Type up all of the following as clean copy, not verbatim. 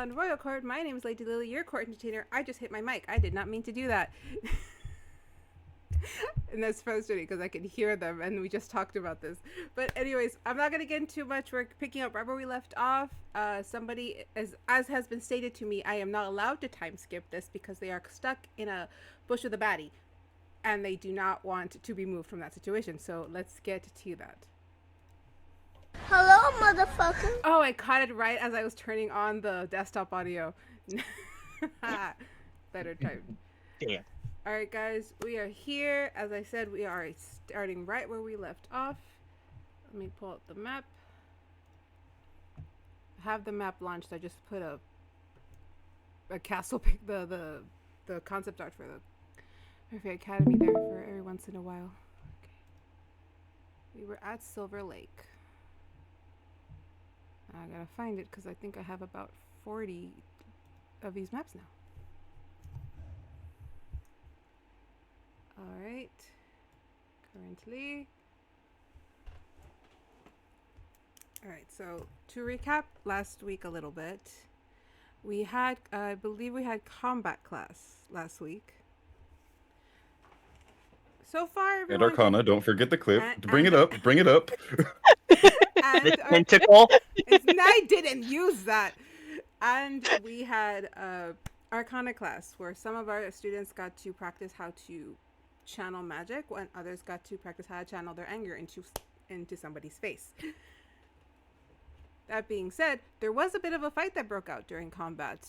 Land Royal Court. My name is Lady Lily, your court entertainer. I just hit my mic. I did not mean to do that. And that's frustrating because I can hear them and we just talked about this. But anyways, I'm not going to get into too much. We're picking up right where we left off. Somebody, as has been stated to me, I am not allowed to time skip this because they are stuck in a bush with a baddie. And they do not want to be moved from that situation. So let's get to that. Hello, motherfucker. Oh, I caught it right as I was turning on the desktop audio. Better time. Damn. All right, guys, we are here. As I said, we are starting right where we left off. Let me pull up the map. I have the map launched. I just put a castle, the concept art for the Fae Academy there for every once in a while. Okay. We were at Silver Lake. I gotta find it because I think I have about 40 of these maps now. Alright. Currently. Alright, so to recap last week a little bit, we had, I believe we had combat class last week. So far, And Arcana, don't forget the clip. Bring it up. And The tentacle. I didn't use that. And we had Arcana class where some of our students got to practice how to channel magic, when others got to practice how to channel their anger into somebody's face. That being said, there was a bit of a fight that broke out during combat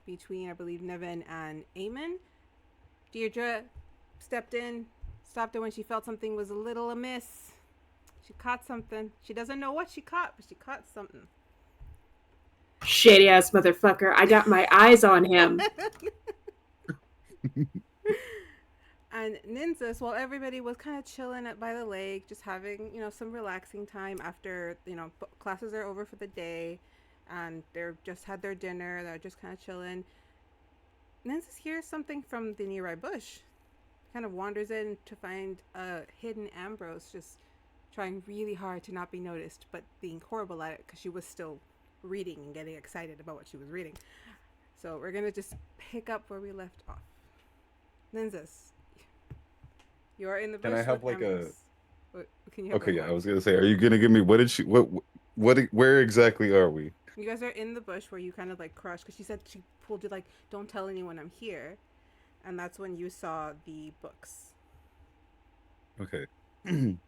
between, I believe, Nevin and Eamon. Dierdra stepped in, stopped her when she felt something was a little amiss. She caught something. She doesn't know what she caught, but she caught something. Shady ass motherfucker. I got my eyes on him. And Nynzus, while everybody was kind of chilling by the lake, just having, some relaxing time after, classes are over for the day and they're just had their dinner, they're just kind of chilling. Nynzus hears something from the nearby bush. Kind of wanders in to find a hidden Ambrose, just trying really hard to not be noticed, but being horrible at it because she was still reading and getting excited about what she was reading. So we're going to just pick up where we left off. Nynzus, you're in the bush. Can I have with like Ambrose. Can you have Okay, like yeah, one? I was gonna say, are you gonna give me where exactly are we? You guys are in the bush where you kind of like crushed because she said she pulled you like, don't tell anyone I'm here. And that's when you saw the books. Okay. And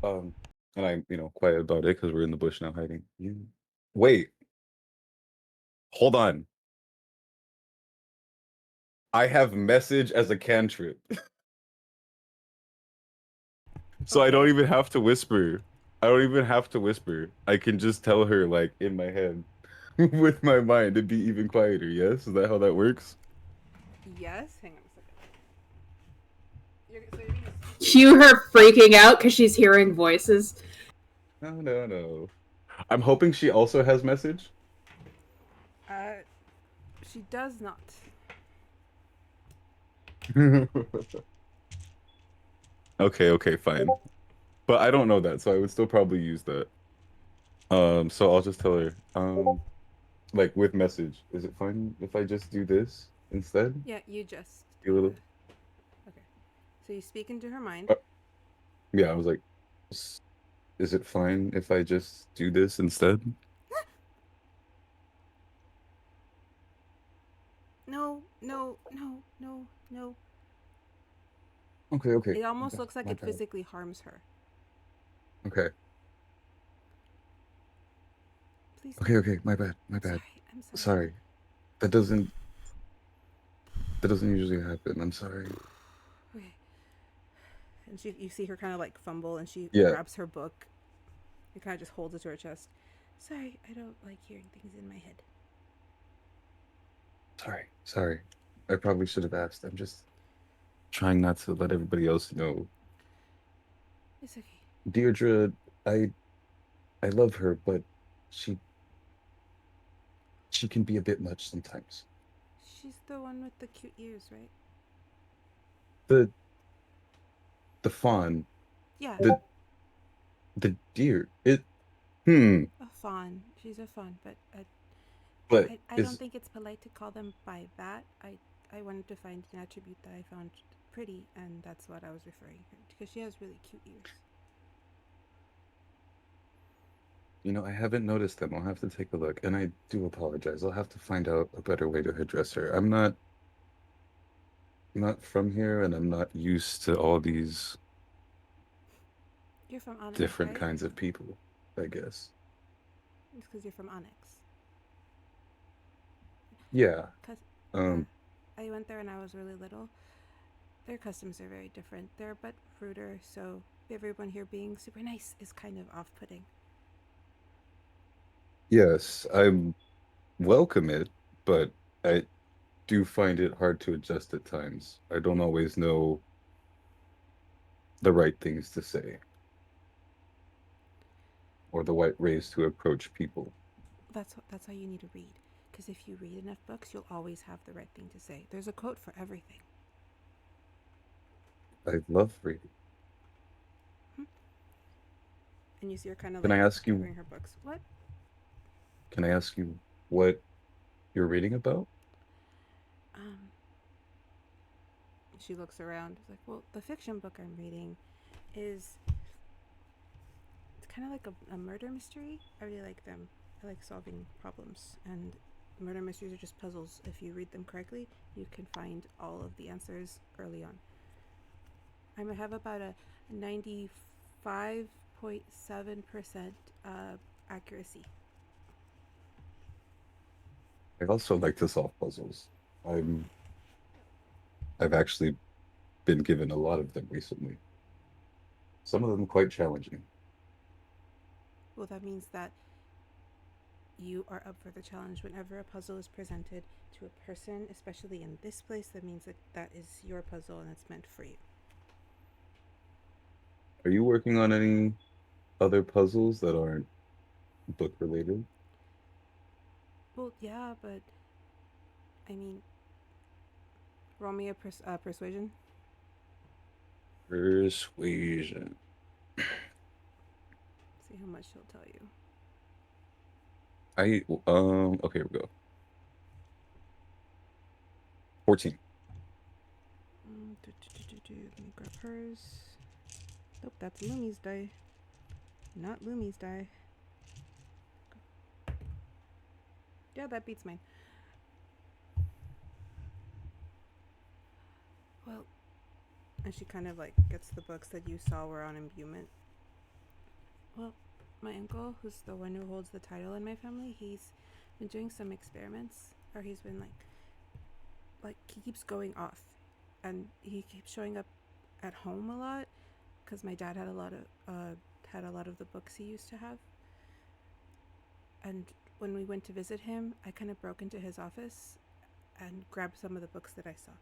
I'm, quiet about it because we're in the bush now hiding. Wait. Hold on. I have message as a cantrip. So I don't even have to whisper. I can just tell her like in my head with my mind to be even quieter, yes? Is that how that works? Yes? Hang on a second. So you're gonna Cue her freaking out because she's hearing voices. No. I'm hoping she also has message. She does not. Okay, fine. But I don't know that, so I would still probably use that. So I'll just tell her, like with message, is it fine if I just do this instead? Yeah, you just. A little. Okay. So you speak into her mind. Yeah, I was like, is it fine if I just do this instead? No. Okay. It almost looks like My it bad. physically harms her. Okay. Please. Okay, my bad. I'm sorry. Sorry. That doesn't usually happen. I'm sorry. Okay. And you see her kind of like fumble, and she Yeah. grabs her book and kind of just holds it to her chest. Sorry, I don't like hearing things in my head. Sorry. I probably should have asked. I'm just trying not to let everybody else know. It's okay. Dierdra, I love her, but she can be a bit much sometimes. She's the one with the cute ears, right? The fawn. Yeah. The deer. A fawn. She's a fawn, but But I don't think it's polite to call them by that. I wanted to find an attribute that I found pretty, and that's what I was referring to, because she has really cute ears. I haven't noticed them. I'll have to take a look. And I do apologize. I'll have to find out a better way to address her. I'm not from here, and I'm not used to all these You're from Onyx, different right? kinds of people, I guess. It's because you're from Onyx. Yeah. Cause Um, I went there when I was really little. Their customs are very different. They're a bit ruder, so everyone here being super nice is kind of off-putting. yes, I'm welcome it, but I do find it hard to adjust at times. I don't always know the right things to say or the right ways to approach people. That's why you need to read. Because if you read enough books, you'll always have the right thing to say. There's a quote for everything. I love reading. And you see her kind of Can like I ask you, gathering her books. What? can I ask you what you're reading about? Um, she looks around. It's like, well, the fiction book I'm reading is it's kind of like a murder mystery. I really like them. I like solving problems, and murder mysteries are just puzzles. If you read them correctly, you can find all of the answers early on. I have about a 95.7% accuracy. I also like to solve puzzles. I'm I've actually been given a lot of them recently. Some of them quite challenging. Well, that means that you are up for the challenge. Whenever a puzzle is presented to a person, especially in this place, that means that that is your puzzle and it's meant for you. Are you working on any other puzzles that aren't book related? Well, yeah, but I mean, roll me a persuasion. Persuasion. See how much she'll tell you. Okay, here we go. 14. Let me grab hers. Nope, that's Lumi's die. Not Lumi's die. Yeah, that beats mine. Well, and she kind of like gets the books that you saw were on imbuement. Well, my uncle, who's the one who holds the title in my family, he's been doing some experiments, or he's been like he keeps going off, and he keeps showing up at home a lot, because my dad had a lot of the books he used to have, and when we went to visit him, I kind of broke into his office and grabbed some of the books that I saw.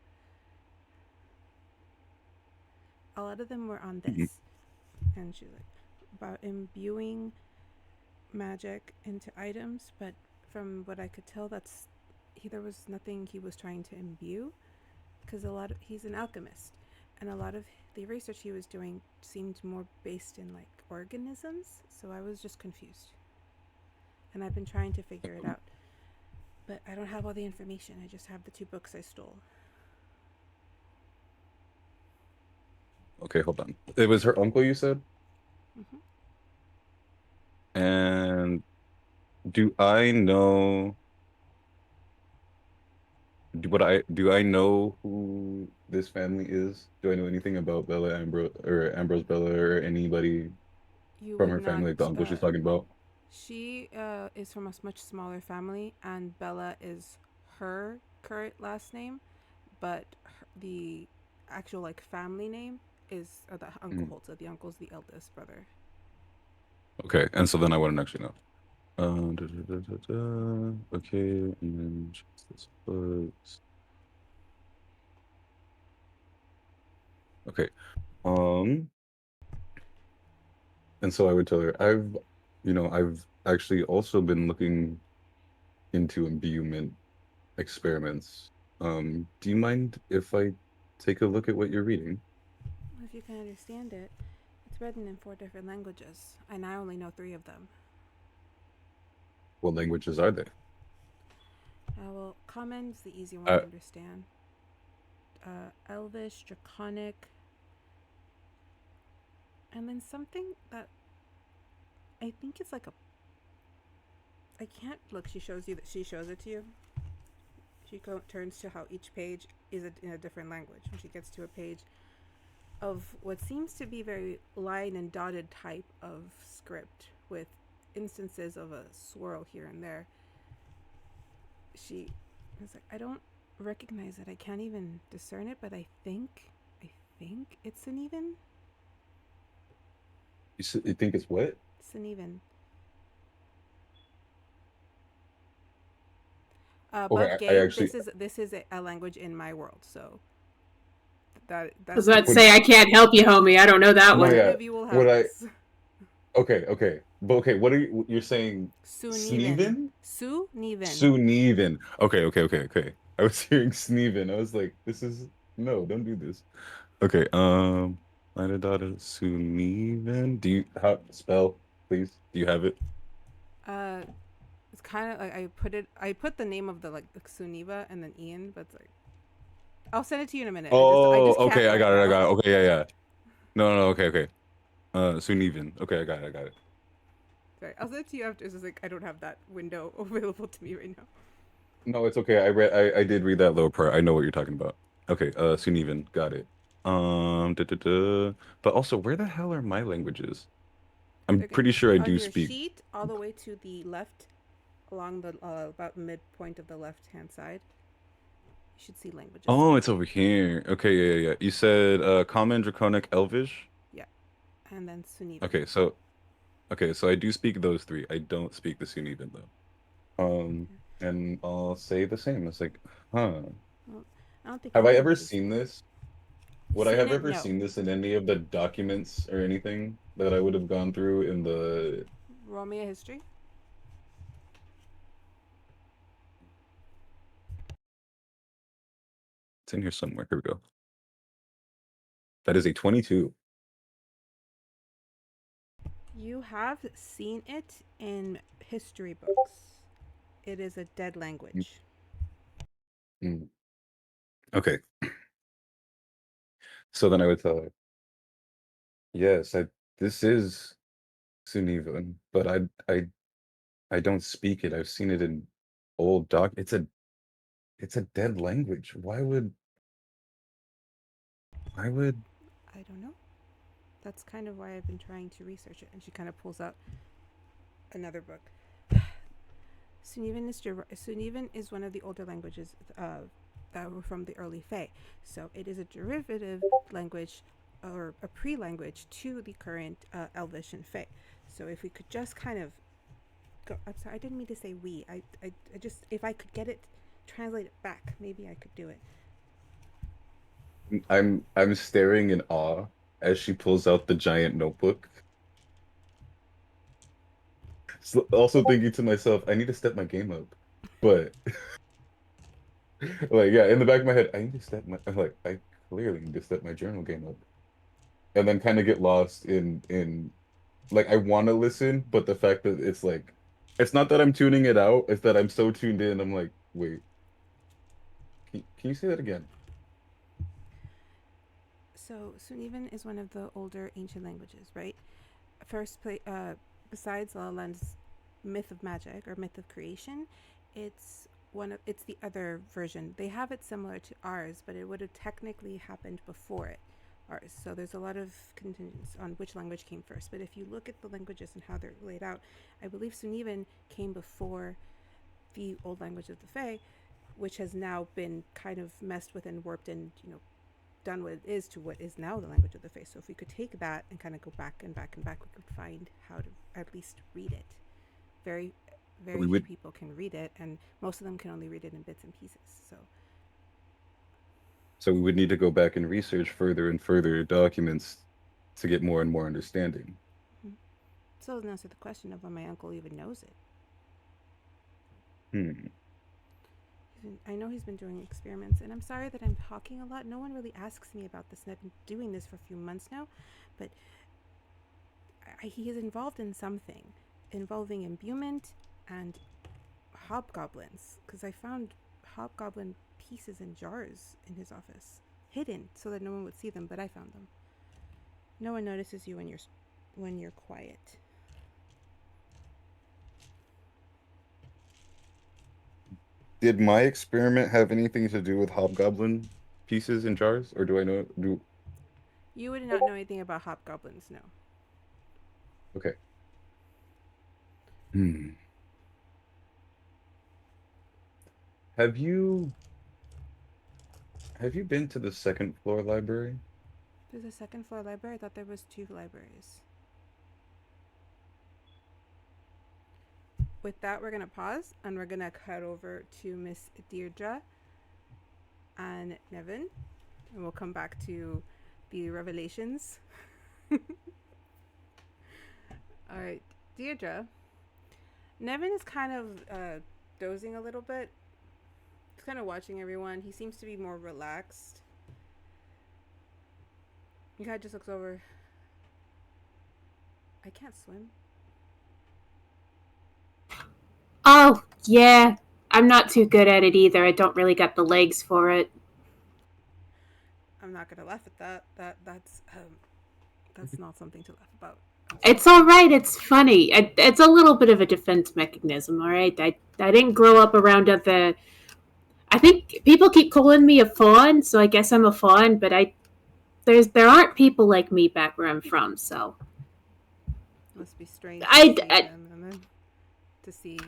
A lot of them were on Mhm. this, and she's like about imbuing magic into items, but from what I could tell, there was nothing he was trying to imbue, because he's an alchemist, and a lot of the research he was doing seemed more based in like organisms, so I was just confused, and I've been trying to figure it out, but I don't have all the information. I just have the 2 books I stole. Okay, hold on. It was her uncle, you said? Mm-hmm. And do I know do I know who this family is? Do I know anything about Bella Ambrose or Ambrose Bella or anybody You from would her not. family, like the uncle she's talking about? She is from a much smaller family, and Bella is her current last name, but the actual like family name is the uncle Mm. holds it. The uncle's the eldest brother. Okay, and so then I wouldn't actually know. Okay, and then this books. Okay. Um, and so I would tell her, I've actually also been looking into imbuement experiments. Do you mind if I take a look at what you're reading? If you can understand it, it's written in 4 different languages, and I only know 3 of them. What languages are they? Well, Common's the easy one Uh, to understand. Elvish, Draconic, and then something that I think it's like a. I can't look. She shows you that she shows it to you. She turns to how each page is in a different language. When she gets to a page of what seems to be very line and dotted type of script with instances of a swirl here and there, she is like, I don't recognize it. I can't even discern it, but I think it's an even. you think it's what? It's an even. Okay, Above I game, actually this is a language in my world, so I that's was the about to would say I can't help you, homie. I don't know that no one. one yeah. of you will Would have I this. okay. But okay, what are you're saying Suneven. Sneven? Suneven. Suneven. Okay. I was hearing Sneven. I was like, this is no, don't do this. Okay, Lina daughter Suneven. Do you how spell, please? Do you have it? Uh, it's kind of like I put the name of the like the Suniva and then Ian, but it's like I'll send it to you in a minute. I Oh, just can't okay, I right got it. I now. got it. Okay, yeah. No, okay. Suneven. Okay, I got it. Sorry, I'll send it to you after. It's just like I don't have that window available to me right now. No, it's okay. I did read that little part. I know what you're talking about. Okay, Suneven, got it. But also, where the hell are my languages? I'm They're gonna pretty sure I on do your speak. sheet all the way to the left, along the about midpoint of the left hand side. You should see languages Oh, it's somewhere. over here. Okay, yeah. You said Common, Draconic, Elvish. Yeah, and then Suneven. Okay, so I do speak those three. I don't speak the Suneven though. And I'll say the same. It's like, huh. Well, I don't think Have I ever anybody's seen this? Would I seen have it. ever No, seen this in any of the documents or anything that I would have gone through in the Romeo history. It's in here somewhere. Here we go. That is a 22. You have seen it in history books. It is a dead language. Mm. Okay. So then I would tell her, yes, this is Sunevan, but I don't speak it. I've seen it in old doc. It's a dead language. Why would I don't know. That's kind of why I've been trying to research it. And she kind of pulls out another book. Sunevan is one of the older languages that were from the early Fae. So it is a derivative language or a pre-language to the current Elvish and Fae. So if we could just kind of go, I'm sorry, I didn't mean to say we. I just, if I could get it, translate it back, maybe I could do it. I'm staring in awe as she pulls out the giant notebook. Also thinking to myself, I need to step my game up. But like yeah, in the back of my head, I need to step my I'm like I clearly need to step my journal game up. And then kind of get lost in like I want to listen, but the fact that it's like it's not that I'm tuning it out, it's that I'm so tuned in. I'm like, wait, can you say that again? So Sunevan is one of the older ancient languages, right? Besides Lala Land's myth of magic or myth of creation, it's the other version. They have it similar to ours, but it would have technically happened before ours. So there's a lot of contingents on which language came first. But if you look at the languages and how they're laid out, I believe Sunevan came before the old language of the Fae, which has now been kind of messed with and warped and done what it is to what is now the language of the Fae. So if we could take that and kind of go back and back and back, we could find how to at least read it. Very, very We few would people can read it, and most of them can only read it in bits and pieces. so we would need to go back and research further and further documents to get more and more understanding. Mm-hmm. So doesn't answer the question of why my uncle even knows it. Hmm. I know he's been doing experiments, and I'm sorry that I'm talking a lot. No one really asks me about this, and I've been doing this for a few months now, but he is involved in something involving imbuement and hobgoblins, because I found hobgoblin pieces in jars in his office, hidden so that no one would see them, but I found them. No one notices you when you're quiet. Did my experiment have anything to do with hobgoblin pieces in jars, or do I know? Do You would not know anything about hobgoblins, no. okay. Have you been to the second floor library? There's a second floor library? I thought there was 2 libraries. With that, we're going to pause and we're going to cut over to Miss Dierdra and Nevin, and we'll come back to the revelations. All right, Dierdra. Nevin is kind of dozing a little bit. He's kind of watching everyone. He seems to be more relaxed. He kind of just looks over. I can't swim. Oh, yeah. I'm not too good at it either. I don't really got the legs for it. I'm not gonna laugh at that. That's not something to laugh about. It's all right. It's funny. It's a little bit of a defense mechanism. All right. I didn't grow up around other. I think people keep calling me a fawn, so I guess I'm a fawn. But there aren't people like me back where I'm from. So It must be strange to see them and then to see.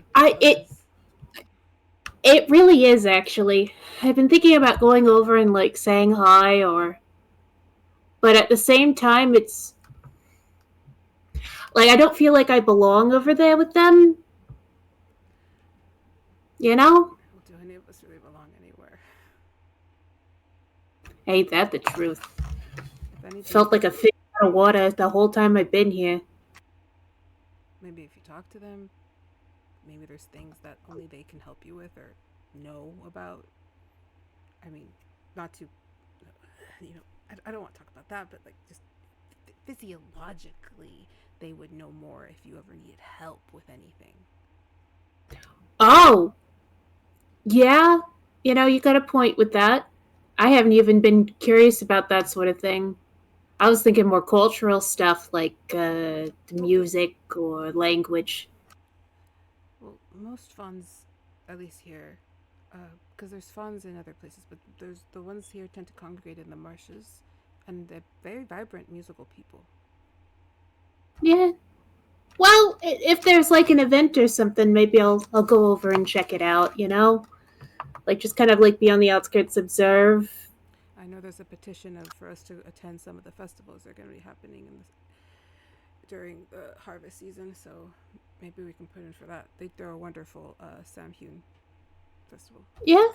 It really is, actually. I've been thinking about going over and, like, saying hi, but at the same time, it's... Like, I don't feel like I belong over there with them. You know? Do any of us really belong anywhere? Ain't that the truth? Anything, felt like a fish out of water the whole time I've been here. Maybe if you talk to them, maybe there's things that only they can help you with or know about. I mean, not to, I don't want to talk about that, but like just physiologically, they would know more if you ever needed help with anything. Oh, yeah. You got a point with that. I haven't even been curious about that sort of thing. I was thinking more cultural stuff like music or language. Well, most funds, at least here, because there's funds in other places, but there's the ones here tend to congregate in the marshes, and they're very vibrant musical people. Yeah. Well, if there's like an event or something, maybe I'll go over and check it out. Like just kind of like be on the outskirts, observe. I know there's a petition for us to attend some of the festivals that are going to be happening during the harvest season, so maybe we can put in for that. They're a wonderful Samhain festival. Yeah.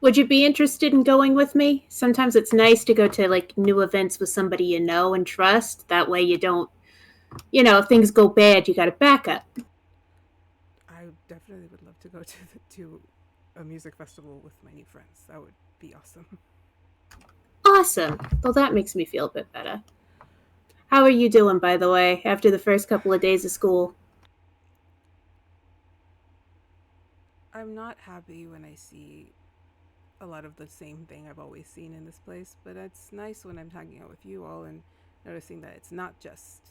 Would you be interested in going with me? Sometimes it's nice to go to like new events with somebody you know and trust. That way you don't, if things go bad, you got a backup. I definitely would love to go to a music festival with my new friends. That would be awesome. Awesome. Well, that makes me feel a bit better. How are you doing, by the way, after the first couple of days of school? I'm not happy when I see a lot of the same thing I've always seen in this place, but it's nice when I'm hanging out with you all and noticing that it's not just,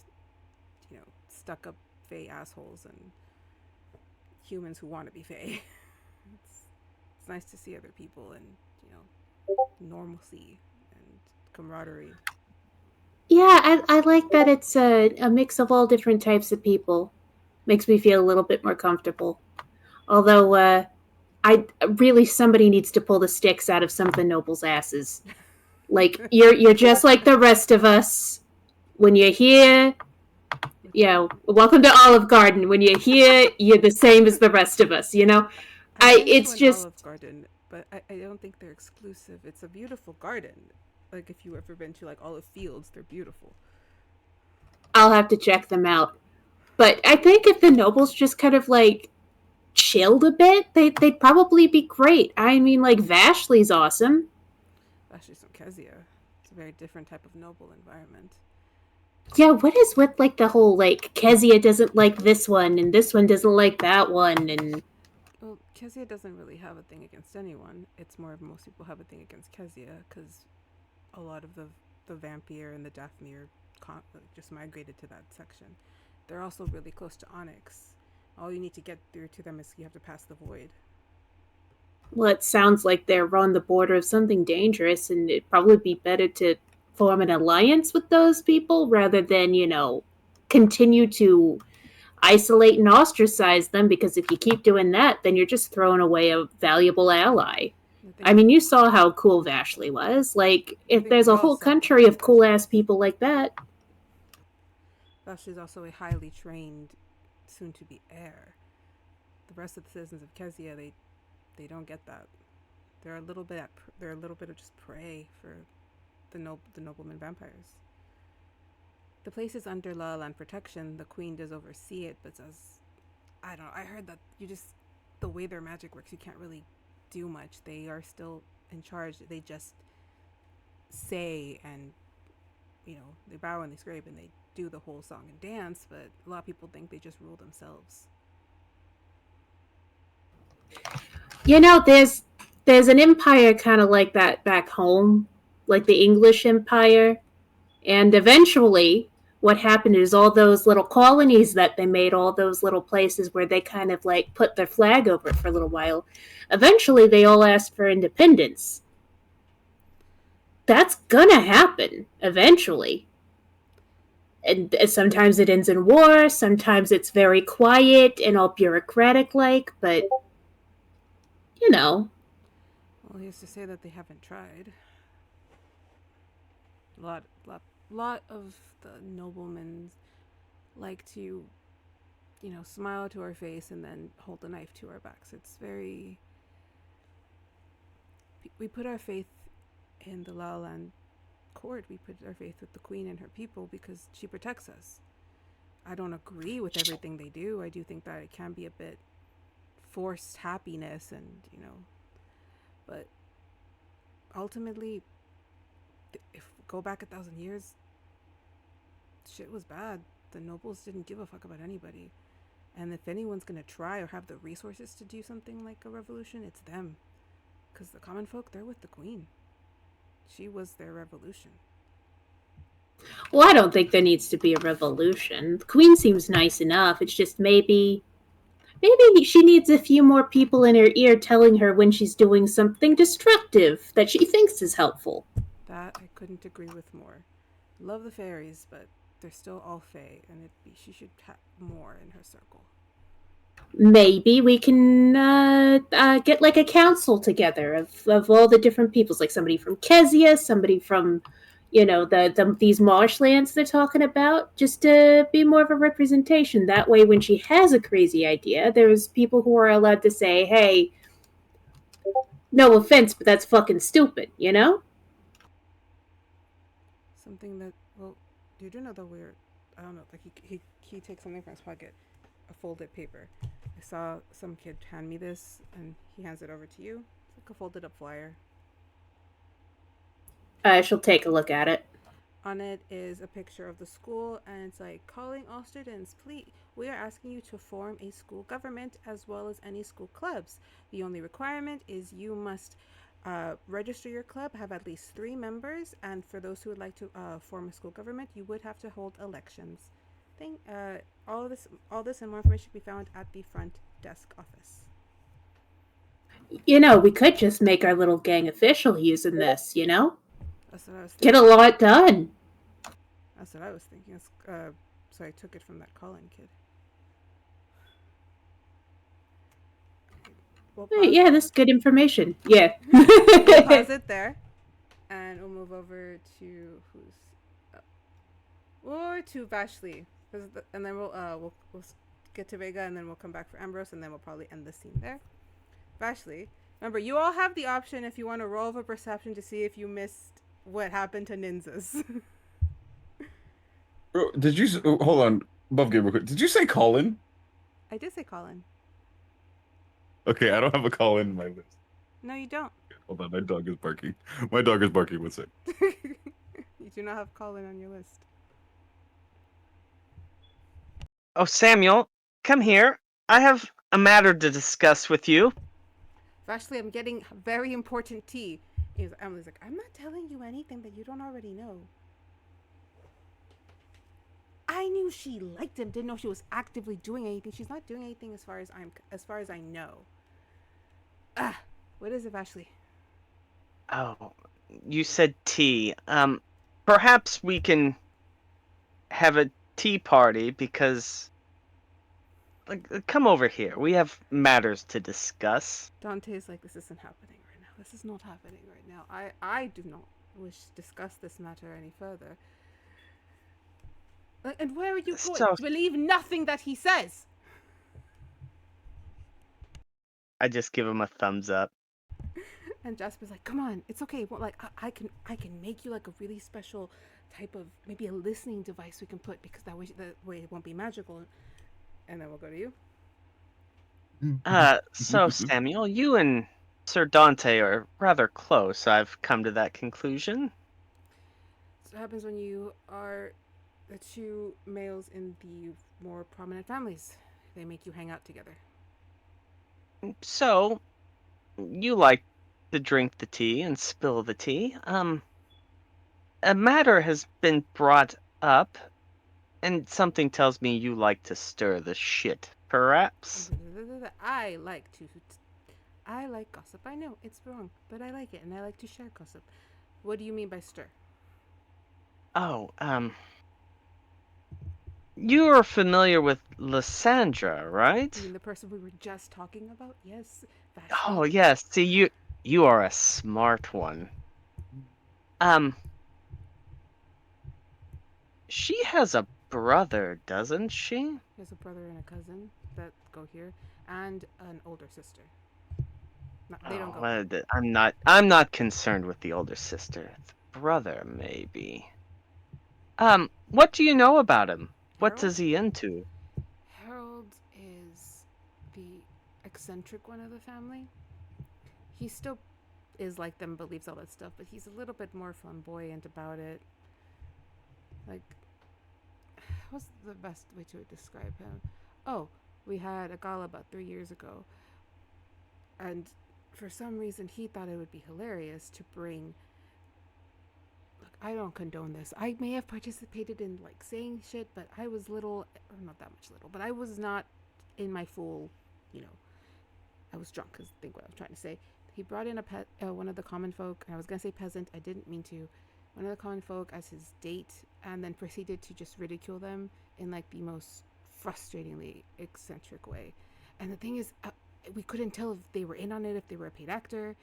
stuck up Fae assholes and humans who want to be Fae. It's nice to see other people and, normalcy and camaraderie. Yeah, I like that it's a mix of all different types of people. Makes me feel a little bit more comfortable. Although, somebody needs to pull the sticks out of some of the nobles' asses. Like, you're just like the rest of us. When you're here, welcome to Olive Garden. When you're here, you're the same as the rest of us, It's just... Olive Garden, but I don't think they're exclusive. It's a beautiful garden. Like, if you ever been to, like, Olive Fields, they're beautiful. I'll have to check them out. But I think if the nobles just kind of, like, chilled a bit, they'd probably be great. I mean, like, Vashley's awesome. Vashley's from Kezia. It's a very different type of noble environment. Yeah, what is with, like, the whole, like, Kezia doesn't like this one, and this one doesn't like that one, and... Well, Kezia doesn't really have a thing against anyone. It's more of most people have a thing against Kezia because a lot of the Vampire and the Daphne just migrated to that section. They're also really close to Onyx. All you need to get through to them is you have to pass the void. Well, it sounds like they're on the border of something dangerous, and it'd probably be better to form an alliance with those people rather than, continue to isolate and ostracize them, because if you keep doing that, then you're just throwing away a valuable ally. I mean, you saw how cool Vashley was. Like, if there's a whole country of cool ass people like that. Vashley's also a highly trained, soon to be heir. The rest of the citizens of Kezia, they don't get that. They're a little bit of just prey for the nobleman vampires. The place is under Lala Land protection. The queen does oversee it, but I don't know. I heard that the way their magic works, you can't really do much. They are still in charge. They just say and, they bow and they scrape and they do the whole song and dance, but a lot of people think they just rule themselves. There's an empire kind of like that back home, like the English Empire. And eventually, what happened is all those little colonies that they made, all those little places where they kind of like put their flag over it for a little while, eventually they all asked for independence. That's gonna happen eventually. And sometimes it ends in war, sometimes it's very quiet and all bureaucratic like, but Well, he has to say that they haven't tried. A lot of the noblemen like to, smile to our face and then hold the knife to our backs. It's very... We put our faith in the Lala Land court. We put our faith with the queen and her people because she protects us. I don't agree with everything they do. I do think that it can be a bit forced happiness and, but ultimately, if we go back 1,000 years, shit was bad. The nobles didn't give a fuck about anybody. And if anyone's gonna try or have the resources to do something like a revolution, it's them. Because the common folk, they're with the queen. She was their revolution. Well, I don't think there needs to be a revolution. The queen seems nice enough. It's just maybe she needs a few more people in her ear telling her when she's doing something destructive that she thinks is helpful. That I couldn't agree with more. Love the fairies, but they're still all fae, and she should have more in her circle. Maybe we can get like a council together of all the different peoples, like somebody from Kezia, somebody from, these marshlands they're talking about, just to be more of a representation. That way, when she has a crazy idea, there's people who are allowed to say, hey, no offense, but that's fucking stupid, Something that, well, Dierdra know that we're, I don't know, like he takes something from his pocket, a folded paper. I saw some kid hand me this, and he hands it over to you. It's like a folded up flyer. She'll take a look at it. On it is a picture of the school, and it's like, calling all students, please, we are asking you to form a school government as well as any school clubs. The only requirement is you must register your club, have at least 3 members, and for those who would like to form a school government, you would have to hold elections. All this and more information can be found at the front desk office. We could just make our little gang official using this, That's what I was thinking. Get a lot done. That's what I was thinking. So I took it from that Colin kid. Yeah, that's good information. Yeah. We'll pause it there, and we'll move over to to Vashley, and then we'll get to Vega, and then we'll come back for Ambrose, and then we'll probably end the scene there. Vashley, remember, you all have the option if you want to roll of a perception to see if you missed what happened to Nynzus. Did you hold on, above game real quick? Did you say Colin? I did say Colin. Okay, I don't have a Colin in my list. No, you don't. Okay, hold on, my dog is barking. My dog is barking. What's it? You do not have Colin on your list. Oh, Samuel, come here. I have a matter to discuss with you. Vashley, I'm getting very important tea. Emily's like, I'm not telling you anything that you don't already know. I knew she liked him. Didn't know she was actively doing anything. She's not doing anything as far as I know. What is it, Vashley? Oh, you said tea. Perhaps we can have a tea party because come over here. We have matters to discuss. Dante's like, this isn't happening right now. This is not happening right now. I do not wish to discuss this matter any further. And where are you going? So Believe nothing that he says. I just give him a thumbs up. And Jasper's like, come on, it's okay. Well, like I can make you like a really special type of, maybe a listening device we can put, because that way it won't be magical. And then we'll go to you. So Samuel, you and Sir Dante are rather close. I've come to that conclusion. So it happens when you are the two males in the more prominent families. They make you hang out together. So, you like to drink the tea and spill the tea. A matter has been brought up, and something tells me you like to stir the shit, perhaps? I like gossip. I know it's wrong, but I like it, and I like to share gossip. What do you mean by stir? Oh, you're familiar with Lysandra, right? You mean the person we were just talking about? Yes. Oh, yes. See, you are a smart one. She has a brother, doesn't she? He has a brother and a cousin that go here, and an older sister. They don't go. I'm not concerned with the older sister. The brother, maybe. What do you know about him? What Harold? is he into? Harold is the eccentric one of the family. He still is like them, believes all that stuff, but he's a little bit more flamboyant about it. Like, what's the best way to describe him? Oh, we had a gala about 3 years ago, and for some reason he thought it would be hilarious to bring, look, I don't condone this, I may have participated in like saying shit, but I was little, or not that much little, but I was not in my full, I was drunk, is I think what I was trying to say. He brought in one of the common folk, and I was gonna say peasant, I didn't mean to, one of the common folk as his date, and then proceeded to just ridicule them in like the most frustratingly eccentric way. And the thing is, we couldn't tell if they were in on it, if they were a paid actor,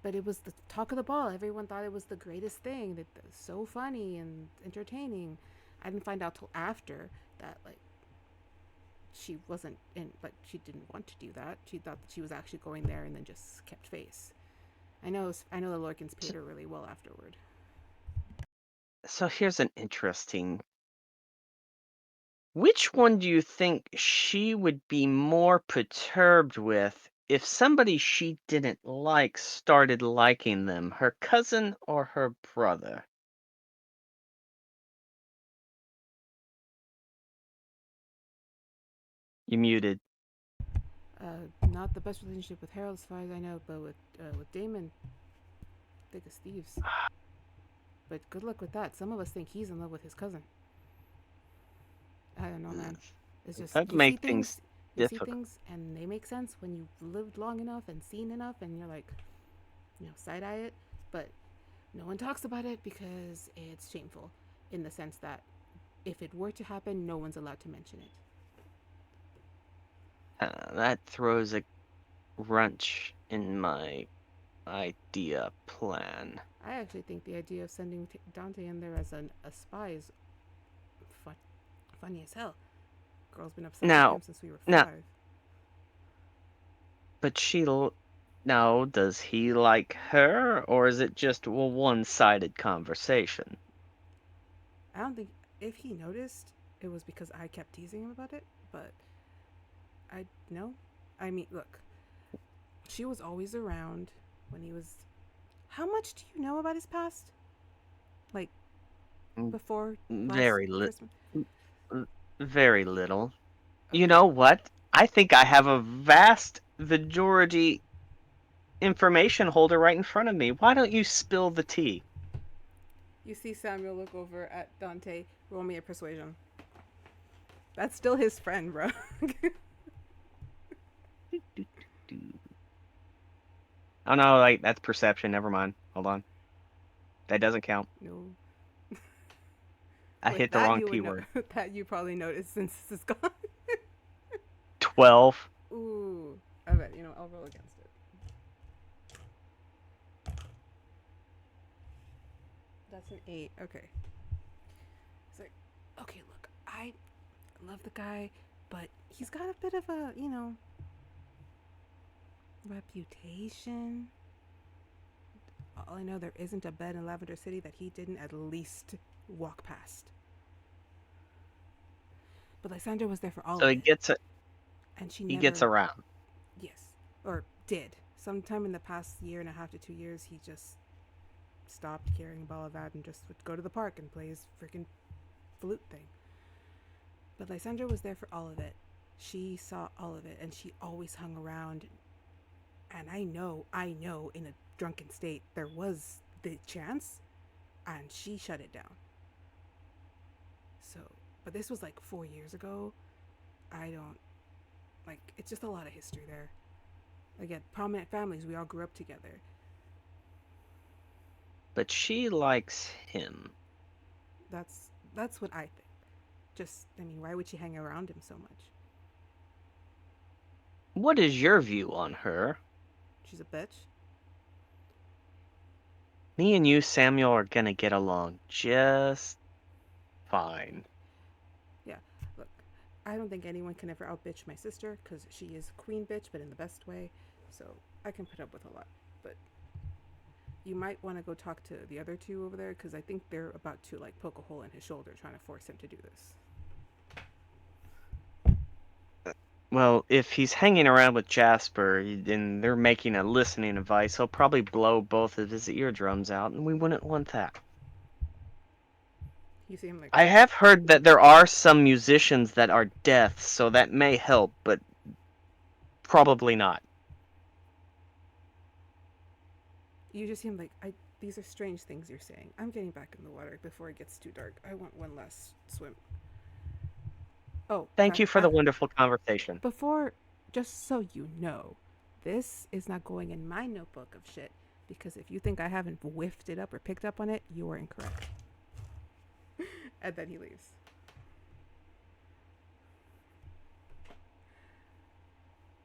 but it was the talk of the ball. Everyone thought it was the greatest thing, that was so funny and entertaining. I didn't find out till after that, like, she wasn't in, like, she didn't want to do that. She thought that she was actually going there, and then just kept face. I know the Lorkins paid her really well afterward. So here's an interesting. Which one do you think she would be more perturbed with if somebody she didn't like started liking them, her cousin or her brother? You muted. Not the best relationship with Harold as far as I know, but with Damon, thick as thieves. But good luck with that. Some of us think he's in love with his cousin. I don't know, man. It's just, That'd you make see things you see difficult. things, and they make sense when you've lived long enough and seen enough, and you're like, side eye it. But no one talks about it because it's shameful, in the sense that if it were to happen, no one's allowed to mention it. That throws a wrench in my idea plan. I actually think the idea of sending Dante in there as a spy is funny as hell. Girl's been obsessed with him since we were 5. But now, does he like her, or is it just a one-sided conversation? I don't think, if he noticed, it was because I kept teasing him about it, but I mean, look, she was always around when he was. How much do you know about his past? Like, before Very Christmas? very little. You know what? I think I have a vast majority information holder right in front of me. Why don't you spill the tea? You see Samuel look over at Dante. Roll me a persuasion. That's still his friend, bro. Oh no, like that's perception. Never mind. Hold on. That doesn't count. No. I Wait, hit the that wrong you would know. keyword. That you probably noticed since this is gone. 12. Ooh. I bet, I'll roll against it. That's an 8. Okay. It's like, okay, look, I love the guy, but he's got a bit of a, reputation. All I know, there isn't a bed in Lavender City that he didn't at least walk past. But Lysandra was there for all So of he it. gets And she he never... gets around. Yes. Or did. Sometime in the past year and a half to 2 years, he just stopped caring about all that and just would go to the park and play his freaking flute thing. But Lysandra was there for all of it. She saw all of it, and she always hung around. And I know, in a drunken state, there was the chance, and she shut it down. So, but this was like 4 years ago. I don't, it's just a lot of history there. Again, prominent families, we all grew up together. But she likes him. That's what I think. Just, why would she hang around him so much? What is your view on her? She's a bitch. Me and you, Samuel, are gonna get along just fine. Yeah, look, I don't think anyone can ever out-bitch my sister, because she is queen bitch, but in the best way. So I can put up with a lot. But you might want to go talk to the other two over there, because I think they're about to poke a hole in his shoulder, trying to force him to do this. Well, if he's hanging around with Jasper and they're making a listening device, he'll probably blow both of his eardrums out, and we wouldn't want that. You see him I have heard that there are some musicians that are deaf, so that may help, but probably not. You just seem these are strange things you're saying. I'm getting back in the water before it gets too dark. I want one last swim. Oh, Thank you for the wonderful conversation. Before, just so you know, this is not going in my notebook of shit, because if you think I haven't whiffed it up or picked up on it, you are incorrect. And then he leaves.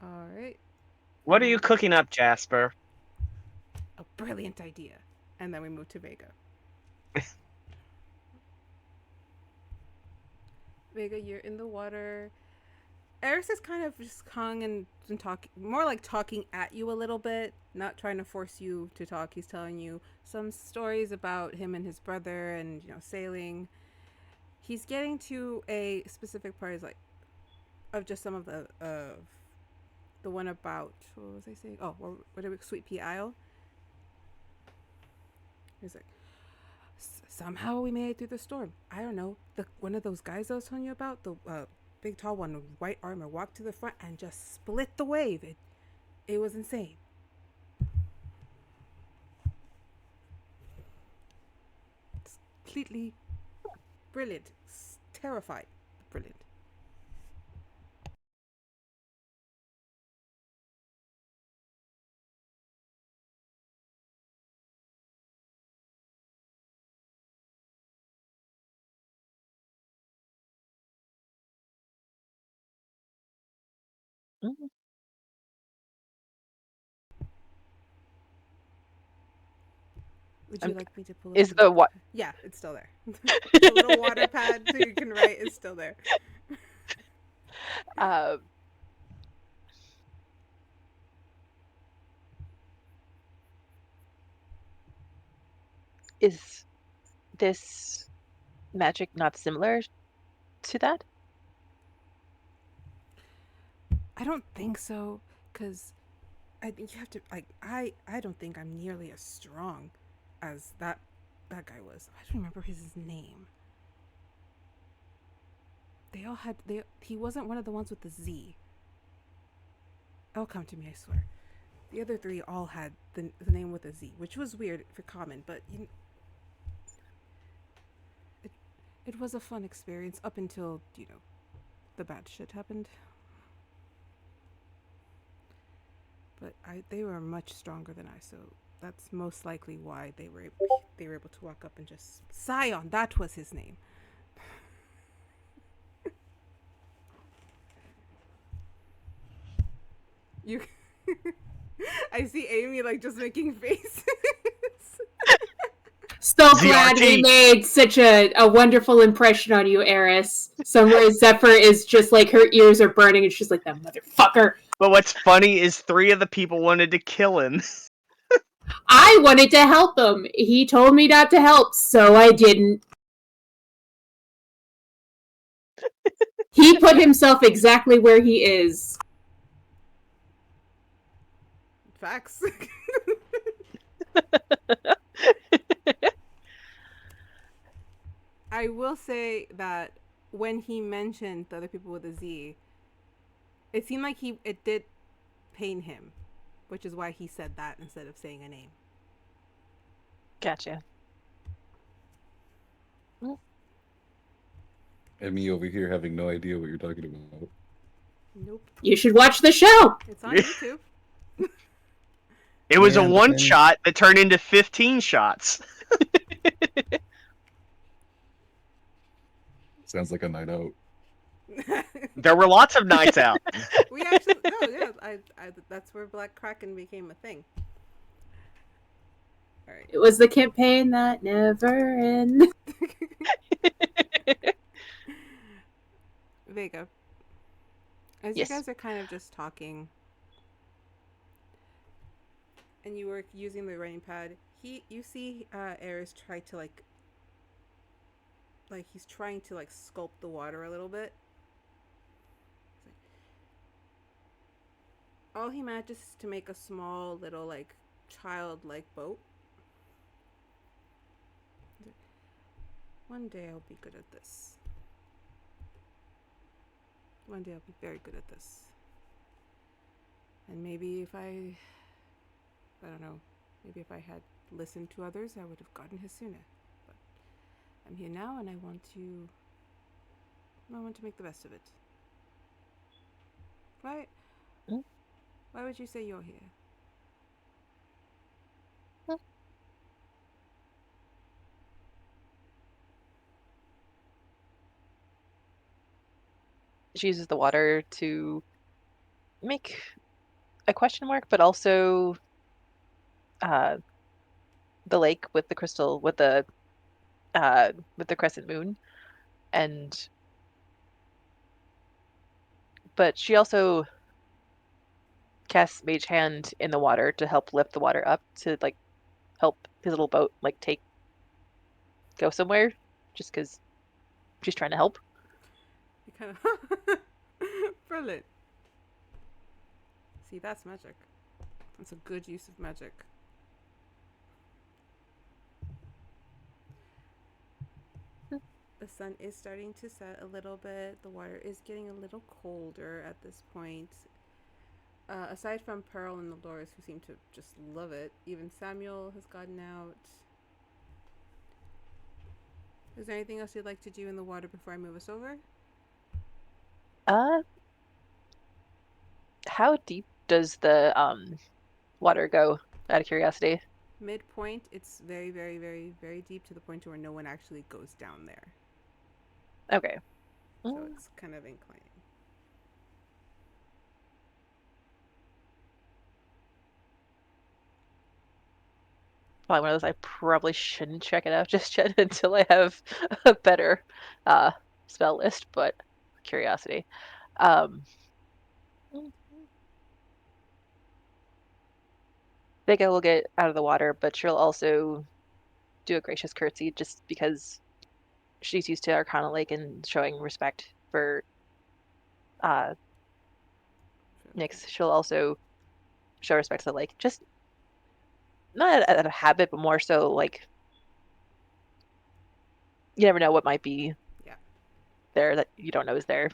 All right. What are you cooking up, Jasper? A brilliant idea. And then we move to Vega. Vega, you're in the water. Eris is kind of just hung and talking, more like talking at you a little bit, not trying to force you to talk. He's telling you some stories about him and his brother and, sailing. He's getting to a specific part of just some of the one about, what was I saying? Oh, what are we, Sweet Pea Isle? He's like, somehow we made it through the storm. I don't know. One of those guys I was telling you about, the big tall one with white armor, walked to the front and just split the wave. It was insane. It's completely brilliant. Terrified. Brilliant. Mhm. Would you like me to pull up Is the what? Yeah, it's still there. The little water pad so you can write is still there. Is this magic not similar to that? I don't think so, because I think you have to I don't think I'm nearly as strong as that guy was. I don't remember his name. They all had he wasn't one of the ones with the Z. Oh, come to me, I swear. The other three all had the name with a Z, which was weird for common, but it was a fun experience up until, the bad shit happened. But they were much stronger than I, so that's most likely why they were able to walk up and just Scion. That was his name. You, I see Amy like just making faces. So glad we ZRT. made such a wonderful impression on you, Eris. Somewhere Zephyr is just like, her ears are burning and she's like, that motherfucker. But what's funny is 3 of the people wanted to kill him. I wanted to help him. He told me not to help, so I didn't. He put himself exactly where he is. Facts. I will say that when he mentioned the other people with a Z, it seemed like it did pain him, which is why he said that instead of saying a name. Gotcha. And me over here having no idea what you're talking about. Nope. You should watch the show. It's on YouTube. It was Yeah, a but one then- shot that turned into 15 shots. Sounds like a night out. There were lots of nights out. We actually no, yeah, I that's where Black Kraken became a thing. All right. It was the campaign that never ended. Vega, as Yes. you guys are kind of just talking, and you were using the writing pad, you see Eris try to like he's trying to like sculpt the water a little bit. All he manages to make a small little like childlike boat. One day I'll be good at this. One day I'll be very good at this. And maybe if I don't know, maybe if I had listened to others, I would have gotten here sooner. But I'm here now, and I want to make the best of it. Why? Mm. Why would you say you're here? She uses the water to make a question mark, but also the lake with the crystal with the crescent moon, but she also casts Mage Hand in the water to help lift the water up to like help his little boat like go somewhere, just because she's trying to help. You kind of brilliant. See, that's magic. That's a good use of magic. The sun is starting to set a little bit. The water is getting a little colder at this point. Aside from Pearl and Dolores, who seem to just love it, even Samuel has gotten out. Is there anything else you'd like to do in the water before I move us over? How deep does the water go, out of curiosity? Midpoint, it's very, very, very, very deep to the point where no one actually goes down there. Okay. So it's kind of inclining. Probably one of those I probably shouldn't check it out just yet until I have a better spell list, but curiosity. Vega will get out of the water, but she'll also do a gracious curtsy just because she's used to Arcana Lake and showing respect for Nyx. She'll also show respect to the lake. Just not out of habit, but more so like you never know what might be there that you don't know is there.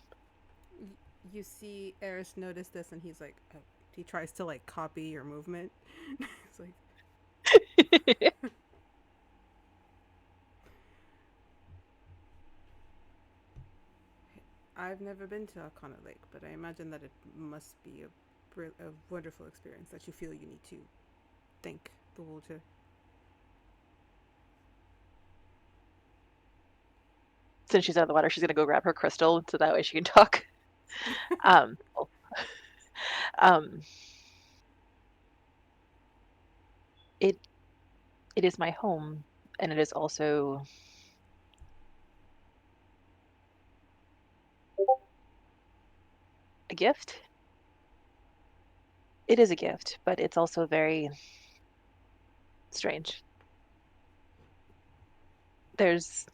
You see Eris notice this, and he's like, oh, He tries to like copy your movement. It's like, I've never been to Akana Lake, but I imagine that it must be a wonderful experience that you feel you need to thank the water. Since she's out of the water, she's gonna go grab her crystal so that way she can talk. Um, um, it is my home, and it is also a gift. It is a gift, but it's also very strange. There's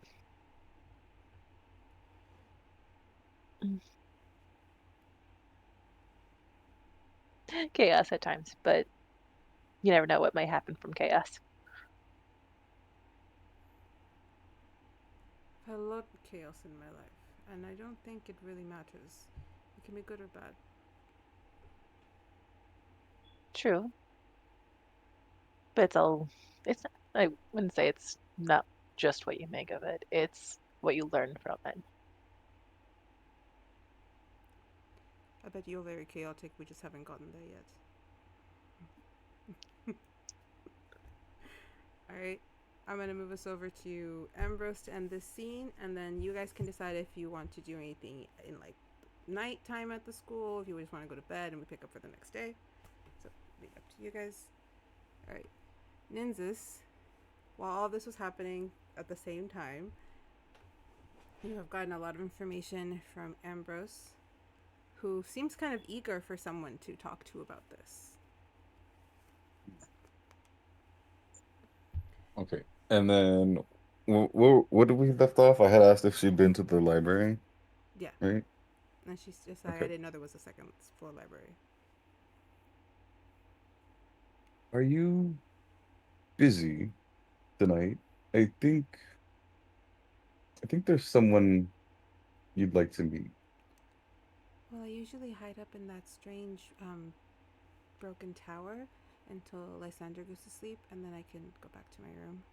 chaos at times, but you never know what might happen from chaos. I've had a lot of chaos in my life, and I don't think it really matters. It can be good or bad. True, but it's I wouldn't say it's not just what you make of it. It's what you learn from it. I bet you're very chaotic. We just haven't gotten there yet. All right. I'm going to move us over to Ambrose to end this scene, and then you guys can decide if you want to do anything in like nighttime at the school, if you just want to go to bed and we pick up for the next day. So, leave it up to you guys. All right. Nynzus, while all this was happening at the same time, you have gotten a lot of information from Ambrose, who seems kind of eager for someone to talk to about this. Okay. And then, what did we left off? I had asked if she'd been to the library, Yeah. right? And she's just sorry, Okay. I didn't know there was a second floor library. Are you busy tonight? I think there's someone you'd like to meet. Well, I usually hide up in that strange broken tower until Lysander goes to sleep, and then I can go back to my room.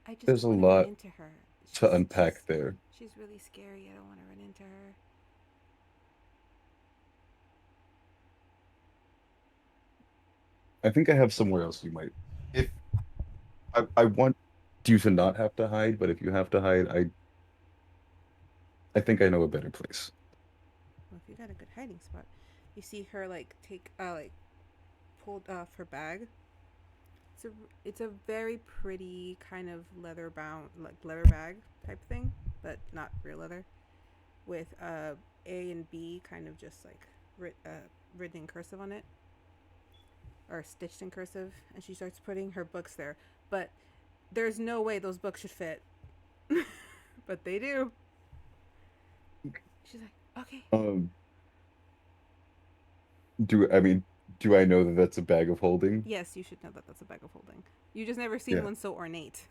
I just There's a don't want to run lot into her. to unpack there. She's really scary. I don't want to run into her. I think I have somewhere else you might. If I want you to not have to hide, but if you have to hide, I think I know a better place. Well, if you got a good hiding spot, you see her like take like pulled off her bag. It's a very pretty kind of leather bag type thing, but not real leather, with A and B kind of just like written in cursive on it, or stitched in cursive, and she starts putting her books there. But there's no way those books should fit, but they do. She's like, okay. Do I know that that's a bag of holding? Yes, you should know that that's a bag of holding. You just never seen one so ornate.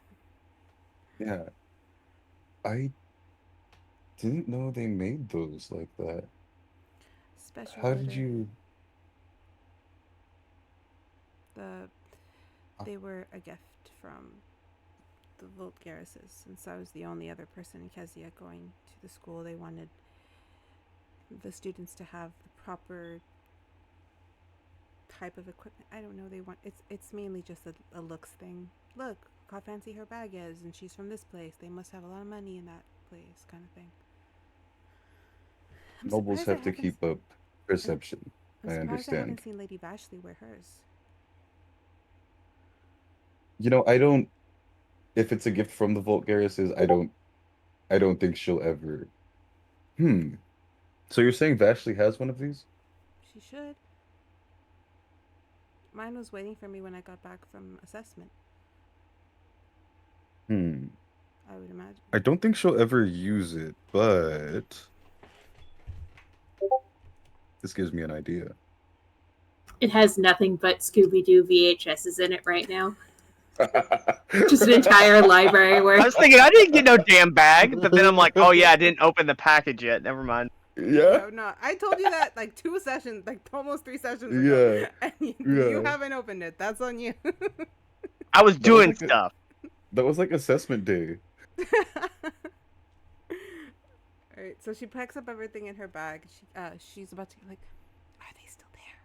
Yeah. I didn't know they made those like that. Special How order. did you? They were a gift from the Voltgarises, since I was the only other person in Kezia going to the school. They wanted the students to have the proper type of equipment. I don't know. It's mainly just a looks thing. Look how fancy her bag is, and she's from this place. They must have a lot of money in that place, kind of thing. Nobles have to keep up perception. I'm I surprised understand. I haven't seen Lady Vashley wear hers. I don't. If it's a gift from the Voltgarises, I don't think she'll ever. So you're saying Vashley has one of these? She should. Mine was waiting for me when I got back from assessment. I would imagine. I don't think she'll ever use it, but this gives me an idea. It has nothing but Scooby-Doo VHSs in it right now. Just an entire library I where was thinking I didn't get no damn bag, but then I'm like, oh yeah, I didn't open the package yet. Never mind. Yeah. No, no. I told you that like 2 sessions, like almost 3 sessions ago. Yeah. And you Yeah. haven't opened it. That's on you. I was That was doing like stuff. That was like assessment day. Alright, so she packs up everything in her bag. She's about to like, are they still there?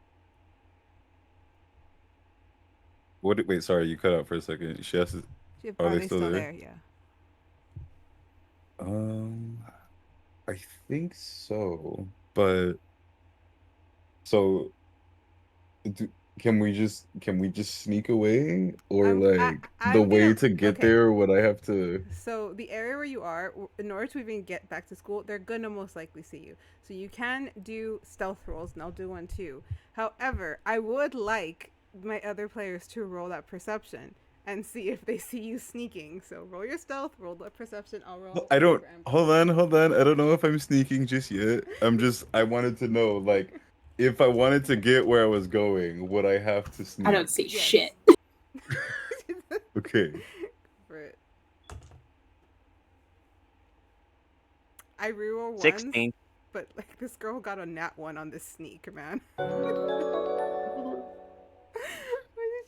What? Wait, sorry, you cut out for a second. She asked, Are they they still there? Yeah. I think so, but so do, can we just sneak away, or like the I'm way gonna to get okay. there? Would I have to? So the area where you are, in order to even get back to school, they're gonna most likely see you. So you can do stealth rolls, and I'll do one too. However, I would like my other players to roll that perception and see if they see you sneaking. So roll your stealth, roll the perception. I'll roll. I don't. for Emma. Hold on. I don't know if I'm sneaking just yet. I wanted to know, like, if I wanted to get where I was going, would I have to sneak? I don't see Yes. shit. Okay. For it. I reroll ones, 16. but like this girl got a nat 1 on this sneak, man. What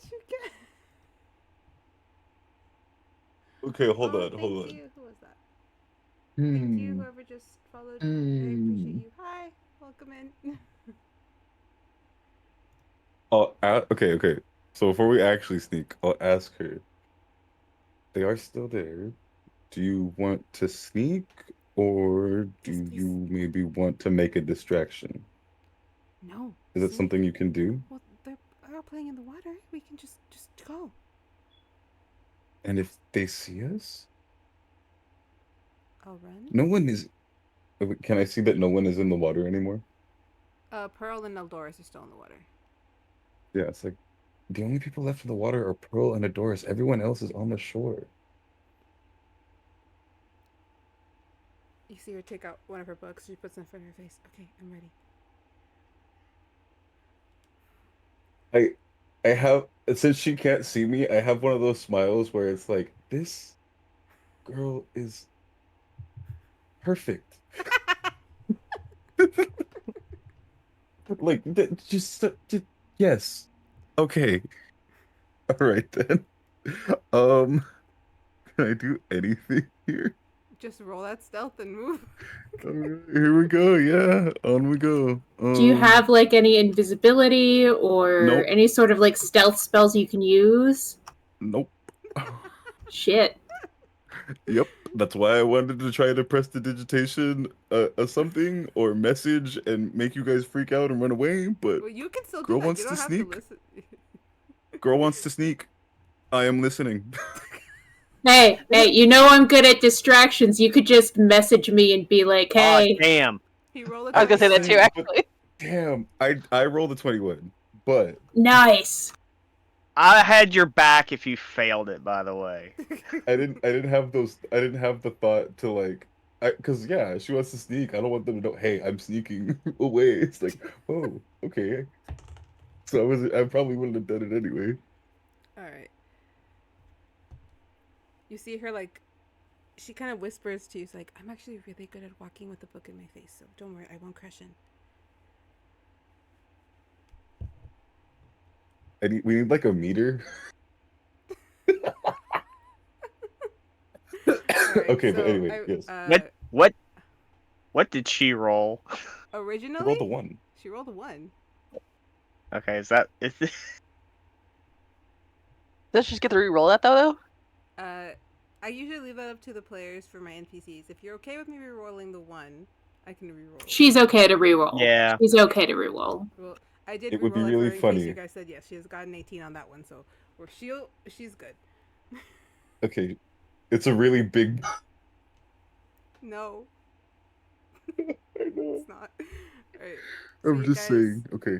did you get? Okay, hold on. Thank you. Who was that? Thank you, whoever just followed me. I appreciate you. Hi, welcome in. Okay. So before we actually sneak, I'll ask her. They are still there. Do you want to sneak, or do you maybe want to make a distraction? No. Is it sneak. something you can do? Well, they're all playing in the water. We can just go. And if they see us, I'll run. no one is. Can I see that no one is in the water anymore? Pearl and Eldoris are still in the water. Yeah, it's like the only people left in the water are Pearl and Adoris. Everyone else is on the shore. You see her take out one of her books. She puts it in front of her face. Okay, I'm ready. I have, since she can't see me, I have one of those smiles where it's like, this girl is perfect. Like, yes. Okay. All right then. Can I do anything here? Just roll that stealth and move. All right, here we go. Yeah, on we go. Do you have like any invisibility or Nope. any sort of like stealth spells you can use? Nope. Shit. Yep. That's why I wanted to try to press the digitation something or message and make you guys freak out and run away, but Well, you can still do girl that. wants You to don't have sneak. to listen. Girl wants to sneak. I am listening. Hey, you know I'm good at distractions. You could just message me and be like, hey. Oh, damn. He rolled a I was gonna say that too, 20. actually. Damn, I rolled a 21, but Nice. I had your back if you failed it, by the way. I didn't have the thought to like, cause yeah, she wants to sneak. I don't want them to know, hey, I'm sneaking away. It's like, oh, okay. So I probably wouldn't have done it anyway. All right. You see her like, she kind of whispers to you, she's like, I'm actually really good at walking with a book in my face, so don't worry, I won't crash in. We need like a meter. Right, Okay, so but anyway, yes. What did she roll? Originally, She rolled a 1. She rolled a 1. Okay, is Does she just get to re-roll that though? I usually leave that up to the players for my NPCs. If you're okay with me re-rolling the 1, I can re-roll. She's okay to reroll. Yeah. She's okay to reroll. Well, I did It would be re-roll really for in funny. case you guys said yes. She has gotten 18 on that one, so she's good. Okay, it's a really big. No, I know. it's not. All right. So I'm you just guys- saying. Okay.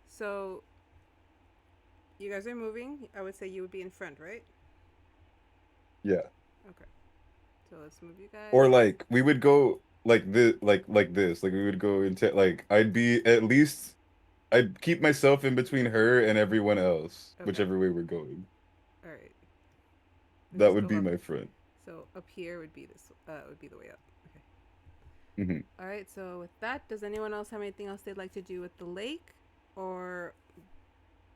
So you guys are moving. I would say you would be in front, right? Yeah. Okay. So let's move you guys. Or like we would go like this, like this. Like we would go into like I'd be at least I'd keep myself in between her and everyone else, Okay. whichever way we're going. All right. That Just would go be up. my friend. So up here would be this. Would be the way up. Okay. Hmm. All right. So with that, does anyone else have anything else they'd like to do with the lake, or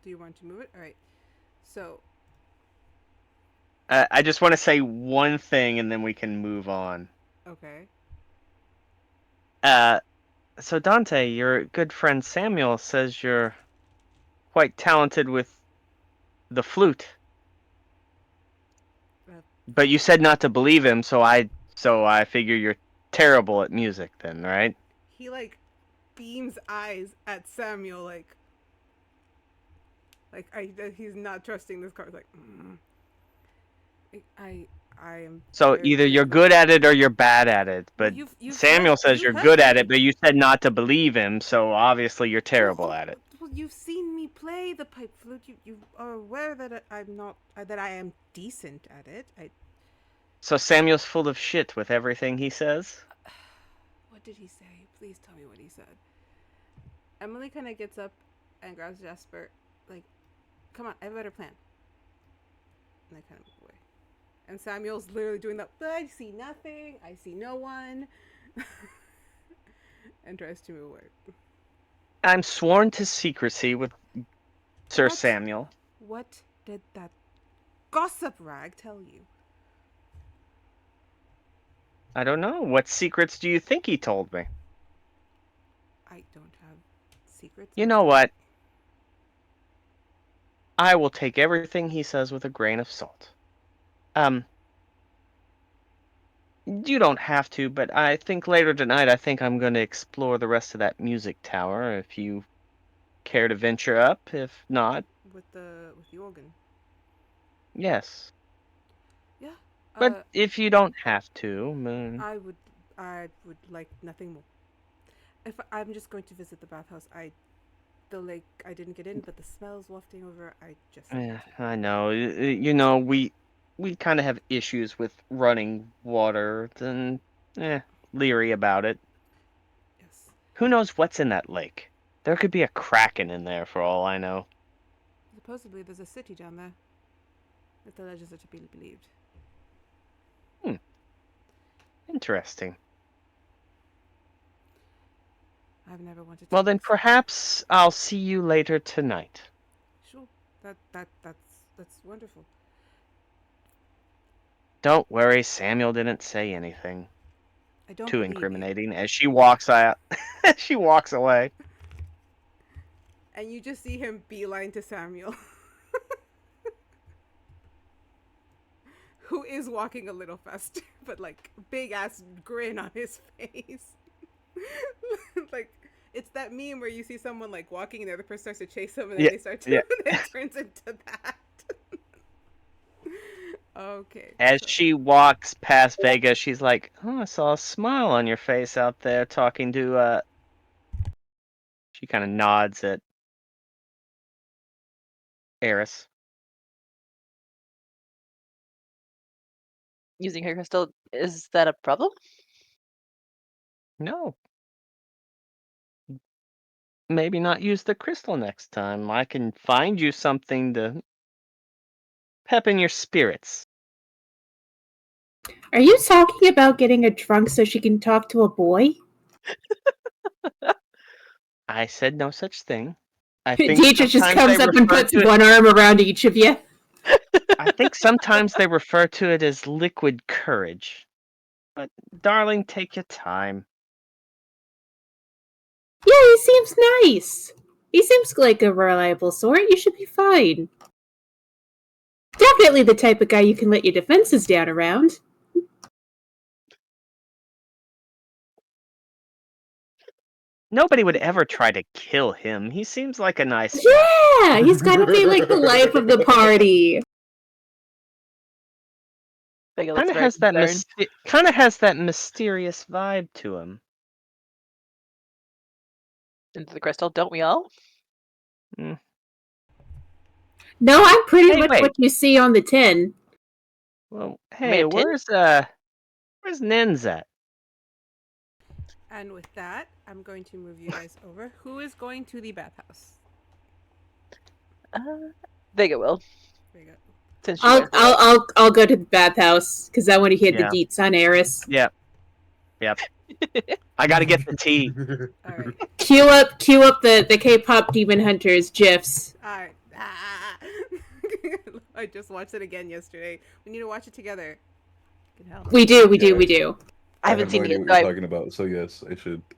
do you want to move it? All right. So I just want to say one thing, and then we can move on. okay. So Dante, your good friend Samuel says you're quite talented with the flute, Uh, but you said not to believe him, so I figure you're terrible at music, then, right? He like beams eyes at Samuel he's not trusting this card. Like, I am. So Very, either very you're good at it or you're bad at it. Well, But you've Samuel says you're heard good at me. it, but you said not to believe him, so obviously you're terrible at it. Well, you've seen me play the pipe flute. You are aware that I'm not that I am decent at it. So Samuel's full of shit with everything he says? What did he say? Please tell me what he said. Emily kind of gets up and grabs Jasper. Like, come on, I have a better plan. And I kind of move away. And Samuel's literally doing that. But I see nothing. I see no one. And tries to move away. I'm sworn to secrecy with Sir What? Samuel. What did that gossip rag tell you? I don't know. What secrets do you think he told me? I don't have secrets. You know what? I will take everything he says with a grain of salt. You don't have to, but I think later tonight I'm going to explore the rest of that music tower if you care to venture up. If not, With the organ. yes. Yeah. But if you don't have to, I would like nothing more. If I'm just going to visit the bathhouse, the lake I didn't get in, but the smell's wafting over. I just. I know. You know, we kind of have issues with running water, and leery about it. Yes. Who knows what's in that lake? There could be a kraken in there for all I know. Supposedly, there's a city down there. If the legends are to be believed. Interesting. I've never wanted to. Well, then perhaps I'll see you later tonight. Sure. That's wonderful. Don't worry, Samuel didn't say anything I don't too believe incriminating as she walks out. She walks away. And you just see him beeline to Samuel. Who is walking a little faster, but like big ass grin on his face. Like it's that meme where you see someone like walking and the other person starts to chase them and then they start to it turns into that. Okay. As she walks past Vega, she's like, "Oh, I saw a smile on your face out there talking to She kind of nods at Eris. Using her crystal, is that a problem? No. Maybe not use the crystal next time. I can find you something to pep in your spirits. Are you talking about getting her drunk so she can talk to a boy? I said no such thing. I think Deidre just sometimes comes they up and refer puts to it- one arm around each of you. I think sometimes they refer to it as liquid courage. But darling, take your time. Yeah, he seems nice. He seems like a reliable sort. You should be fine. Definitely the type of guy you can let your defenses down around. Nobody would ever try to kill him. He seems like a nice Yeah, he's gotta be like the life of the party. Vega Kind looks of very concerned. has that mysterious vibe to him. Into the crystal, don't we all? No, I'm pretty Hey, much wait. what you see on the tin. Well, hey, Made tin? where's Nynzus at? And with that, I'm going to move you guys over. Who is going to the bathhouse? Vega will. There you go. Since you went. I'll go to the bathhouse because I want to hear the Yeah. deets on Eris. Yep. I gotta get the tea. All right. Cue up the K-pop Demon Hunters gifs. All right. I just watched it again yesterday. We need to watch it together. Good hell. We do. I haven't have seen no it idea yet. what So you're I, talking about. So yes,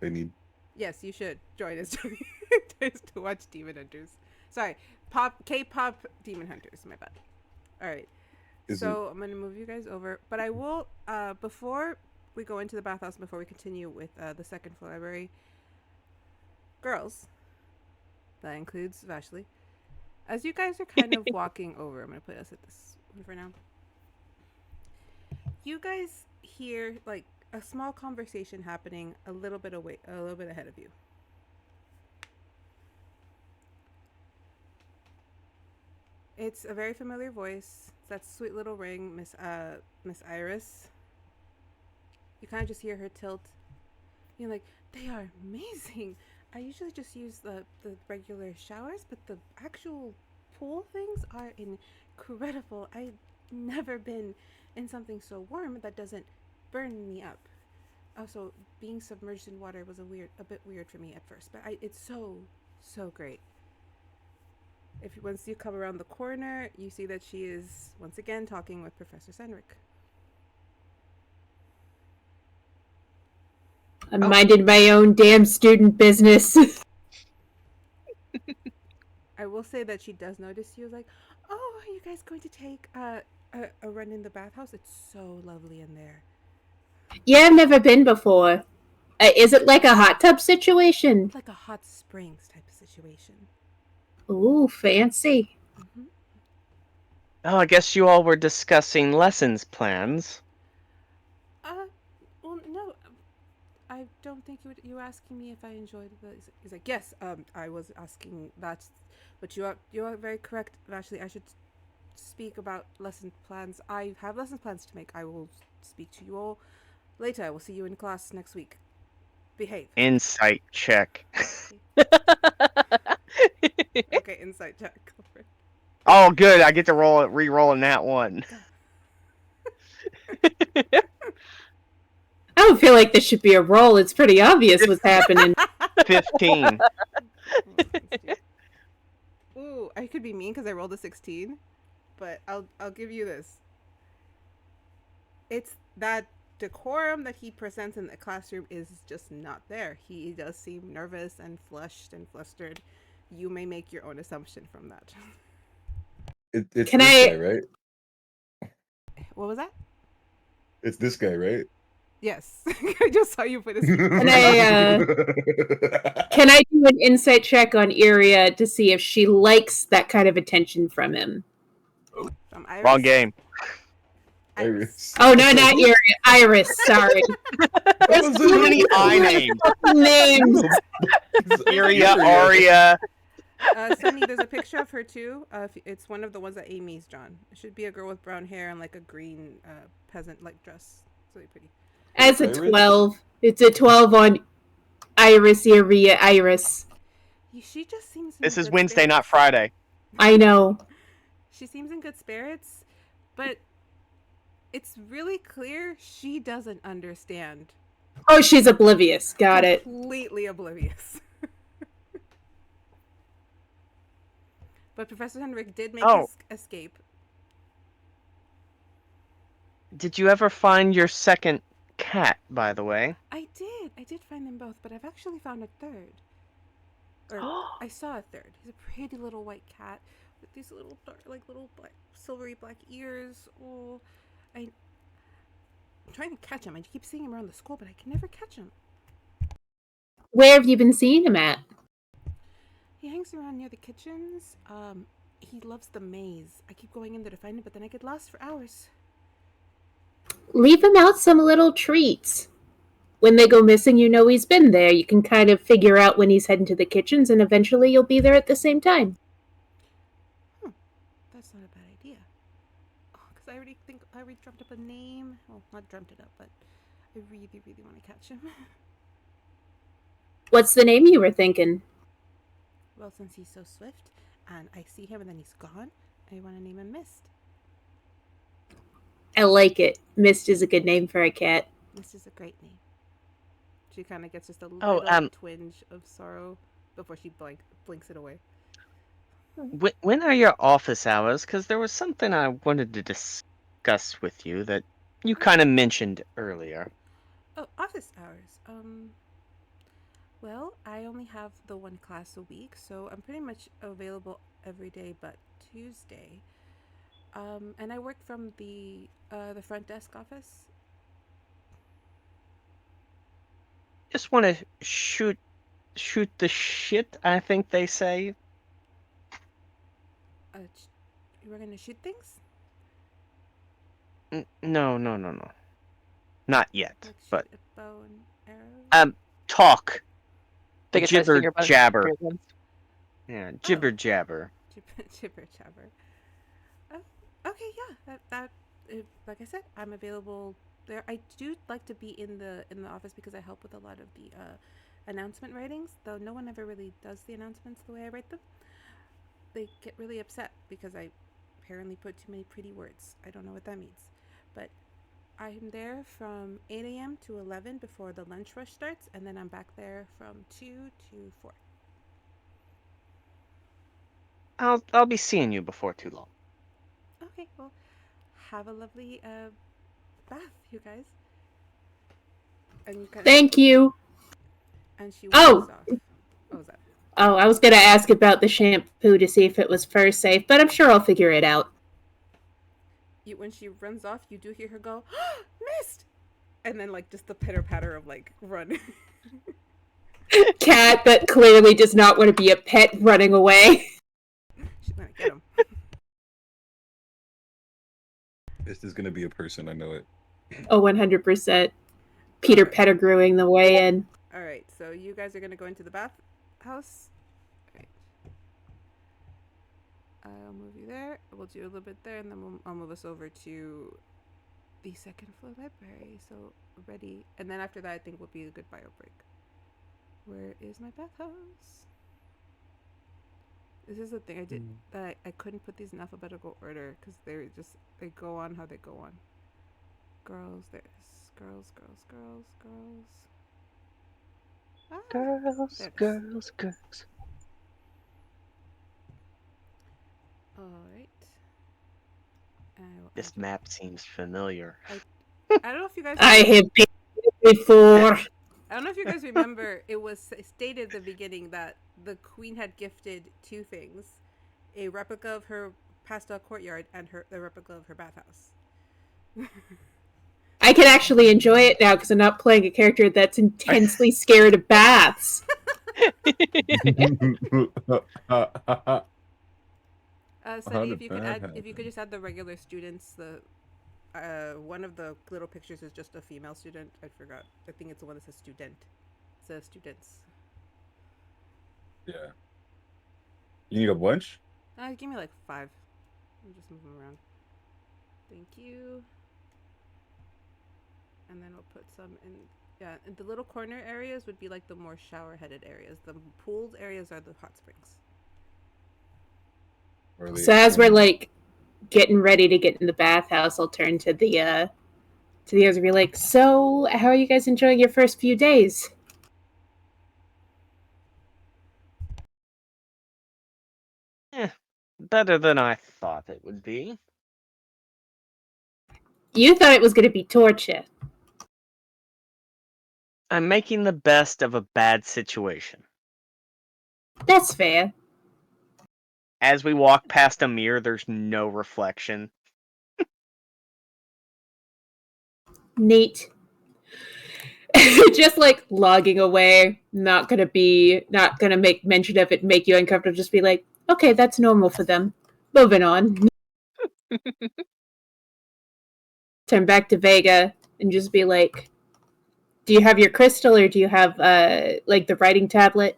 I need. Yes, you should join us to watch Demon Hunters. Sorry, K-pop Demon Hunters. My bad. All right. So I'm gonna move you guys over, but I will before we go into the bathhouse, before we continue with the second floor library. Girls, that includes Vashley. As you guys are kind of walking over, I'm gonna put us at this one for now. You guys hear like a small conversation happening a little bit ahead of you. It's a very familiar voice. It's that sweet little ring, Miss Iris. You kind of just hear her tilt. You're like, they are amazing. I usually just use the regular showers, but the actual pool things are incredible. I've never been in something so warm that doesn't burn me up. Also, being submerged in water was a bit weird for me at first, but it's so great. Once you come around the corner, you see that she is once again talking with Professor Senric. I'm minding my own damn student business. I will say that she does notice you. Like, oh, are you guys going to take a run in the bathhouse? It's so lovely in there. Yeah, I've never been before. Is it like a hot tub situation? It's like a hot springs type of situation. Ooh, fancy. Mm-hmm. Oh, I guess you all were discussing lessons plans. Well, no. I don't think you were asking me if I enjoyed the. He's like, yes. I was asking that, but you are very correct, Vashley. I should speak about lesson plans. I have lesson plans to make. I will speak to you all later. I will see you in class next week. Behave. Insight check. Okay, insight check. Oh, good. I get to re-roll in that one. I don't feel like this should be a roll. It's pretty obvious what's happening. 15. Ooh, I could be mean because I rolled a 16, but I'll give you this. It's that decorum that he presents in the classroom is just not there. He does seem nervous and flushed and flustered. You may make your own assumption from that. It's Can this I- guy, right? What was that? It's this guy, right? Yes. I just saw you put his... Can I do an insight check on Iria to see if she likes that kind of attention from him? Iris? Wrong game. Iris. Oh, no, not Iria. Iris, sorry. There's too many I names. Names. Iria, Aria. Sunny, there's a picture of her too. It's one of the ones that Amy's drawn. It should be a girl with brown hair and like a green peasant-like dress. It's really pretty. As a 12. It's a 12 on Iris, Iria, Iris. She just seems... This is Wednesday, not Friday. I know. She seems in good spirits, but it's really clear she doesn't understand. Oh, she's oblivious. Got it. Completely oblivious. But Professor Henrik did make his escape. Did you ever find your second cat, by the way? I did find them both, but I've actually found a third. Or I saw a third. He's a pretty little white cat with these little dark, like little black, silvery black ears. Oh, I'm trying to catch him. I keep seeing him around the school, but I can never catch him. Where have you been seeing him at? He hangs around near the kitchens. He loves the maze. I keep going in there to find him, but then I get lost for hours. Leave him out some little treats. When they go missing, you know he's been there. You can kind of figure out when he's heading to the kitchens, and eventually you'll be there at the same time. That's not a bad idea. Because I already dreamt up a name. Well, not dreamt it up, but I really, really want to catch him. What's the name you were thinking? Well, since he's so swift, and I see him and then he's gone, I want to name him Mist. I like it. Mist is a good name for a cat. This is a great name. She kind of gets just a Oh, little twinge of sorrow before she blinks it away. When are your office hours? Because there was something I wanted to discuss with you that you kind of mentioned earlier. Oh, office hours. Well, I only have the one class a week, so I'm pretty much available every day but Tuesday. And I work from the front desk office. Just want to shoot the shit, I think they say. We're gonna shoot things. No. Not yet. Like shoot But a bow and arrow. talk. Big ass Jibber finger button. jabber. Yeah, jibber Oh. jabber. Jibber jabber. Oh, okay, yeah. Like I said, I'm available there. I do like to be in the office because I help with a lot of the announcement writings. Though no one ever really does the announcements the way I write them. They get really upset because I apparently put too many pretty words. I don't know what that means, but I'm there from 8 a.m. to 11 before the lunch rush starts, and then I'm back there from 2 to 4. I'll be seeing you before too long. Okay, well, have a lovely bath, you guys. And you kind of, Thank you. and she Oh. walks off. What was that? Oh, I was going to ask about the shampoo to see if it was fur safe, but I'm sure I'll figure it out. When she runs off, you do hear her go, "Mist!" And then, like, just the pitter-patter of, like, run. Cat that clearly does not want to be a pet running away. She's gonna get him. This is gonna be a person, I know it. Oh, 100%. Peter Pettigrewing the way in. Alright, so you guys are gonna go into the bathhouse. Alright. I'll move you there. We'll do a little bit there, and then I'll move us over to the second floor library. So, ready. And then after that, I think will be a good bio break. Where is my bathhouse? This is the thing I did that I couldn't put these in alphabetical order because they go on how they go on. Girls, there's girls. Ah, Girls. Alright. This map seems familiar. I don't know if you guys. I have been before. I don't know if you guys remember. It was stated at the beginning that the queen had gifted two things: a replica of her pastel courtyard and the replica of her bathhouse. I can actually enjoy it now because I'm not playing a character that's intensely scared of baths. Sunny, if you could just add the regular students. One of the little pictures is just a female student. I forgot. I think it's the one that says student. It says students. Yeah. You need a bunch? Give me like 5. I'm just moving around. Thank you. And then we'll put some in. Yeah, and the little corner areas would be like the more shower-headed areas. The pooled areas are the hot springs. So as we're like getting ready to get in the bathhouse, I'll turn to the others and be like, "So, how are you guys enjoying your first few days?" Better than I thought it would be. You thought it was going to be torture. I'm making the best of a bad situation. That's fair. As we walk past a mirror, there's no reflection. Neat. Just like logging away, not gonna make mention of it, make you uncomfortable. Just be like, okay, that's normal for them. Moving on. Turn back to Vega and just be like, do you have your crystal or do you have like the writing tablet?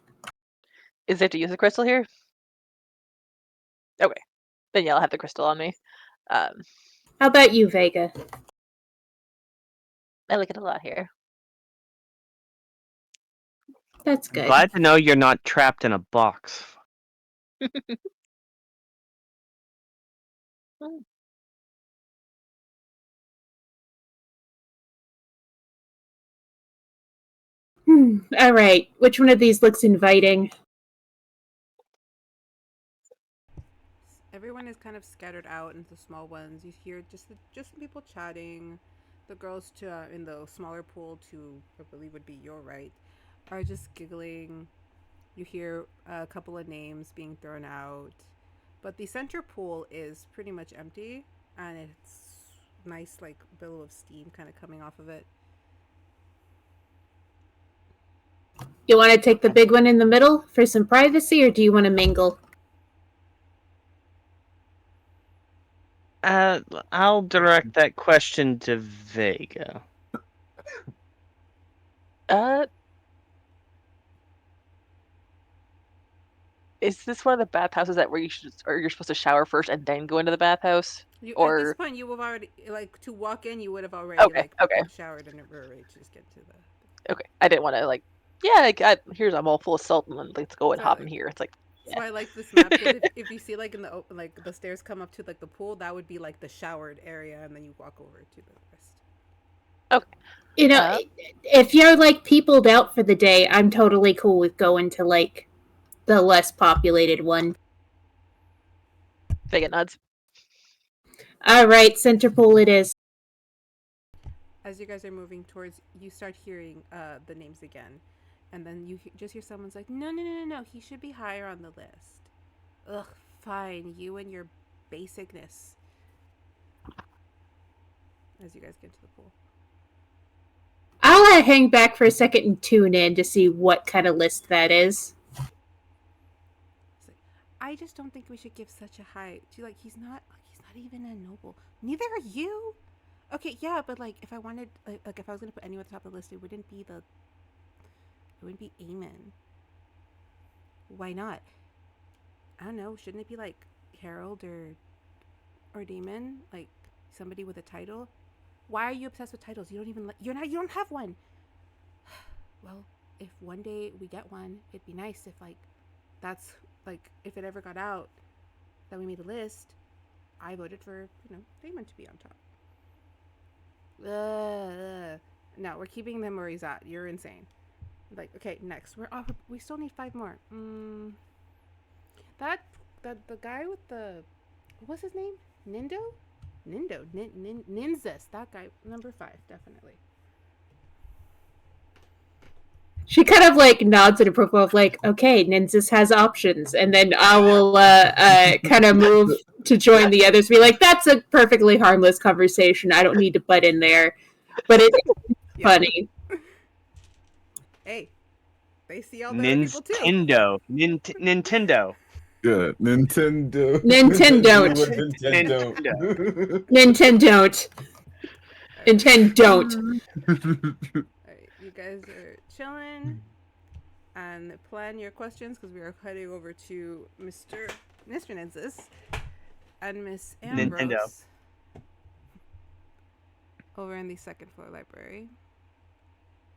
Is there to use the crystal here? Okay. Then yeah, I'll have the crystal on me. How about you, Vega? I like it a lot here. That's good. Glad to know you're not trapped in a box. All right. Which one of these looks inviting? Everyone is kind of scattered out into small ones. You hear just some people chatting. The girls to in the smaller pool, to I believe would be your right, are just giggling. You hear a couple of names being thrown out, but the center pool is pretty much empty, and it's nice, like billow of steam kind of coming off of it. You want to take the big one in the middle for some privacy, or do you want to mingle? I'll direct that question to Vega. Is this one of the bathhouses that where you're supposed to shower first and then go into the bathhouse? At this point, you have already to walk in. You would have already Okay. showered and were ready to just get to the. Okay, I didn't want to I'm all full of salt and let's go and hop in here. It's like. That's why I like this map, because if you see in the open, the stairs come up to the pool, that would be the showered area, and then you walk over to the rest. Okay. If you're peopled out for the day, I'm totally cool with going to the less populated one. Vega nods. All right, center pool it is. As you guys are moving towards, you start hearing the names again. And then you just hear someone's like, no, he should be higher on the list. Ugh, fine, you and your basicness. As you guys get to the pool. I'll hang back for a second and tune in to see what kind of list that is. I just don't think we should give such a high. He's not even a noble. Neither are you. Okay, yeah, but if I wanted, if I was gonna put anyone at the top of the list, it wouldn't be Eamon. Why not? I don't know. Shouldn't it be Harold or Damon? Somebody with a title? Why are you obsessed with titles? You don't have one. Well, if one day we get one, it'd be nice if that's if it ever got out that we made a list. I voted for Damon to be on top. No, we're keeping them where he's at. You're insane. Okay, next. We still need 5 more. The guy with what's his name? Nynzus. That guy, number 5, definitely. She kind of nods in approval of okay, Nynzus has options, and then I will kind of move to join the others. Be that's a perfectly harmless conversation. I don't need to butt in there, but it's funny. Hey, they see all the other people too. Nintendo. Yeah, Nintendo. Alright, you guys are chilling and plan your questions because we are heading over to Mr. Nynzus and Miss Ambrose Nintendo. over in the 2nd floor library.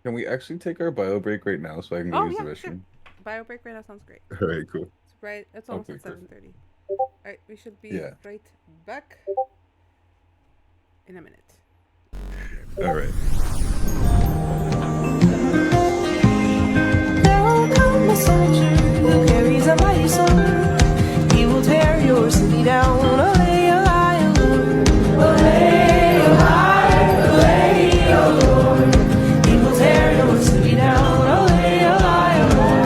Can we actually take our bio break right now so I can go use the restroom? Sure. Bio break right now sounds great. All right, cool. It's almost at 7:30. Alright, we should be right back in a minute. All right. There will come a soldier who carries a mighty sword. He will tear your city down. Olay, olay, Lord. Olay, olay, olay, Lord. He will tear your city down. Olay, olay, Lord.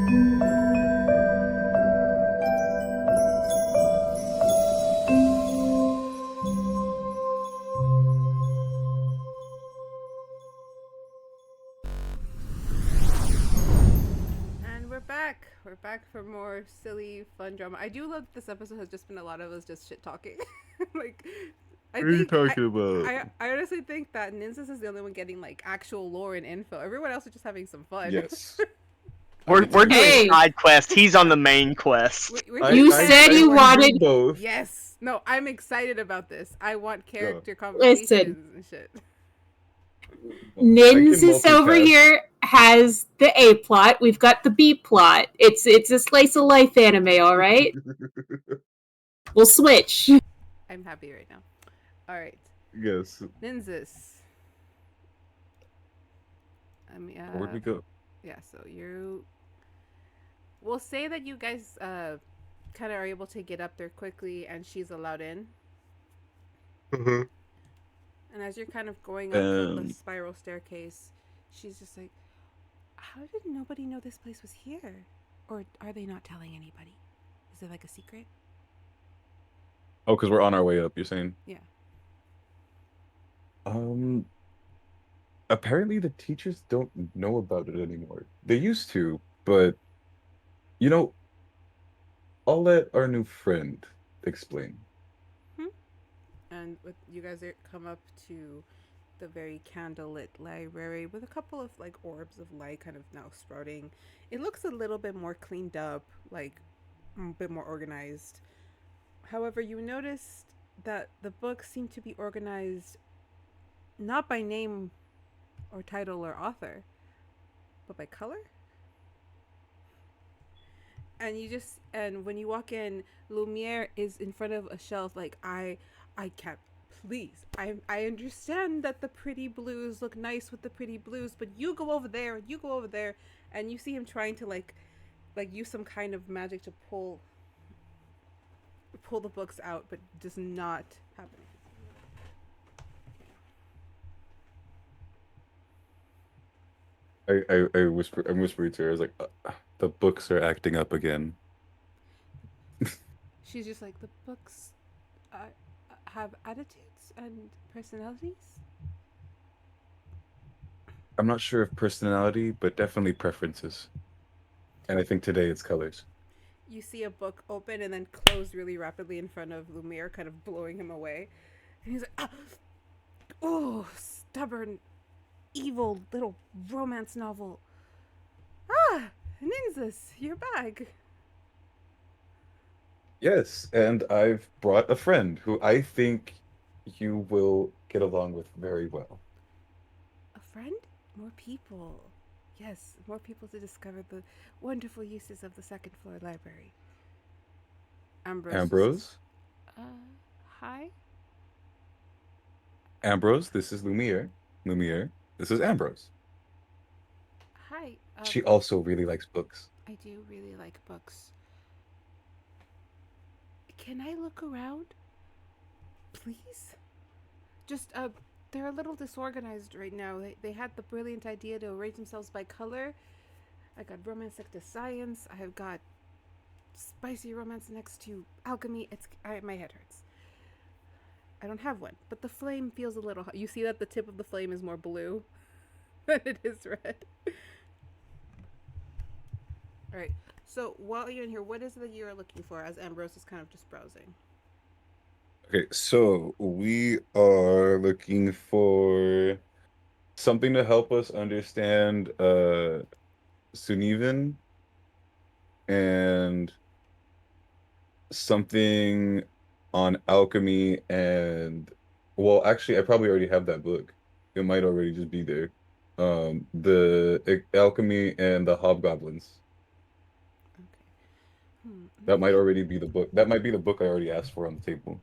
And we're back. We're back for more silly, fun drama. I do love that this episode has just been a lot of us just shit talking. Like, I What are you think talking about? I honestly think that Nynzus is the only one getting like actual lore and info. Everyone else is just having some fun. Yes. We're doing Hey. side quest. He's on the main quest. You said you wanna do wanted- both. Yes. No, I'm excited about this. I want character Listen. conversations and shit. Nynzus over multitask. here has the A plot. We've got the B plot. It's a slice of life anime, all right? We'll switch. I'm happy right now. All right, Yes. Nynzus. Where'd we go? Yeah, so we'll say that you guys kind of are able to get up there quickly and she's allowed in. And as you're kind of going up the spiral staircase, she's just like, how did nobody know this place was here? Or are they not telling anybody? Is it like a secret? Oh, because we're on our way up, you're saying? Yeah. Apparently the teachers don't know about it anymore. They used to, but you know, I'll let our new friend explain. And you guys come up to the very candlelit library with a couple of like orbs of light kind of now sprouting. It looks a little bit more cleaned up, like a bit more organized. However, you noticed that the books seem to be organized not by name or title or author, but by color. And when you walk in, Lumiere is in front of a shelf like, I can't, please. I understand that the pretty blues look nice with the pretty blues, but you go over there, and you see him trying to like use some kind of magic to pull the books out, but does not happen. I'm whispering to her. I was like, the books are acting up again. She's just like, the books have attitudes and personalities? I'm not sure if personality, but definitely preferences. And I think today it's colors. You see a book open and then close really rapidly in front of Lumiere, kind of blowing him away. And he's like, oh, stubborn, evil little romance novel. Ah, Nynzus, you're back. Yes, and I've brought a friend who I think you will get along with very well. A friend? More people. Yes, more people to discover the wonderful uses of the second floor library. Ambrose? Hi? Ambrose, this is Lumiere. Lumiere, this is Ambrose. Hi. She also really likes books. I do really like books. Can I look around? Please? Just, they're a little disorganized right now. They had the brilliant idea to arrange themselves by color. I got romance next to science. I've got spicy romance next to alchemy. My head hurts. I don't have one, but the flame feels a little hot. You see that the tip of the flame is more blue than it is red. Alright, so while you're in here, what is it that you're looking for as Ambrose is kind of just browsing? Okay, so we are looking for something to help us understand Suneven and something on alchemy and well, actually I probably already have that book. It might already just be there. The alchemy and the hobgoblins. Okay. That might already be the book. That might be the book I already asked for on the table.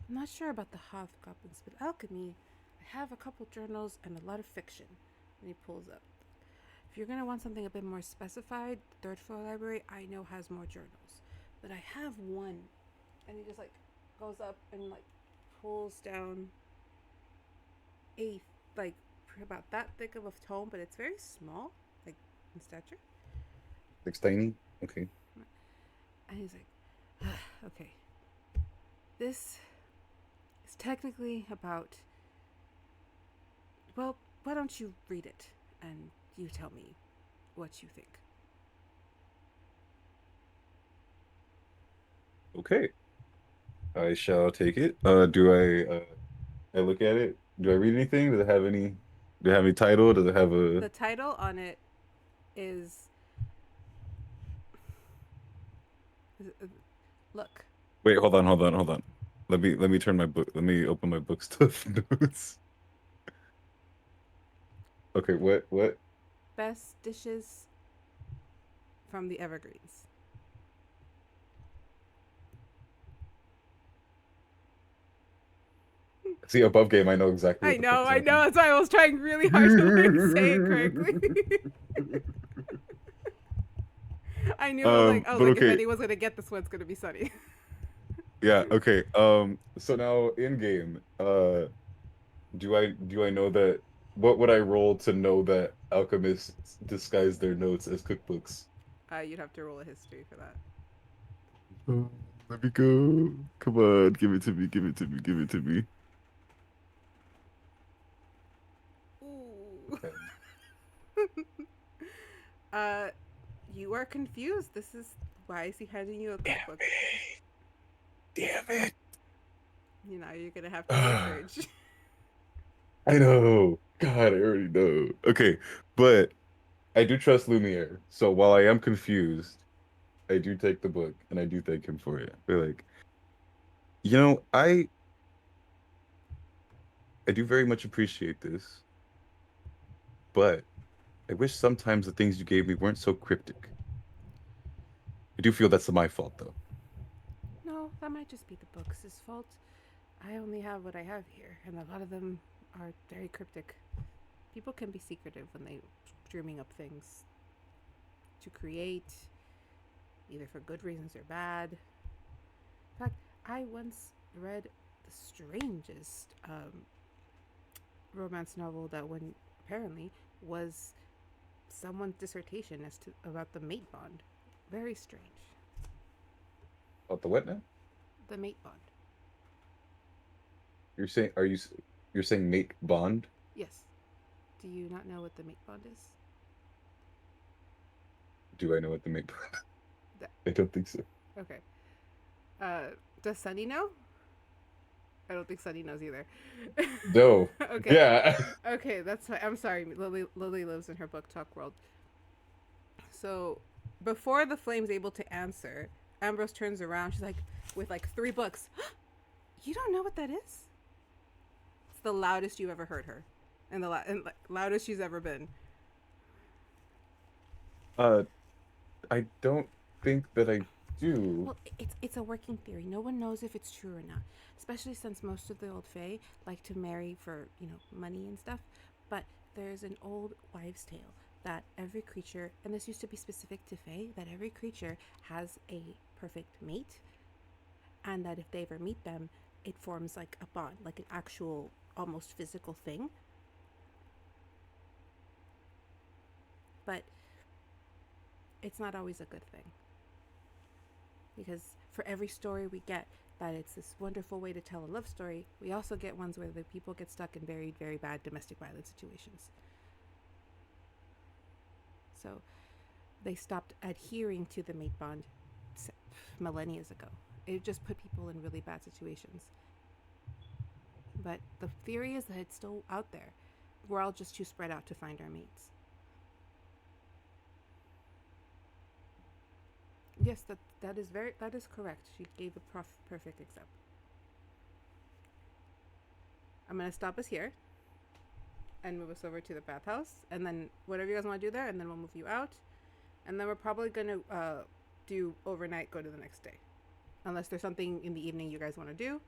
I'm not sure about the hobgoblins, but alchemy, I have a couple journals and a lot of fiction. And he pulls up. If you're going to want something a bit more specified, the third floor library I know has more journals. But I have one. And he just like goes up and like pulls down a like about that thick of a tome, but it's very small, like in stature. It's tiny. Okay. And he's like, okay. This is technically about. Well, why don't you read it and you tell me what you think? Okay. I shall take it. Do I look at it? Do I read anything? Does it have any? Do it have any title? Does it have a? The title on it is. Look. Wait, hold on. Let me turn my book. Let me open my book stuff notes. Okay, what? Best dishes from the Evergreens. See, above game, I know exactly. I What the fuck know. is happening. That's why I was trying really hard to like say it correctly. I knew. I was But like, if okay. anyone's gonna get this one, it's gonna be Sunny. Yeah, okay. So now in game, do I know that what would I roll to know that alchemists disguise their notes as cookbooks? You'd have to roll a history for that. Let me go. Come on, give it to me, give it to me, give it to me. Ooh. Okay. You are confused. This is why is he handing you a cookbook? Damn it. You know, you're gonna have to research. I know. God, I already know. Okay, but I do trust Lumiere. So while I am confused, I do take the book and I do thank him for it. They're like, I do very much appreciate this, but I wish sometimes the things you gave me weren't so cryptic. I do feel that's my fault, though. No, that might just be the book's fault. I only have what I have here, and a lot of them are very cryptic. People can be secretive when they dreaming up things to create, either for good reasons or bad. In fact, I once read the strangest romance novel that one apparently was someone's dissertation as to about the mate bond. Very strange. About the what now? The mate bond. You're saying, you're saying mate bond? Yes. Do you not know what the mate bond is? Do I know what the mate bond? That- I don't think so. Okay. Does Sunny know? I don't think Sunny knows either. No. Okay. Yeah. Okay, that's fine. I'm sorry. Lily lives in her book talk world. So, before the Flame's able to answer, Ambrose turns around. She's like, with like 3 books. You don't know what that is? It's the loudest you ever heard her, and the loudest she's ever been. I don't think that I do. Well, it's a working theory. No one knows if it's true or not, especially since most of the old Fae like to marry for, money and stuff. But there's an old wives' tale that every creature, and this used to be specific to Fae, that every creature has a perfect mate, and that if they ever meet them, it forms like a bond, like an actual, almost physical thing. But it's not always a good thing. Because for every story we get that it's this wonderful way to tell a love story, we also get ones where the people get stuck in very, very bad domestic violence situations. So they stopped adhering to the mate bond millennia ago. It just put people in really bad situations. But the theory is that it's still out there. We're all just too spread out to find our mates. Yes, that is correct. She gave a perfect example. I'm gonna stop us here and move us over to the bathhouse, and then whatever you guys want to do there, and then we'll move you out, and then we're probably gonna do overnight, go to the next day, unless there's something in the evening you guys want to do.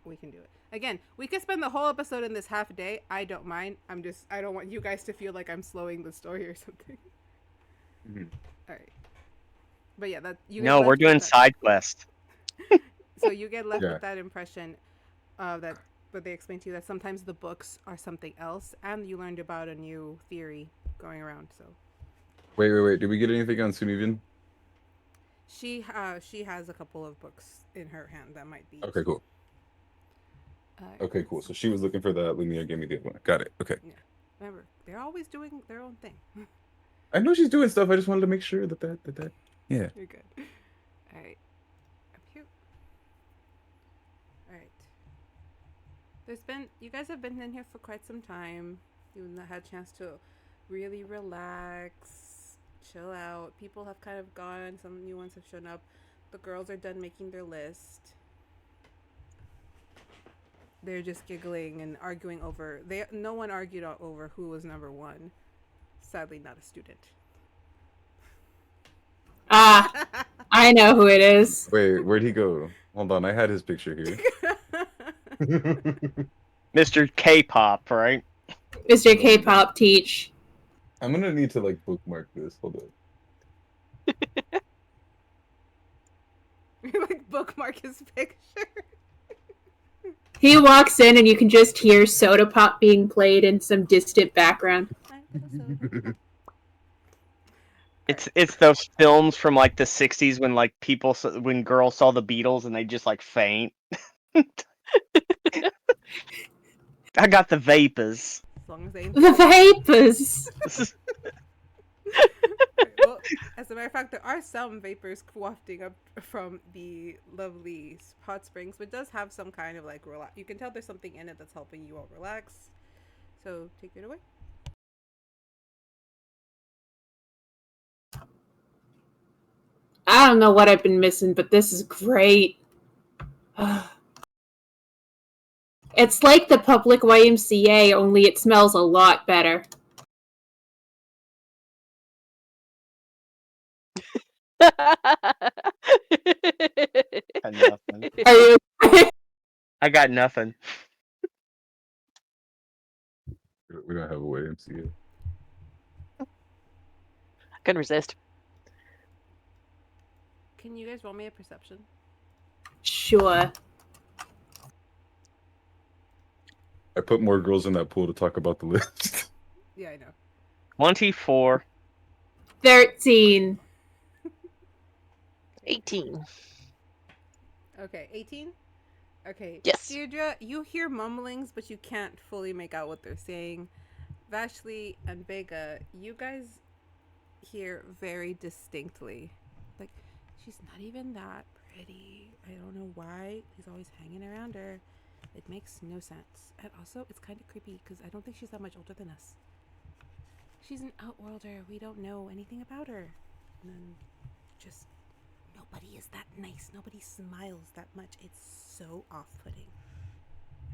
We can do it. Again, we could spend the whole episode in this half day. I don't mind. I don't want you guys to feel like I'm slowing the story or something. Mhm. All right. But yeah, that you. No, we're doing side quest. So you get left Yeah. with that impression that what they explained to you, that sometimes the books are something else, and you learned about a new theory going around. So Wait. Did we get anything on Sunevian? She has a couple of books in her hand that might be. Okay, cool. Alright, Okay, cool. So she was looking for that. Lumia gave me the other one. Got it. Okay. Yeah. Remember, they're always doing their own thing. I know she's doing stuff. I just wanted to make sure that. Yeah. You're good. All right. Up here. All right. You guys have been in here for quite some time. You've not had a chance to really relax, chill out. People have kind of gone. Some new ones have shown up. The girls are done making their list. They're just giggling and arguing over. No one argued over who was number one. Sadly, not a student. Ah, I know who it is. Wait, where'd he go? Hold on, I had his picture here. Mr. K-pop, right? Mr. K-pop teach. I'm gonna need to like bookmark this. Hold on. Like bookmark his picture. He walks in and you can just hear Soda Pop being played in some distant background. It's those films from like the 60s when like when girls saw the Beatles and they just like faint. I got the vapors. As long as they The vapors! Well, as a matter of fact, there are some vapors wafting up from the lovely hot springs, but it does have some kind of like relax. You can tell there's something in it that's helping you all relax. So take it away. I don't know what I've been missing, but this is great. It's like the public YMCA, only it smells a lot better. Got nothing. Are you? I got nothing. We don't have a YMCA. Couldn't resist. Can you guys roll me a perception? Sure. I put more girls in that pool to talk about the list. Yeah, I know. 24. 13. 18. Okay, 18? Okay. Yes. Dierdra, you hear mumblings, but you can't fully make out what they're saying. Vashley and Vega, you guys hear very distinctly. Like, she's not even that pretty. I don't know why he's always hanging around her. It makes no sense. And also, it's kind of creepy because I don't think she's that much older than us. She's an outworlder. We don't know anything about her. And then just nobody is that nice. Nobody smiles that much. It's so off-putting.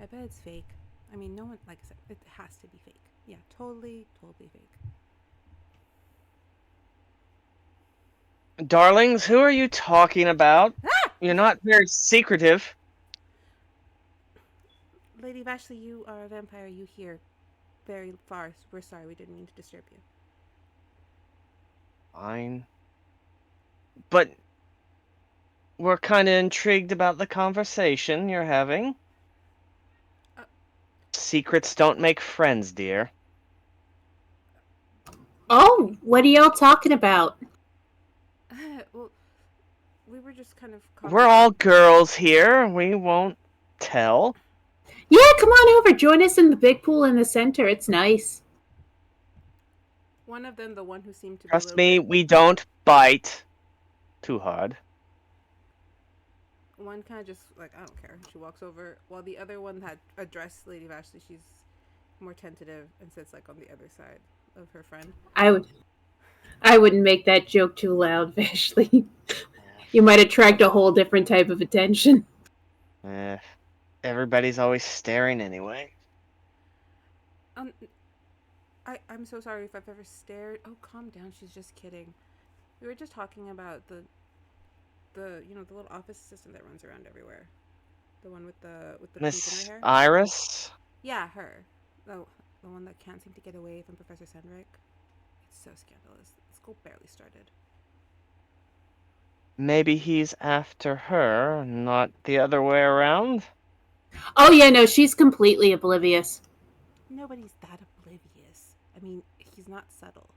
I bet it's fake. I mean, no one, like I said, it has to be fake. Yeah, totally fake. Darlings, who are you talking about? Ah! You're not very secretive. Lady Vashley, you are a vampire. You hear very far. We're sorry. We didn't mean to disturb you. Fine. But we're kind of intrigued about the conversation you're having. Secrets don't make friends, dear. Oh, what are y'all talking about? Well, we were just kind of... We're all girls here. We won't tell. Yeah, come on over. Join us in the big pool in the center. It's nice. One of them, the one who seemed to Trust be me, we don't bite too hard. One kind of just, like, I don't care. She walks over, while the other one had addressed Lady Vashley. She's more tentative and sits, like, on the other side of her friend. I wouldn't make that joke too loud, Vashley. You might attract a whole different type of attention. Everybody's always staring anyway. I'm so sorry if I've ever stared. Oh, calm down. She's just kidding. We were just talking about the little office assistant that runs around everywhere. The one with the pink in Miss her hair. Iris? Yeah, her. The one that can't seem to get away from Professor Sandrick. It's so scandalous. School barely started. Maybe he's after her, not the other way around? Oh yeah, no, she's completely oblivious. Nobody's that oblivious. I mean, he's not subtle.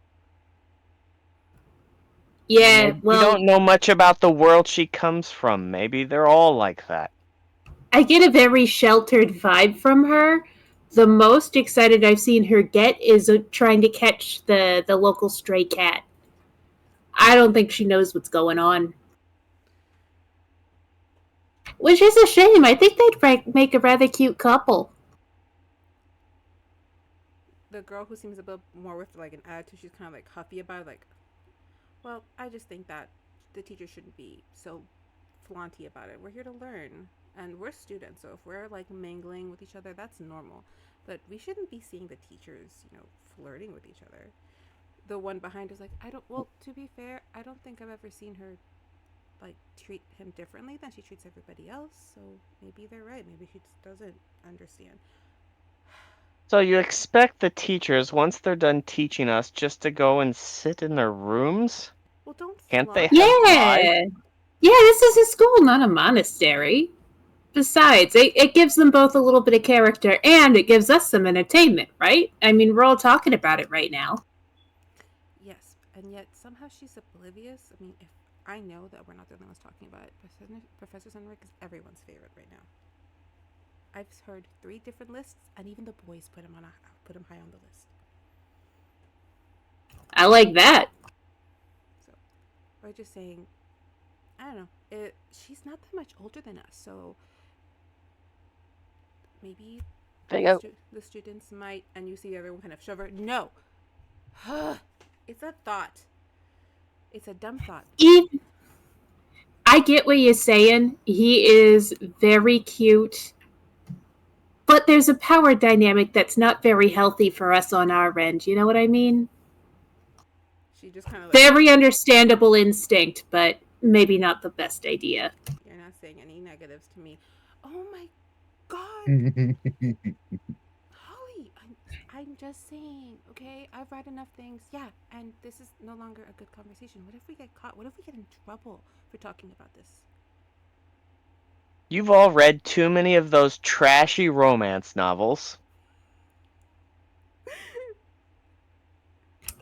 Yeah, Maybe we well, don't know much about the world she comes from. Maybe they're all like that. I get a very sheltered vibe from her. The most excited I've seen her get is trying to catch the local stray cat. I don't think she knows what's going on. Which is a shame. I think they'd make a rather cute couple. The girl who seems a bit more with like an attitude, she's kind of like huffy about it, like, well, I just think that the teacher shouldn't be so flaunty about it. We're here to learn, and we're students, so if we're like mingling with each other, that's normal. But we shouldn't be seeing the teachers, flirting with each other. The one behind is like, I don't. Well, to be fair, I don't think I've ever seen her like treat him differently than she treats everybody else. So maybe they're right. Maybe she just doesn't understand. So you expect the teachers, once they're done teaching us, just to go and sit in their rooms? Well, don't Can't they flaunt. have lives? Yeah. Yeah, this is a school, not a monastery. Besides, it gives them both a little bit of character, and it gives us some entertainment, right? I mean, we're all talking about it right now. Yes, and yet somehow she's oblivious. I mean, if I know that we're not the only ones talking about it, Professor Sunrick is everyone's favorite right now. I've heard 3 different lists, and even the boys put him high on the list. I like that. So we're just saying, I don't know. She's not that much older than us, so maybe Vega, the students might, and you see everyone kind of shove her. No, it's a thought. It's a dumb thought. I get what you're saying. He is very cute. But there's a power dynamic that's not very healthy for us on our end. You know what I mean? She just kind of like, Very understandable instinct, but maybe not the best idea. you're not saying any negatives to me. Oh my god, Holly, I'm just saying, okay? I've read enough things. Yeah, and this is no longer a good conversation. What if we get caught? What if we get in trouble for talking about this? You've all read too many of those trashy romance novels.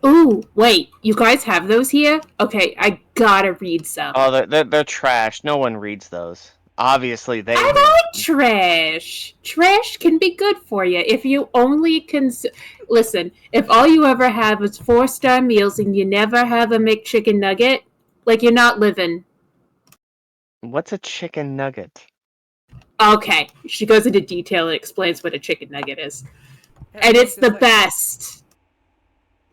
Ooh, wait, you guys have those here? Okay, I gotta read some. Oh, they're trash. No one reads those. Obviously, they I read like them. trash. Trash can be good for you if you only listen, if all you ever have is 4-star meals and you never have a McChicken nugget, like you're not living. What's a chicken nugget? Okay, she goes into detail and explains what a chicken nugget is. And Everyone's it's just the like, best.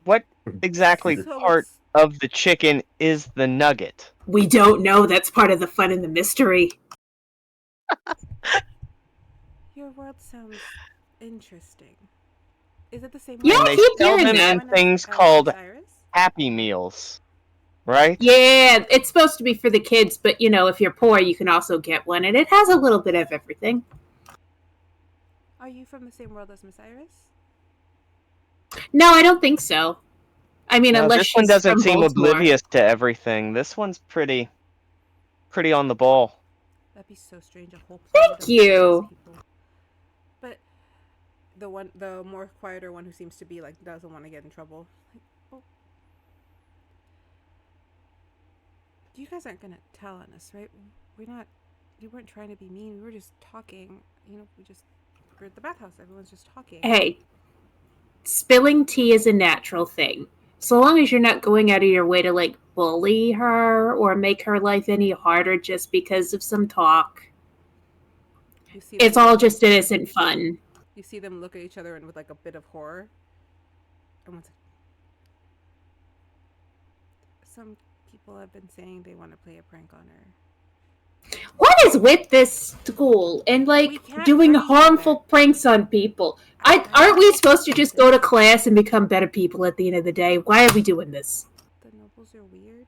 What exactly So part it's- of the chicken is the nugget? We don't know. That's part of the fun and the mystery. Your world sounds interesting. Is it the same Yeah, And I they keep sell hearing them that. in things as called Miss Iris? Happy Meals, right? Yeah, it's supposed to be for the kids, but if you're poor, you can also get one, and it has a little bit of everything. Are you from the same world as Miss Iris? No, I don't think so. I mean, No, unless this one she's doesn't from seem Baltimore. oblivious to everything. This one's pretty on the ball. That'd be so strange. A whole Thank planet of you. Iris people. But the more quieter one who seems to be like doesn't want to get in trouble. Like, well, you guys aren't gonna tell on us, right? We're not. You weren't trying to be mean. We were just talking. We're at the bathhouse. Everyone's just talking. Hey, spilling tea is a natural thing. So long as you're not going out of your way to bully her or make her life any harder just because of some talk. You see It's them all look- just innocent fun. You see them look at each other and with like a bit of horror. And some people have been saying they want to play a prank on her. What is with this school and We can't doing hurt each harmful other. pranks on people? Aren't we supposed to just go to class and become better people at the end of the day? Why are we doing this? The nobles are weird.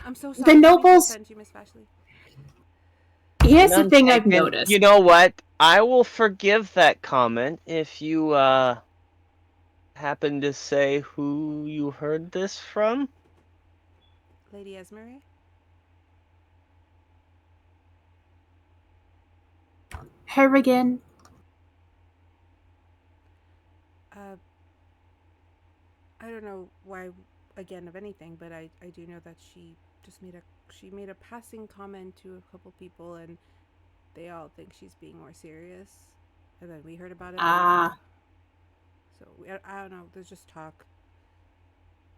I'm so sorry. The I didn't mean to nobles- offend you, Miss Vashley. Here's the None thing I've taken. noticed. You know what? I will forgive that comment if you happen to say who you heard this from. Lady Esmery? Her again. I don't know why again of anything, but I do know that she made a passing comment to a couple people, and they all think she's being more serious. And then we heard about it. Ah. I don't know. There's just talk.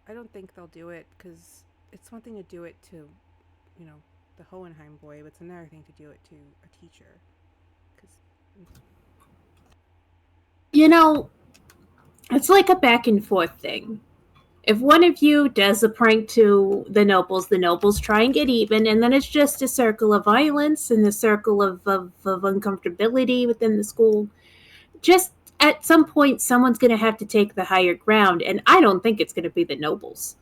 I don't think they'll do it because it's one thing to do it to, the Hohenheim boy, but it's another thing to do it to a teacher. It's like a back and forth thing. If one of you does a prank to the nobles try and get even, and then it's just a circle of violence and a circle of uncomfortability within the school. Just at some point, someone's going to have to take the higher ground, and I don't think it's going to be the nobles.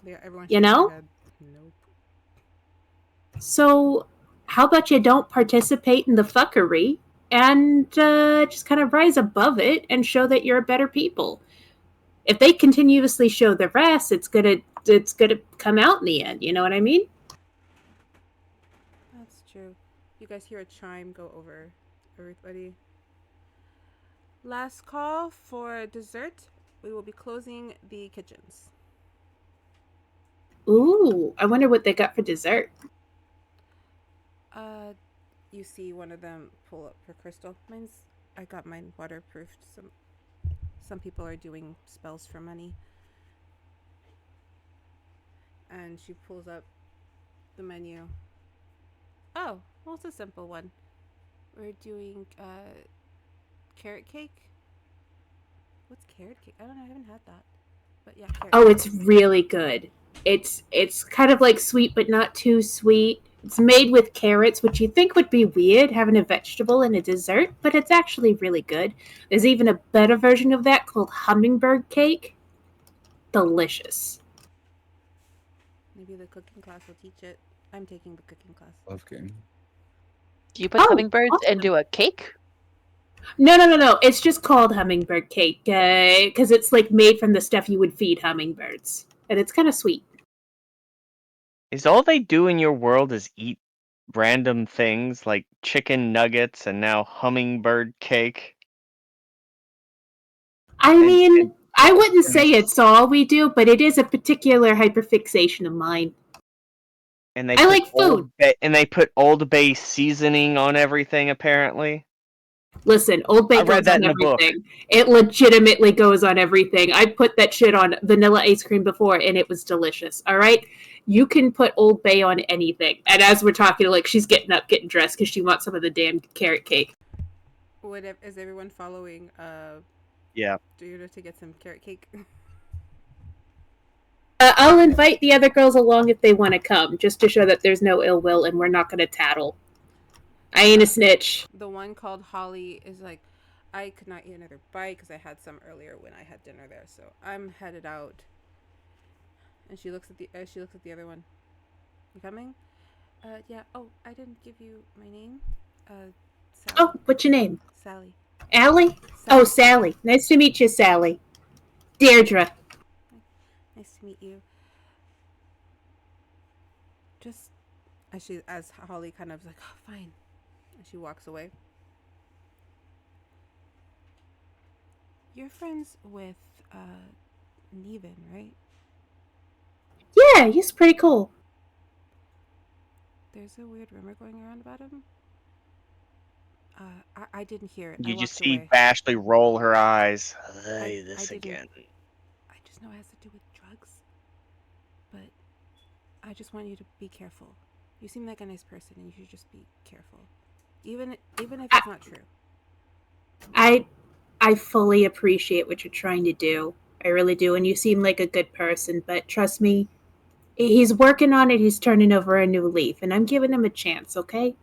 Yeah, everyone. Nope. So, how about you don't participate in the fuckery and just kind of rise above it and show that you're a better people? If they continuously show the rest, it's gonna come out in the end. You know what I mean? That's true. You guys hear a chime go over everybody. Last call for dessert. We will be closing the kitchens. Ooh, I wonder what they got for dessert. You see one of them pull up her crystal. I got mine waterproofed. Some people are doing spells for money. And she pulls up the menu. Oh, well, it's a simple one. We're doing carrot cake. What's carrot cake? I don't know. I haven't had that. But yeah, carrot cake. It's really good. It's kind of like sweet, but not too sweet. It's made with carrots, which you think would be weird, having a vegetable in a dessert, but it's actually really good. There's even a better version of that called hummingbird cake. Delicious. Maybe the cooking class will teach it. I'm taking the cooking class. Love game. Do you put hummingbirds into a cake? No. It's just called hummingbird cake because it's like made from the stuff you would feed hummingbirds, and it's kind of sweet. Is all they do in your world is eat random things like chicken nuggets and now hummingbird cake? I mean, I wouldn't say it's all we do, but it is a particular hyperfixation of mine. And they I like food. And they put Old Bay seasoning on everything, apparently. Listen, Old Bay goes on everything. It legitimately goes on everything. I put that shit on vanilla ice cream before, and it was delicious. All right? You can put Old Bay on anything. And as we're talking, like, she's getting up, getting dressed, because she wants some of the damn carrot cake. Is everyone following Yeah. Dierdra to get some carrot cake? I'll invite the other girls along if they want to come, just to show that there's no ill will and we're not going to tattle. I ain't a snitch. The one called Holly is like, I could not eat another bite because I had some earlier when I had dinner there, so I'm headed out. And she looks at the other one. You coming? Yeah. Oh, I didn't give you my name. Sally. Oh, what's your name? Sally. Allie? Sally. Oh, Sally. Nice to meet you, Sally. Dierdra. Nice to meet you. Just as Holly kind of like, oh, fine. And she walks away. You're friends with Neven, right? Yeah, he's pretty cool. There's a weird rumor going around about him. I didn't hear it. You I just walked see away. Vashley roll her eyes. I Again. I just know it has to do with drugs. But I just want you to be careful. You seem like a nice person, and you should just be careful, even if it's not true. I fully appreciate what you're trying to do. I really do, and you seem like a good person. But trust me, he's working on it. He's turning over a new leaf, and I'm giving him a chance. Okay.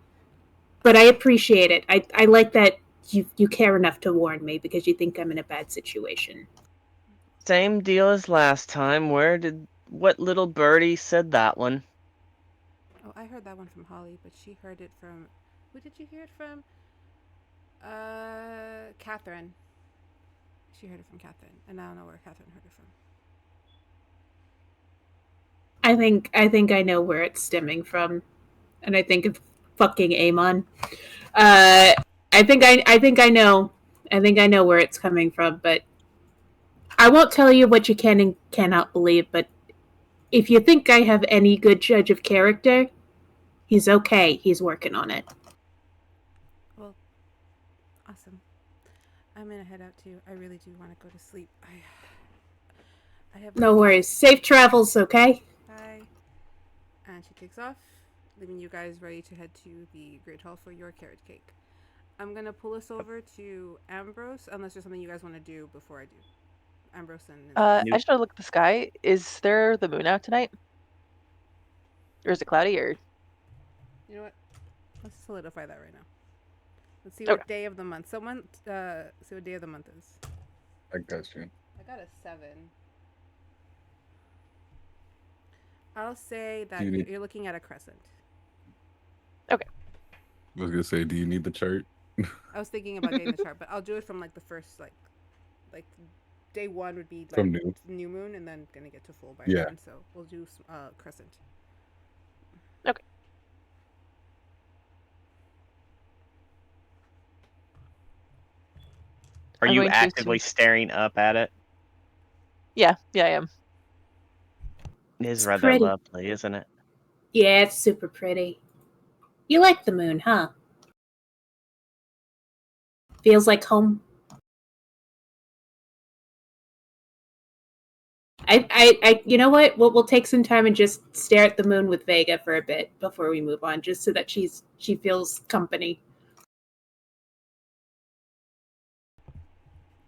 But I appreciate it. I like that you care enough to warn me because you think I'm in a bad situation. Same deal as last time. What little birdie said that one? Oh, I heard that one from Holly, but she heard it from... Who did you hear it from? Catherine. She heard it from Catherine, and I don't know where Catherine heard it from. I think I know where it's stemming from, and I think it's fucking Amon. I think I know where it's coming from, but I won't tell you what you can and cannot believe, but if you think I have any good judge of character, he's okay. He's working on it. Well, awesome. I'm gonna head out too. I really do want to go to sleep. I have No worries. Safe travels, okay? Bye. And she takes off, leaving you guys ready to head to the Great Hall for your carrot cake. I'm gonna pull us over to Ambrose, unless there's something you guys want to do before I do. Ambrose and I just want to look at the sky. Is there the moon out tonight? Or is it cloudy? Or you know what? Let's solidify that right now. Let's see Okay. what day of the month. Someone see what day of the month is. I got you. I got a 7. I'll say that Do you need- you're looking at a crescent. I was gonna say, do you need the chart? I was thinking about getting the chart, but I'll do it from like the first like day 1 would be like From new. new moon, and then gonna get to full by Yeah. then. So we'll do crescent. Okay. Are I'm you going to actively staring up at it? yeah, I am. It is It's rather pretty. lovely, isn't it? Yeah, it's super pretty. You like the moon, huh? Feels like home. You know what? We'll take some time and just stare at the moon with Vega for a bit before we move on, just so that she feels company.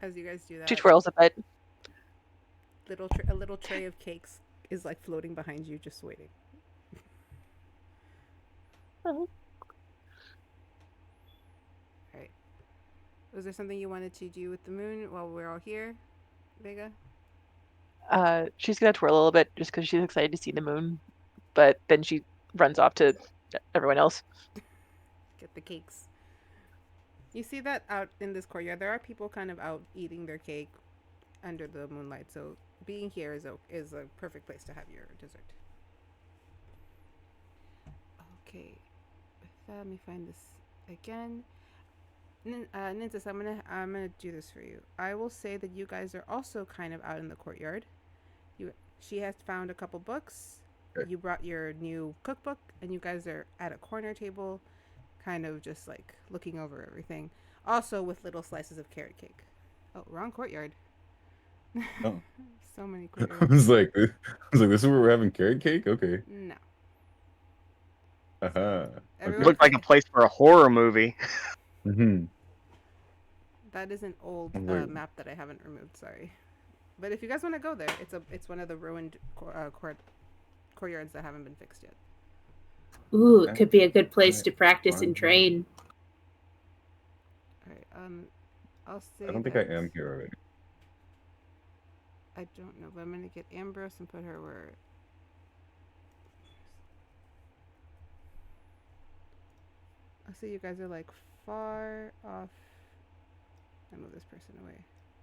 As you guys do that, She twirls a bit. a little tray of cakes is like floating behind you, just waiting. Oh. Alright. Was there something you wanted to do with the moon while we're all here, Vega? She's gonna twirl a little bit just because she's excited to see the moon, but then she runs off to everyone else. Get the cakes. You see that out in this courtyard, there are people kind of out eating their cake under the moonlight, so being here is a perfect place to have your dessert. Okay, with that, let me find this again. Nynzus, I'm gonna do this for you. I will say that you guys are also kind of out in the courtyard. She has found a couple books. Okay. You brought your new cookbook, and you guys are at a corner table, kind of just like looking over everything. Also with little slices of carrot cake. Oh, wrong courtyard. Oh. So many I courtyards. was like, this is where we're having carrot cake? Okay. No. Uh-huh. Everyone Looked like a place for a horror movie. Mm-hmm. That is an old Wait. map that I haven't removed. Sorry, but if you guys want to go there, it's one of the ruined courtyards that haven't been fixed yet. Ooh, it could be a good place Right. to practice and train. All right. I'll say. I don't think I that- am here already. I don't know, but I'm gonna get Ambrose and put her where. I'll say you guys are like far off. I move this person away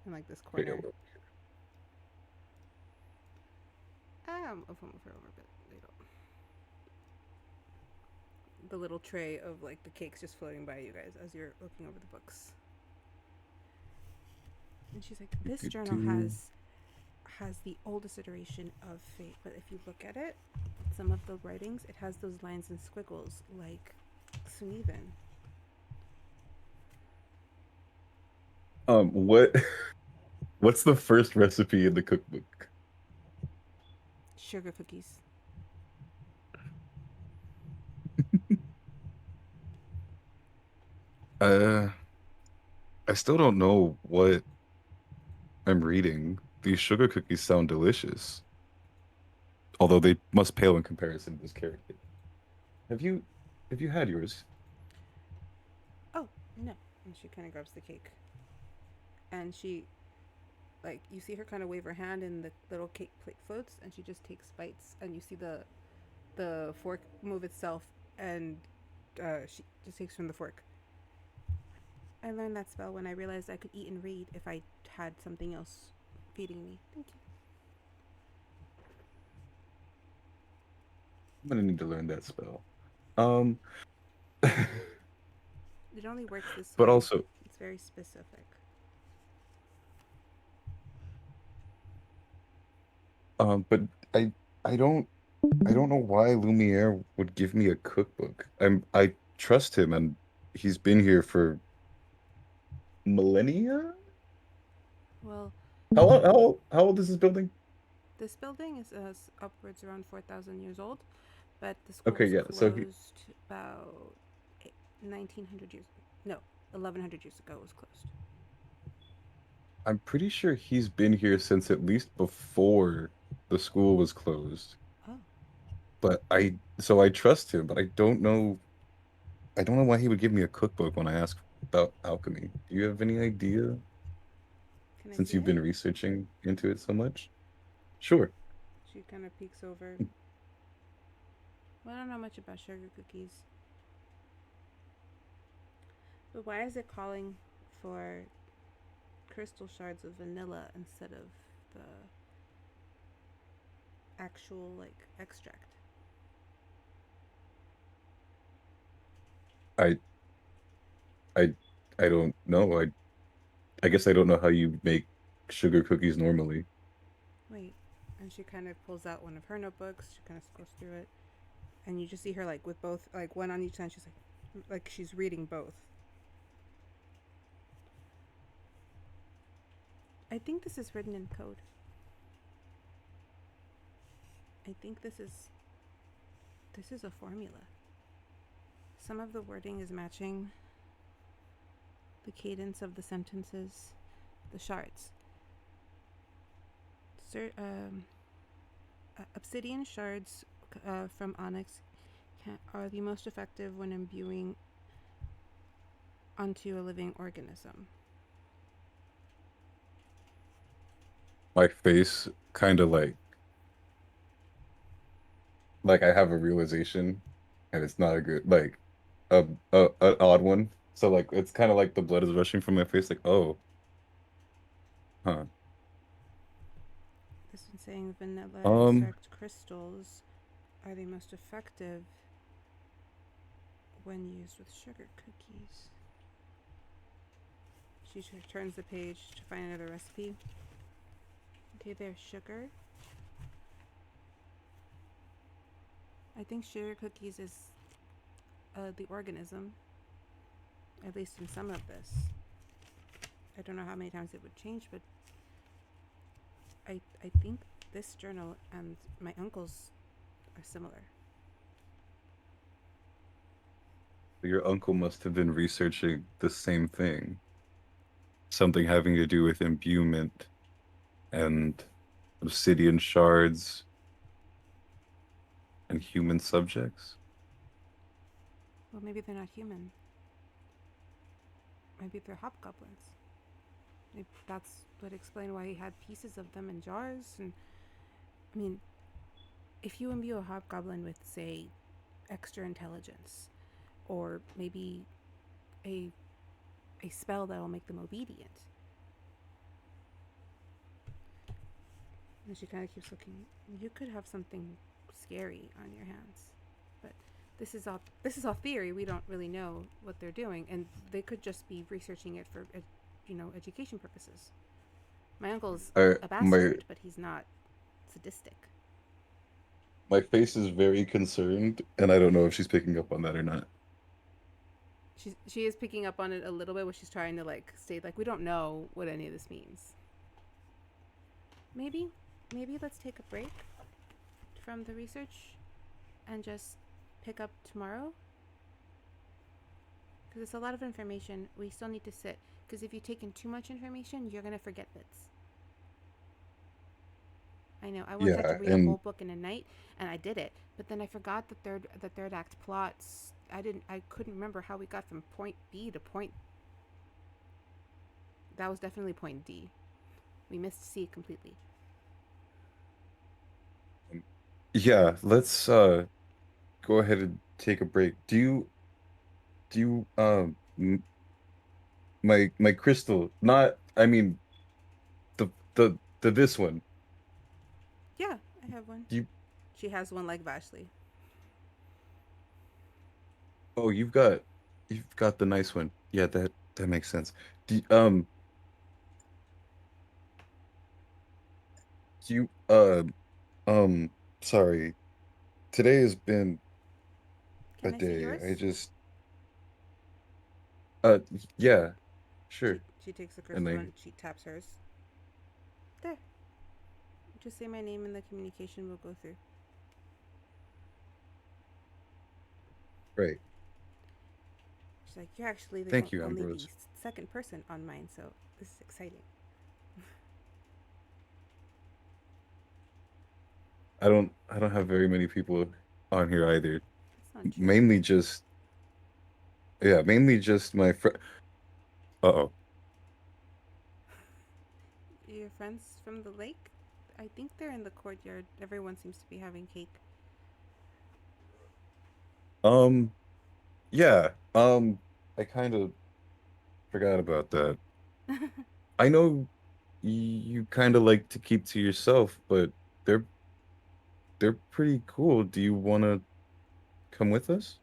in like this Okay, corner. yeah, I'll move her over a bit. The little tray of like the cakes just floating by you guys as you're looking over the books. And she's like, this journal has the oldest iteration of fate, but if you look at it, some of the writings, it has those lines and squiggles like Suneven. What's the first recipe in the cookbook? Sugar cookies. I still don't know what I'm reading. These sugar cookies sound delicious. Although they must pale in comparison to this carrot cake. Have you had yours? Oh, no. And she kind of grabs the cake. And she, like, you see her kind of wave her hand and the little cake plate floats, and she just takes bites, and you see the fork move itself, and she just takes from the fork. I learned that spell when I realized I could eat and read if I had something else feeding me. Thank you. I'm gonna need to learn that spell. It only works this way. But also, It's very specific. But I I don't I don't know why Lumiere would give me a cookbook. I trust him, and he's been here for millennia. Well, How old is this building? this building is upwards around 4,000 years old, but the school Okay, was yeah. So closed about 1900 years. No, 1100 years ago it was closed. I'm pretty sure he's been here since at least before the school was closed. Oh, But I trust him, but I don't know why he would give me a cookbook when I ask about alchemy. Do you have any idea can I since see you've it? been researching into it so much? Sure. She kind of peeks over. Well, I don't know much about sugar cookies. But why is it calling for crystal shards of vanilla instead of the actual, like, extract? I I I don't know. I guess I don't know how you make sugar cookies normally. Wait. And she kind of pulls out one of her notebooks. She kind of scrolls through it. And you just see her, like, with both, like, one on each side. She's like she's reading both. I think this is written in code. I think this is a formula. Some of the wording is matching the cadence of the sentences, the shards. Obsidian shards from onyx are the most effective when imbuing onto a living organism. My face kind of like I have a realization, and it's not a good an odd one. So like it's kind of like the blood is rushing from my face. Like, oh, huh. This one's saying vanilla Um, extract crystals are the most effective when used with sugar cookies. She turns the page to find another recipe. Okay, there's sugar. I think sugar cookies is the organism, at least in some of this. I don't know how many times it would change, but I think this journal and my uncle's are similar. your uncle must have been researching the same thing. Something having to do with imbuement and obsidian shards and human subjects. Well, maybe they're not human. Maybe they're hobgoblins. Maybe that's what explained why he had pieces of them in jars. And I mean, if you imbue a hobgoblin with, say, extra intelligence, or maybe a spell that will make them obedient. And she kind of keeps looking. You could have something scary on your hands, but this is all theory. We don't really know what they're doing, and they could just be researching it for, education purposes. My uncle's a bastard, but he's not sadistic. My face is very concerned, and I don't know if she's picking up on that or not. She is picking up on it a little bit, but she's trying to state we don't know what any of this means. Maybe let's take a break from the research and just pick up tomorrow, because it's a lot of information. We still need to sit, because if you take in too much information, you're gonna forget bits. I know. I once had to read a whole book in a night, and I did it, but then I forgot the third act plots. I couldn't remember how we got from point B to point. That was definitely point D. We missed C completely. Yeah, let's go ahead and take a break. Do you my crystal, not I mean the this one. Yeah, I have one. You She has one like Vashley. Oh, you've got the nice one. Yeah, that makes sense. Do, do you Sorry. Today has been Can a I see day. yours? I just yeah, sure. She takes the And crystal they and she taps hers. There. Just say my name and the communication will go through. Great. She's like, you're actually Thank you, only the Ambrose. second person on mine, so this is exciting. I don't have very many people on here either. That's not true. Mainly just my friend. Uh-oh. Your friends from the lake? I think they're in the courtyard. Everyone seems to be having cake. Yeah. I kind of forgot about that. I know you kind of like to keep to yourself, but they're pretty cool. Do you want to come with us?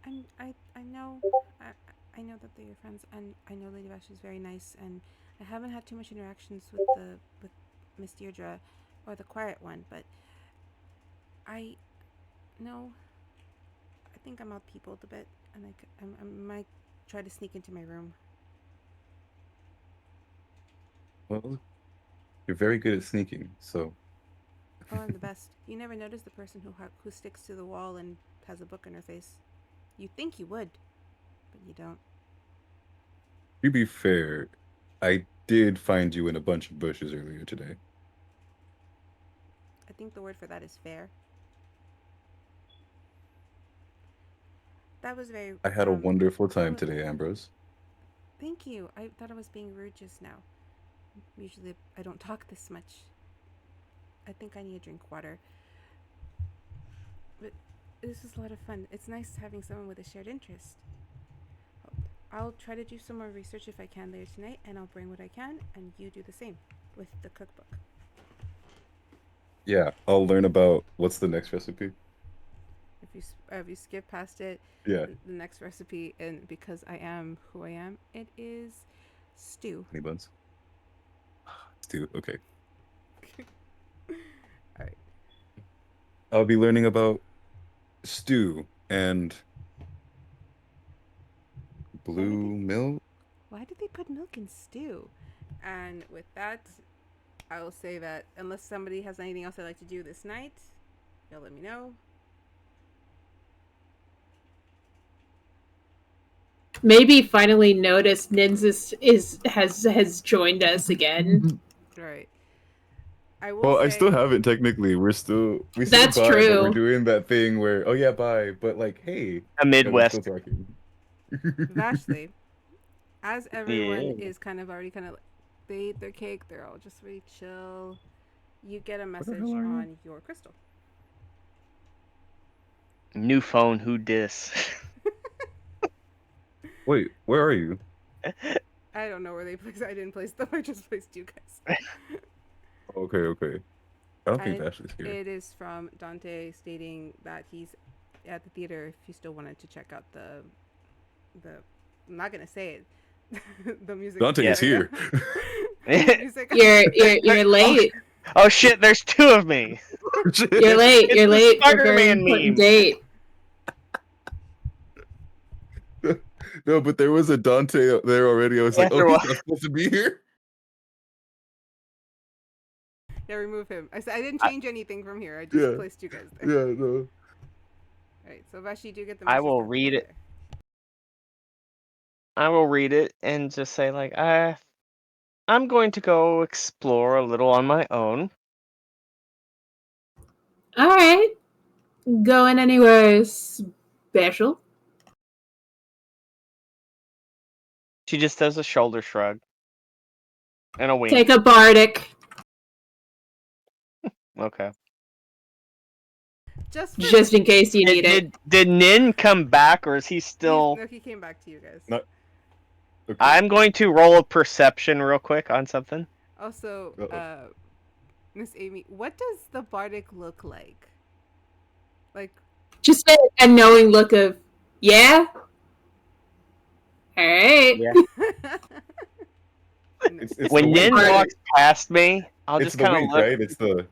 And I know that they're your friends, and I know Lady Vash is very nice, and I haven't had too much interactions with Miss Dierdra or the quiet one, but I know I think I'm out-peopled a bit, and I might try to sneak into my room. Well, you're very good at sneaking, so Oh, I'm the best. You never notice the person who sticks to the wall and has a book in her face. You think you would, but you don't. to be fair, I did find you in a bunch of bushes earlier today. I think the word for that is fair. That was very. I had a wonderful that time was- today, Ambrose. Thank you. I thought I was being rude just now. Usually I don't talk this much. I think I need to drink water. But this was a lot of fun. It's nice having someone with a shared interest. I'll try to do some more research if I can later tonight, and I'll bring what I can, and you do the same with the cookbook. Yeah, I'll learn about what's the next recipe. If you skip past it, Yeah, the next recipe, and because I am who I am, it is stew. honey buns. Stew. Okay. All right. I'll be learning about stew and blue milk. Why did they put milk in stew? And with that, I will say that unless somebody has anything else they'd like to do this night, you'll let me know. Maybe finally noticed Nynzus has joined us again. All right. I will Well, say, I still haven't technically. We say That's bye, true. but we're doing that thing where, oh yeah, bye, but like, hey, A yeah, we're Midwest. still talking. Vashley, as everyone Yeah. is kind of already they ate their cake, they're all just really chill. You get a the message hell are you? on your crystal. New phone, who dis? Wait, where are you? I don't know where they placed. I didn't place them. I just placed you guys. Okay. I don't think And Ashley's here. it is from Dante stating that he's at the theater. If you still wanted to check out the I'm not gonna say it. The music. Dante is area. here. Music- You're late. Oh shit, there's two of me. You're late. It's You're the late for a very Spider-Man important meme. date. No, but there was a Dante there already. I was Yeah, like, there oh, he's was. not supposed to be here. Yeah, remove him. I said I didn't change anything from here. I just Yeah. placed you guys there. Yeah, no. All right, so Vashi, do get the I message. will that read they're it. I will read it and just say like, I'm going to go explore a little on my own. All right. Going anywhere special? She just does a shoulder shrug and a wink. Take a bardic. Okay. Just in case you need it. Did Nin come back, or is he still? No, he came back to you guys. No. Okay. I'm going to roll a perception real quick on something. Also, Uh-oh. Miss Amy, what does the bardic look like? Like, Just a knowing look of, yeah? All right. Yeah. It's When the Nin wink, right? walks past me, I'll It's just the kind of wink, look. right? It's the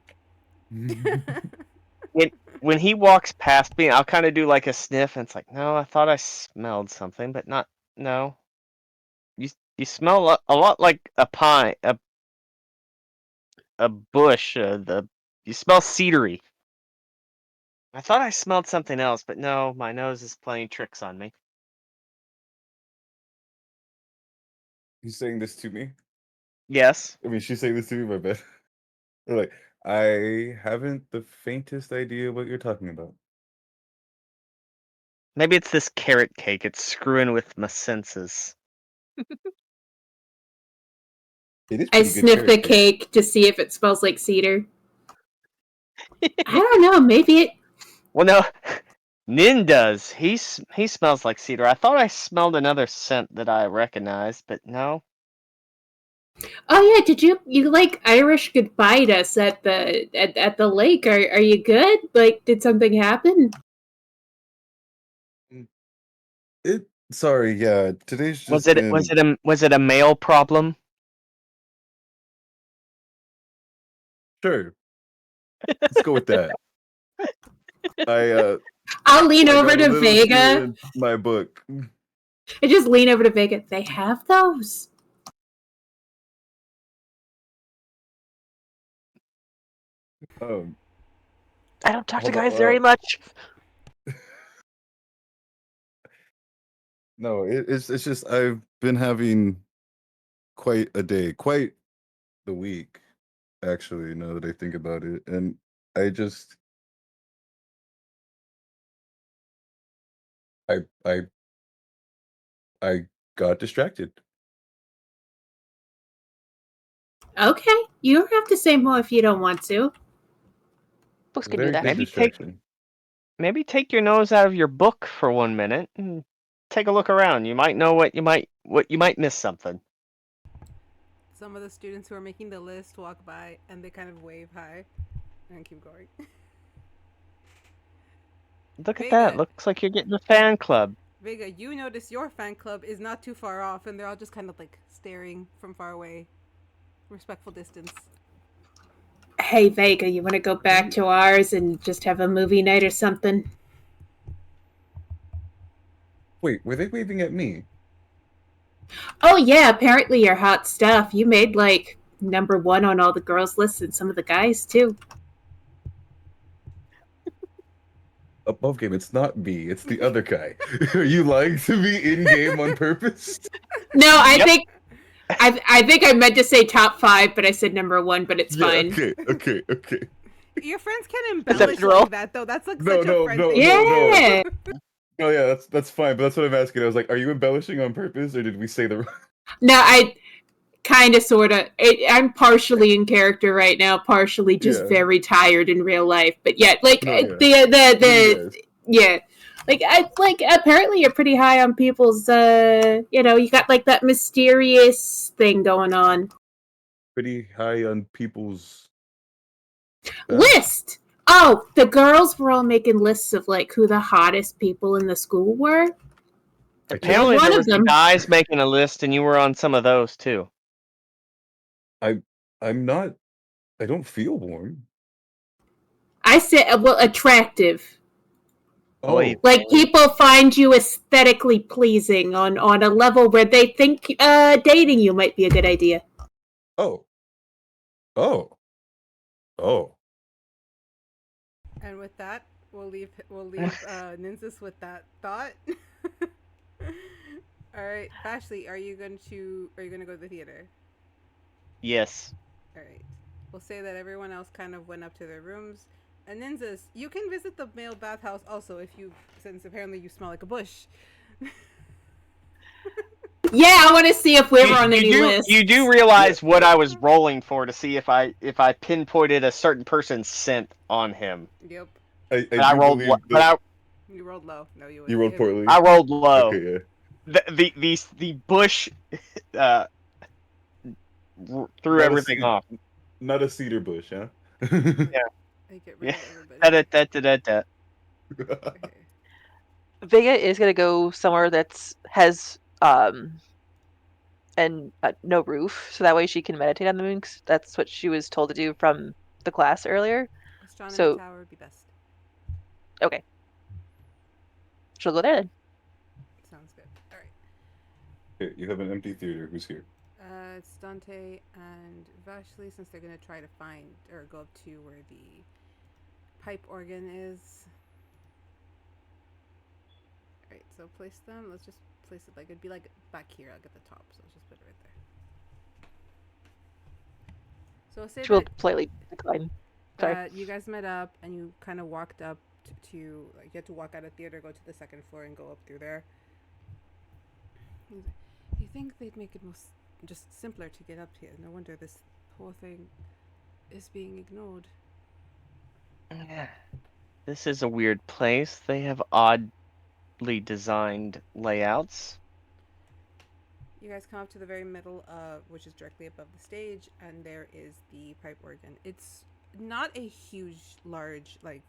When he walks past me, I'll kind of do like a sniff, and it's like, no, I thought I smelled something, but not. No, you smell a lot like a pine, a bush. You smell cedary. I thought I smelled something else, but no, my nose is playing tricks on me. He's saying this to me. Yes. I mean, she's saying this to me. My bad. They're like, I haven't the faintest idea what you're talking about. Maybe it's this carrot cake. It's screwing with my senses. It is I pretty good sniff the carrot cake to see if it smells like cedar. I don't know. Maybe it. Well, no, Nin does. He smells like cedar. I thought I smelled another scent that I recognized, but no. Oh yeah, did you like Irish goodbye us at the lake? Are you good? Like, did something happen? Sorry, yeah. Today's just Was it a male problem? Sure. Let's go with that. I'll lean I over got a to little Vega. in my book. I just lean over to Vega. They have those. I don't talk to Hold on, guys very much. No, it's just I've been having quite a day, quite the week, actually, now that I think about it. And I just I I got distracted. Okay, you don't have to say more if you don't want to. Books can do Very that. good distraction. Maybe take your nose out of your book for 1 minute and take a look around. You might know what you might miss something. Some of the students who are making the list walk by and they kind of wave hi and keep going. Look at Vega. that. Looks like you're getting a fan club. Vega, you notice your fan club is not too far off and they're all just kind of like staring from far away. Respectful distance. Hey Vega, you want to go back to ours and just have a movie night or something? Wait, were they waving at me? Oh yeah, apparently you're hot stuff. You made like #1 on all the girls' lists and some of the guys too. Above game, it's not me, it's the other guy. Are you lying to me in game on purpose? No, I Yep. think I meant to say top 5, but I said #1, but it's fine. Okay. Your friends can embellish roll. like that though. That's like such a friend No, thing. Yeah. Oh yeah, that's fine, but that's what I'm asking. I was like, are you embellishing on purpose, or did we say the No, I kind of, sort of. I'm partially in character right now, partially just Yeah. very tired in real life. But yeah, like No, yeah. yeah, like apparently you're pretty high on people's. You got like that mysterious thing going on. Pretty high on people's List. Oh, the girls were all making lists of like who the hottest people in the school were. Apparently one there of was the them. guys making a list and you were on some of those too. I'm not. I don't feel warm. I said, well, attractive. Oh, wait. Like people find you aesthetically pleasing on a level where they think dating you might be a good idea. Oh. And with that, we'll leave Nynzus with that thought. All right, Vashley, are you going to go to the theater? Yes. All right. We'll say that everyone else kind of went up to their rooms. And Nynzus, you can visit the male bathhouse also since apparently you smell like a bush. Yeah, I want to see if we were on any list. You do realize what I was rolling for to see if I pinpointed a certain person's scent on him. Yep. I rolled You rolled low. No, you rolled poorly. I rolled low. Okay, yeah. The bush threw everything off. Not a cedar bush, huh? Yeah. Get rid of everybody. Okay. Vega is gonna go somewhere that's has and no roof, so that way she can meditate on the moon. That's what she was told to do from the class earlier. Astronomy So- tower would be best. Okay. She'll go there then. Sounds good. All right. Okay, you have an empty theater. Who's here? It's Dante and Vashley, since they're gonna try to find or go up to where the pipe organ is. All right, so place them. Let's just place it like it'd be like back here, like at the top. So let's just put it right there. So say She will that politely decline. Sorry. you guys met up and you kind of walked up to like you had to walk out of theater, go to the second floor, and go up through there. You think they'd make it most just simpler to get up here? No wonder this poor thing is being ignored. Yeah. This is a weird place. They have oddly designed layouts. You guys come up to the very middle of, which is directly above the stage, and there is the pipe organ. It's not a huge, large, like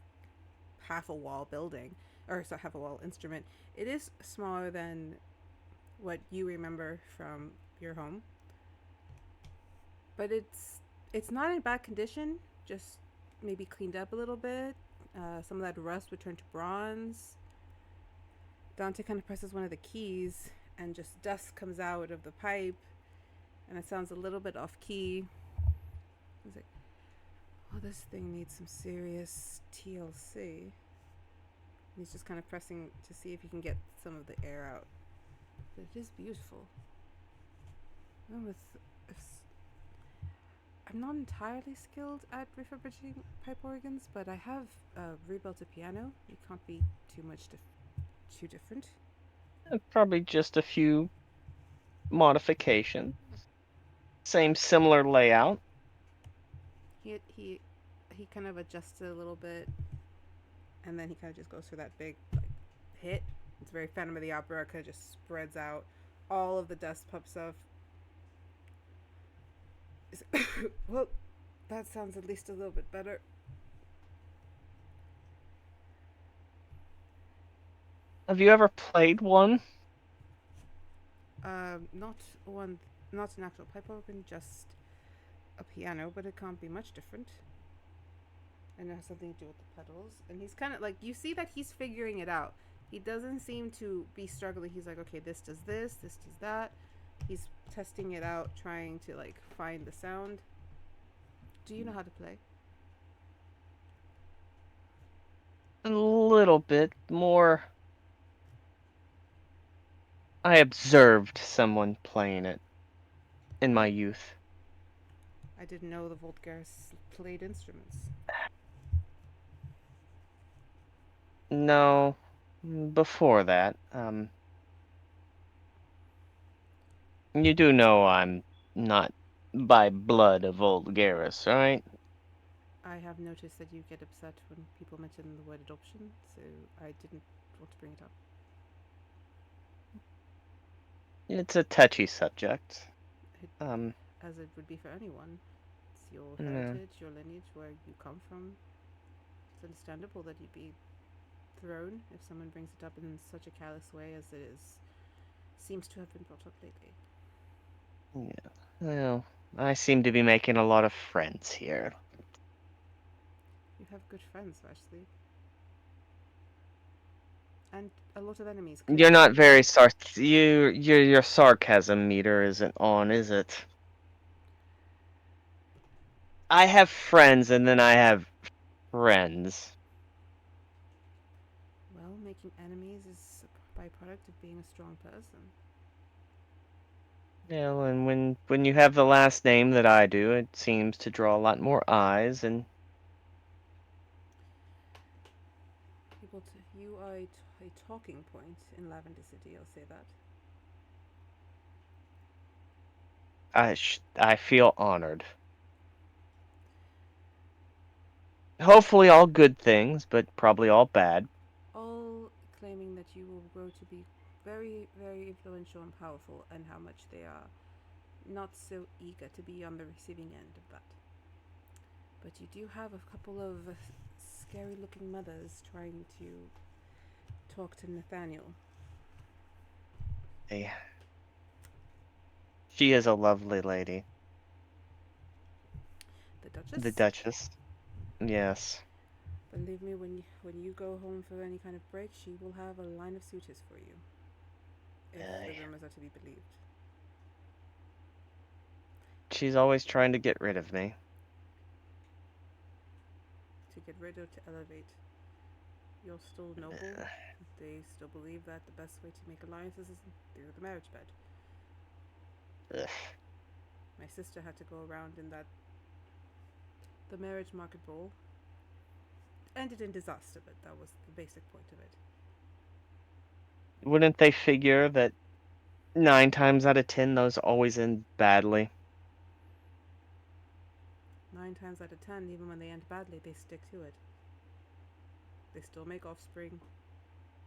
half a wall building, or so half a wall instrument. It is smaller than what you remember from your home, but it's not in bad condition. Just maybe cleaned up a little bit. Some of that rust would turn to bronze. Dante kind of presses one of the keys, and just dust comes out of the pipe, and it sounds a little bit off key. He's like, "Oh, this thing needs some serious TLC." He's just kind of pressing to see if he can get some of the air out. But it is beautiful. Well, I'm not entirely skilled at refurbishing pipe organs, but I have rebuilt a piano. It can't be too much too different. Probably just a few modifications. Same similar layout. He kind of adjusts it a little bit, and then he kind of just goes for that big like hit. It's very Phantom of the Opera. Kind of just spreads out. All of the dust puffs off. Well, that sounds at least a little bit better. Have you ever played one? Not an actual pipe organ, just a piano, but it can't be much different. And it has something to do with the pedals. And he's kind of like, you see that he's figuring it out. He doesn't seem to be struggling. He's like, okay, this does this does that. He's testing it out, trying to like find the sound. Do you know how to play? A little bit more. I observed someone playing it in my youth. I didn't know the Voltgars played instruments. No, before that. You do know I'm not by blood a Volgaris, right? I have noticed that you get upset when people mention the word adoption, so I didn't want to bring it up. It's a touchy subject. As it would be for anyone. It's your Yeah. heritage, your lineage, where you come from. It's understandable that you'd be thrown if someone brings it up in such a callous way as it seems to have been brought up lately. Yeah. Well, I seem to be making a lot of friends here. You have good friends, Vashley. And a lot of enemies. You're not very your sarcasm meter isn't on, is it? I have friends and then I have friends. Well, making enemies is a byproduct of being a strong person. Yeah, and when you have the last name that I do, it seems to draw a lot more eyes and You are a talking point in Lavender City, I'll say that. I feel honored. Hopefully all good things, but probably all bad. All claiming that you will grow to be very, very influential and powerful, and how much they are not so eager to be on the receiving end of that. But you do have a couple of scary looking mothers trying to talk to Nathaniel. Hey. She is a lovely lady. The Duchess? The Duchess. Yes. Believe me, when you go home for any kind of break, she will have a line of suitors for you. If Aye. the rumors are to be believed. She's always trying to get rid of me. To get rid of, to elevate. You're still noble. They still believe that the best way to make alliances is through the marriage bed. Ugh. My sister had to go around in the marriage market bowl. Ended in disaster, but that was the basic point of it. Wouldn't they figure that 9 times out of 10 those always end badly? 9 times out of 10, even when they end badly, they stick to it. They still make offspring,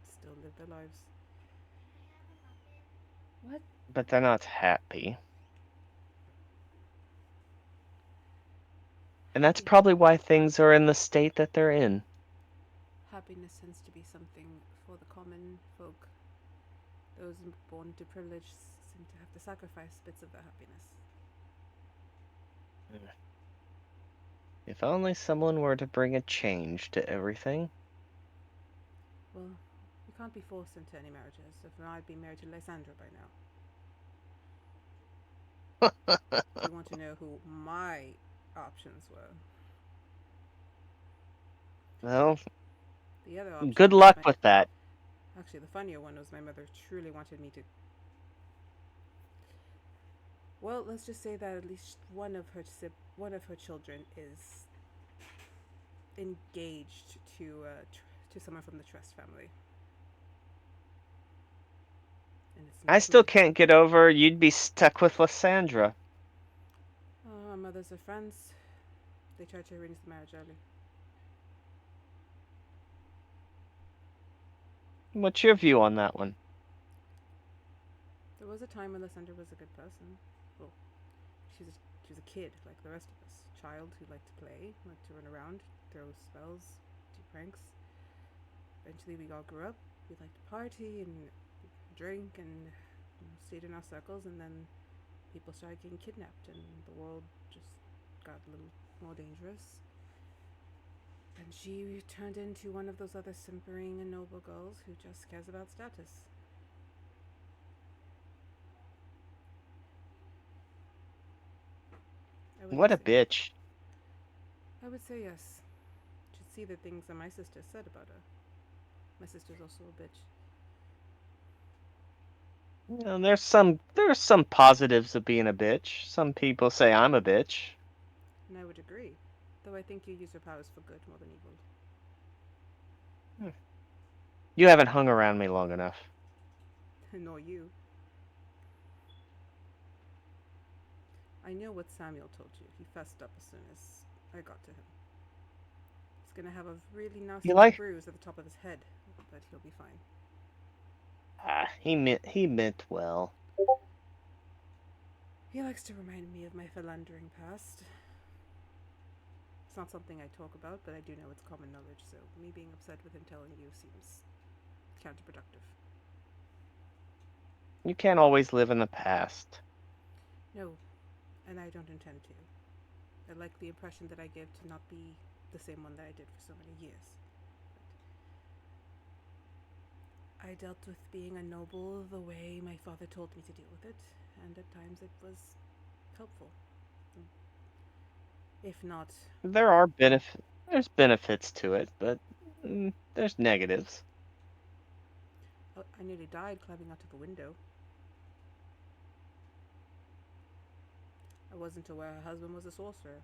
still live their lives. What? But they're not happy. And that's probably why things are in the state that they're in. Happiness tends to be something for the common folk. Those born to privilege seem to have to sacrifice bits of their happiness. If only someone were to bring a change to everything. Well, you can't be forced into any marriages. If not, I'd be married to Lysandra by now. If you want to know who my options were. Well, The other option good was luck with that. Actually, the funnier one was my mother truly wanted me to. Well, let's just say that at least one of her children is engaged to someone from the Trust family. And it's I not still me. can't get over you'd be stuck with Lysandra. Oh, our mothers are friends. They tried to arrange the marriage early. What's your view on that one? There was a time when Lysandra was a good person. Well, she was a kid like the rest of us. Child who liked to play, liked to run around, throw spells, do pranks. Eventually we all grew up. We liked to party and drink and stayed in our circles, and then people started getting kidnapped and the world just got a little more dangerous. And she turned into one of those other simpering and noble girls who just cares about status. What a bitch. I would say yes. Should see the things that my sister said about her. My sister's also a bitch. There's some positives of being a bitch. Some people say I'm a bitch. And I would agree. Though I think you use your powers for good more than evil. You haven't hung around me long enough. Nor you. I know what Samuel told you. He fessed up as soon as I got to him. He's gonna have a really nasty bruise at the top of his head, but he'll be fine. He meant well. He likes to remind me of my philandering past. It's not something I talk about, but I do know it's common knowledge, so me being upset with him telling you seems counterproductive. You can't always live in the past. No, and I don't intend to. I like the impression that I give to not be the same one that I did for so many years. But I dealt with being a noble the way my father told me to deal with it, and at times it was helpful. If not... There's benefits to it, but there's negatives. I nearly died climbing out of a window. I wasn't aware her husband was a sorcerer.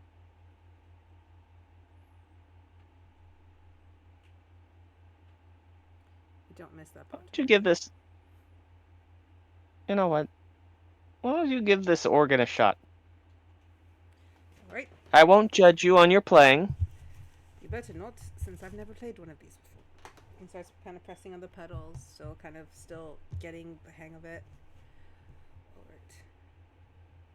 I don't miss that part. Why don't you give this... You know what? Why don't you give this organ a shot? Alright. I won't judge you on your playing. You better not, since I've never played one of these before. He starts kind of pressing on the pedals, so kind of still getting the hang of it. Alright.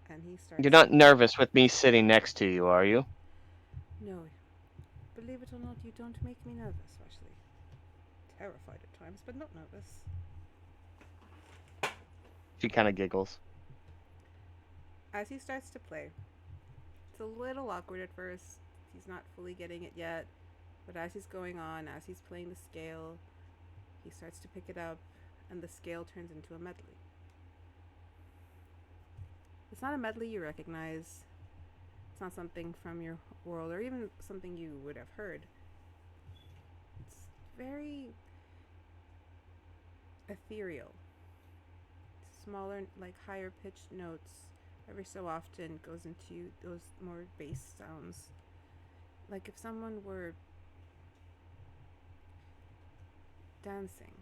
And he starts... You're not nervous with me sitting next to you, are you? No. Believe it or not, you don't make me nervous, Vashley. Terrified at times, but not nervous. She kind of giggles. As he starts to play, it's a little awkward at first. He's not fully getting it yet. But as he's going on, as he's playing the scale, he starts to pick it up, and the scale turns into a medley. It's not a medley you recognize. It's not something from your world or even something you would have heard. It's very ethereal. Smaller, like higher pitched notes. Every so often goes into those more bass sounds. Like if someone were dancing,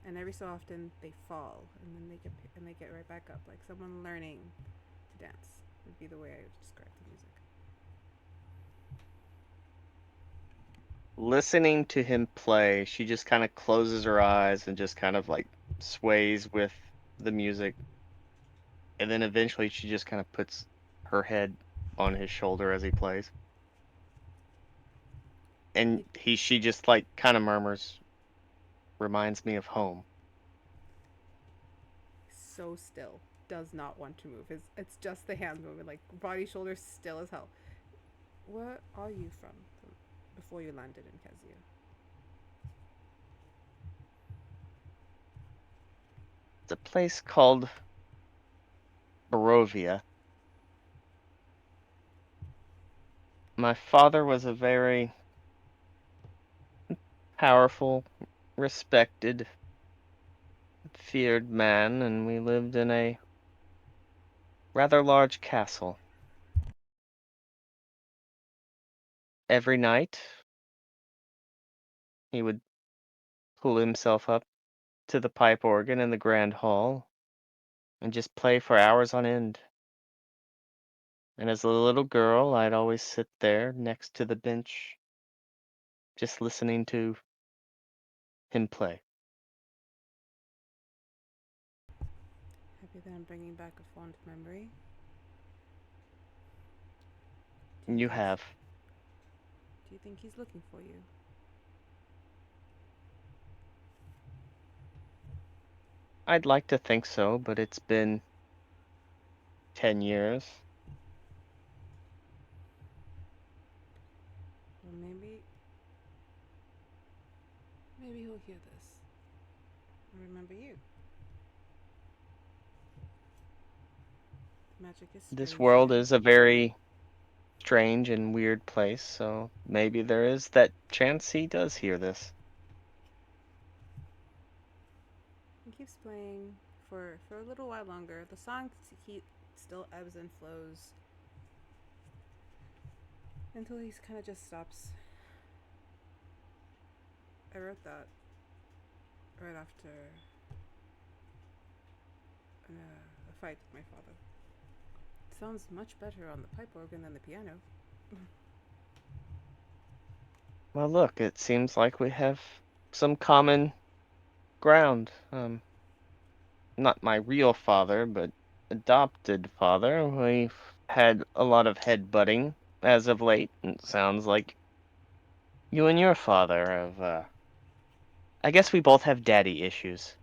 and every so often they fall and then they get right back up, like someone learning to dance would be the way I would describe the music. Listening to him play, she just kind of closes her eyes and just kind of like sways with the music. And then eventually she just kind of puts her head on his shoulder as he plays. And she just like kind of murmurs, reminds me of home. So still, does not want to move. It's just the hand movement, like body, shoulders still as hell. Where are you from before you landed in Kezia? It's a place called Barovia. My father was a very powerful, respected, feared man, and we lived in a rather large castle. Every night, he would pull himself up to the pipe organ in the grand hall and just play for hours on end. And as a little girl, I'd always sit there next to the bench, just listening to him play. Happy that I'm bringing back a fond memory. You have. Do you think he's looking for you? I'd like to think so, but it's been 10 years. Well, maybe he'll hear this and remember you. Magic is strange This world here. is a very strange and weird place, so maybe there is that chance he does hear this. He keeps playing for a little while longer. The song still ebbs and flows until he kind of just stops. I wrote that right after a fight with my father. It sounds much better on the pipe organ than the piano. Well, look, it seems like we have some common ground. Not my real father, but adopted father. We've had a lot of headbutting as of late. It sounds like you and your father have, I guess we both have daddy issues.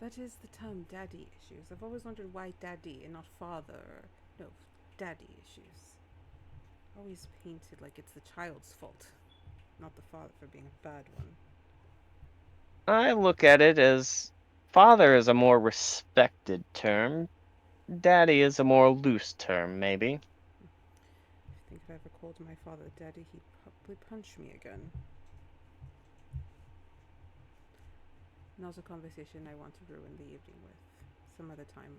That is the term daddy issues. I've always wondered why daddy and not father. No, daddy issues. Always painted like it's the child's fault, not the father for being a bad one. I look at it as father is a more respected term. Daddy is a more loose term, maybe. I think if I ever called my father daddy, he'd probably punch me again. Not a conversation I want to ruin the evening with. Some other time.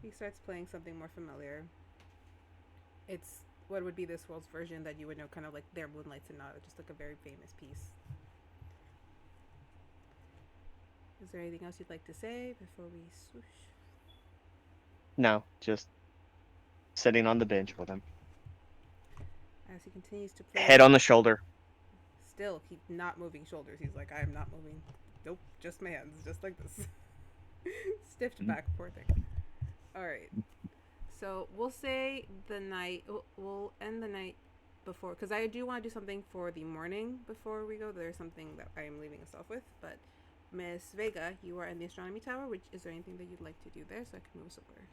He starts playing something more familiar. It's what would be this world's version that you would know, kind of like their Moonlight Sonata, just like a very famous piece. Is there anything else you'd like to say before we swoosh? No, just sitting on the bench with him. As he continues to play. Head on the shoulder. Still, he's not moving shoulders. He's like, I am not moving. Nope, just my hands, just like this. Stiffed back, poor thing. Alright. So we'll say the night, we'll end the night before, because I do want to do something for the morning before we go. There's something that I am leaving us off with, but Miss Vega, you are in the astronomy tower. Is there anything that you'd like to do there so I can move somewhere?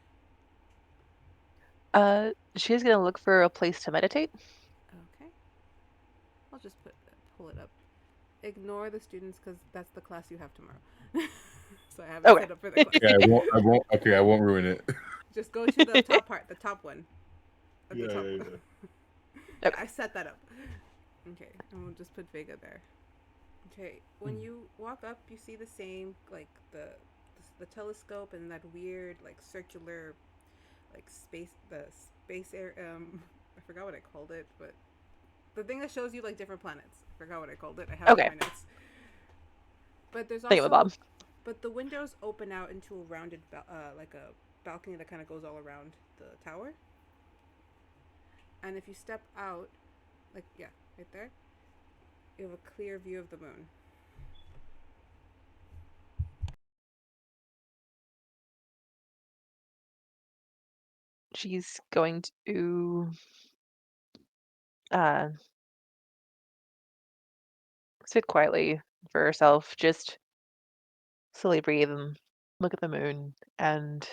She's gonna look for a place to meditate. Okay. I'll just pull it up. Ignore the students because that's the class you have tomorrow. So I haven't Okay. set up for the class. Yeah, I won't. I won't. Okay, I won't ruin it. Just go to the top part, the top one. At Yeah, the top yeah, one. yeah. Yeah, Okay. I set that up. Okay, and we'll just put Vega there. Okay, when you walk up, you see the same, like the telescope and that weird, like circular, like space air. I forgot what I called it, but the thing that shows you like different planets. I forgot what I called it. I have it Okay. in my notes. But there's Think of also, Bob. but the windows open out into a rounded, like a balcony that kind of goes all around the tower. And if you step out, like right there, you have a clear view of the moon. She's going to uh, sit quietly for herself, just slowly breathe and look at the moon. And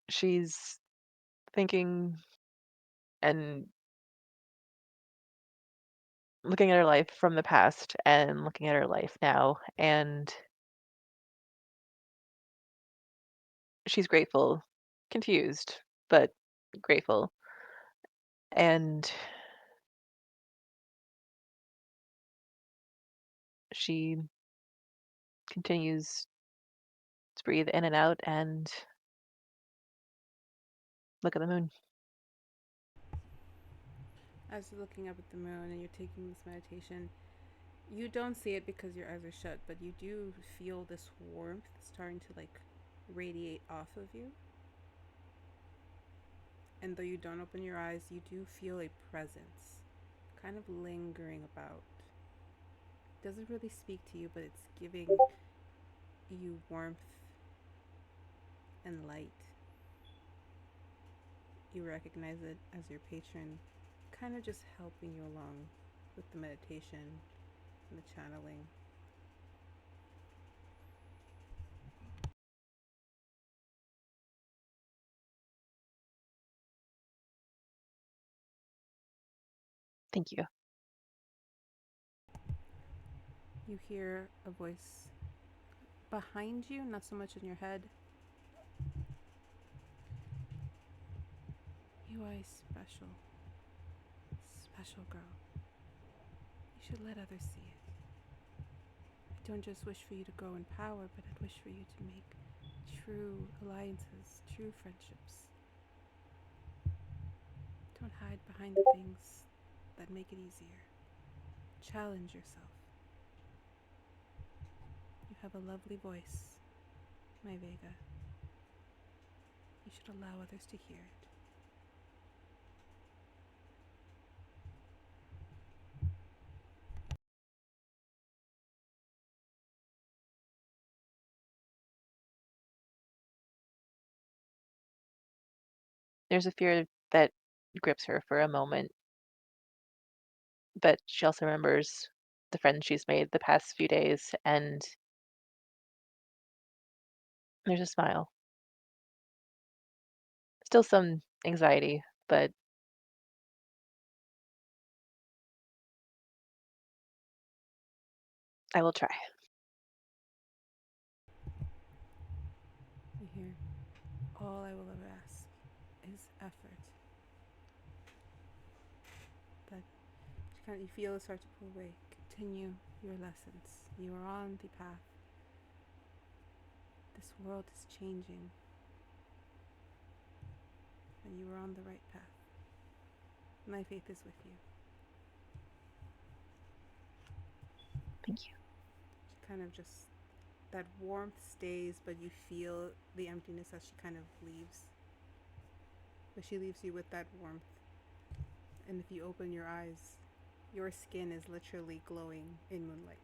she's thinking and looking at her life from the past and looking at her life now. And she's grateful, confused, but grateful. And she continues to breathe in and out and look at the moon. As you're looking up at the moon and you're taking this meditation, you don't see it because your eyes are shut, but you do feel this warmth starting to like radiate off of you. And though you don't open your eyes, you do feel a presence kind of lingering about. It doesn't really speak to you, but it's giving you warmth and light. You recognize it as your patron, kind of just helping you along with the meditation and the channeling. Thank you. You hear a voice behind you, not so much in your head. You are a special girl. You should let others see it. I don't just wish for you to grow in power, but I'd wish for you to make true alliances, true friendships. Don't hide behind the things that make it easier. Challenge yourself. You have a lovely voice, my Vega. You should allow others to hear it. There's a fear that grips her for a moment, but she also remembers the friends she's made the past few days, and there's a smile. Still some anxiety, but I will try. You hear, all I will ever ask is effort. But you feel it start to pull away. Continue your lessons. You are on the path. This world is changing. And you are on the right path. My faith is with you. Thank you. She kind of just, that warmth stays, but you feel the emptiness as she kind of leaves. But she leaves you with that warmth. And if you open your eyes, your skin is literally glowing in moonlight.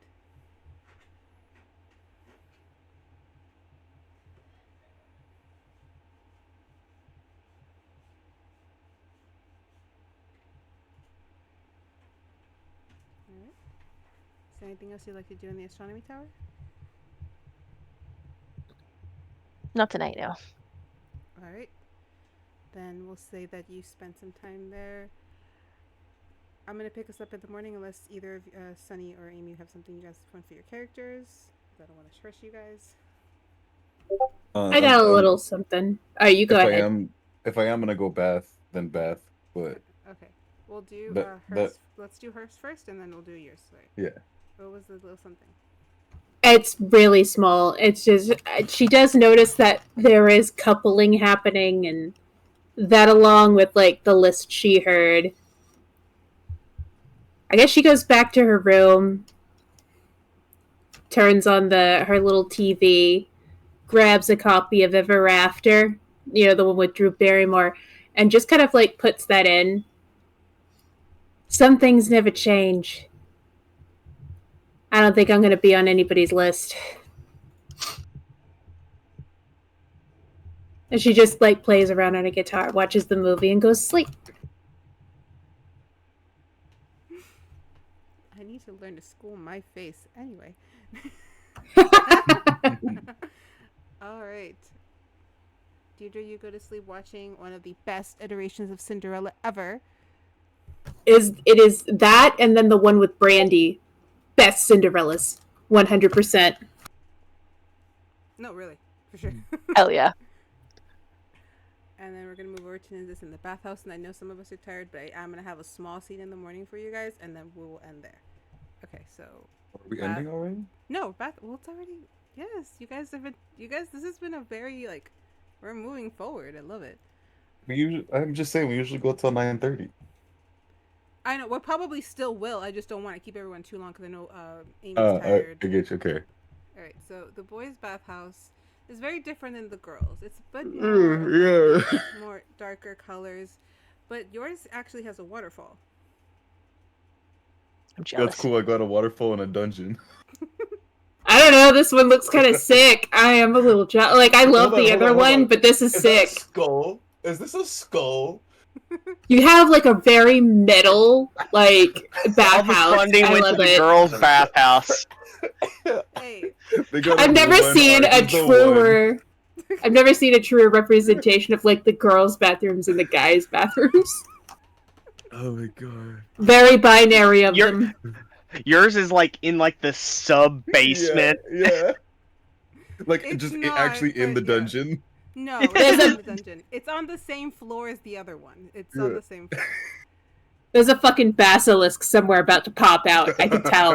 there anything else you'd like to do in the astronomy tower? Not tonight, no. All right. Then we'll say that you spent some time there. I'm gonna pick us up in the morning unless either of Sunny or Amy have something you guys want for your characters. 'Cause I don't want to stress you guys. I got a little something. All right, you go ahead. If I am gonna go bath, then bath. But Okay. We'll do That- hers. Let's do hers first, and then we'll do yours. Sorry. yeah. What was the little something? It's really small. It's just she does notice that there is coupling happening, and that along with like the list she heard. I guess she goes back to her room, turns on her little TV, grabs a copy of Ever After, the one with Drew Barrymore, and just kind of like puts that in. Some things never change. I don't think I'm going to be on anybody's list. And she just like plays around on a guitar, watches the movie, and goes to sleep. I need to learn to school my face anyway. All right. Dierdra, you go to sleep watching one of the best iterations of Cinderella ever. It is that, and then the one with Brandy. Best Cinderellas. 100%. No, really. For sure. Hell yeah. And then we're going to move over to Nynzus in the bathhouse. And I know some of us are tired, but I'm going to have a small scene in the morning for you guys, and then we will end there. Okay, so... Are we ending already? No, well, it's already... Yes, you guys, this has been a very, like... We're moving forward. I love it. I'm just saying, we usually go till 9:30. I know, we probably still will. I just don't want to keep everyone too long because I know Amy's tired. I get you, okay. Alright, so the boys' bathhouse is very different than the girls. It's a bit more darker colors. But yours actually has a waterfall. I'm jealous. That's cool, I got a waterfall in a dungeon. I don't know, this one looks kind of sick. I am a little jealous. Like, I love the other one, but this is sick. Is that a skull? Is this a skull? You have, like, a very metal, like, All the bathhouse. funding I went to love the it. girls' bathhouse. Hey, I've never seen a truer... I've never seen a truer representation of, like, the girls' bathrooms and the guys' bathrooms. Oh my god. Very binary of them. Yours is like in like the sub basement. Yeah. Like It's just not, actually in the but yeah. dungeon. no, it's not in the dungeon. It's on the same floor as the other one. It's on the same floor. There's a fucking basilisk somewhere about to pop out. I can tell.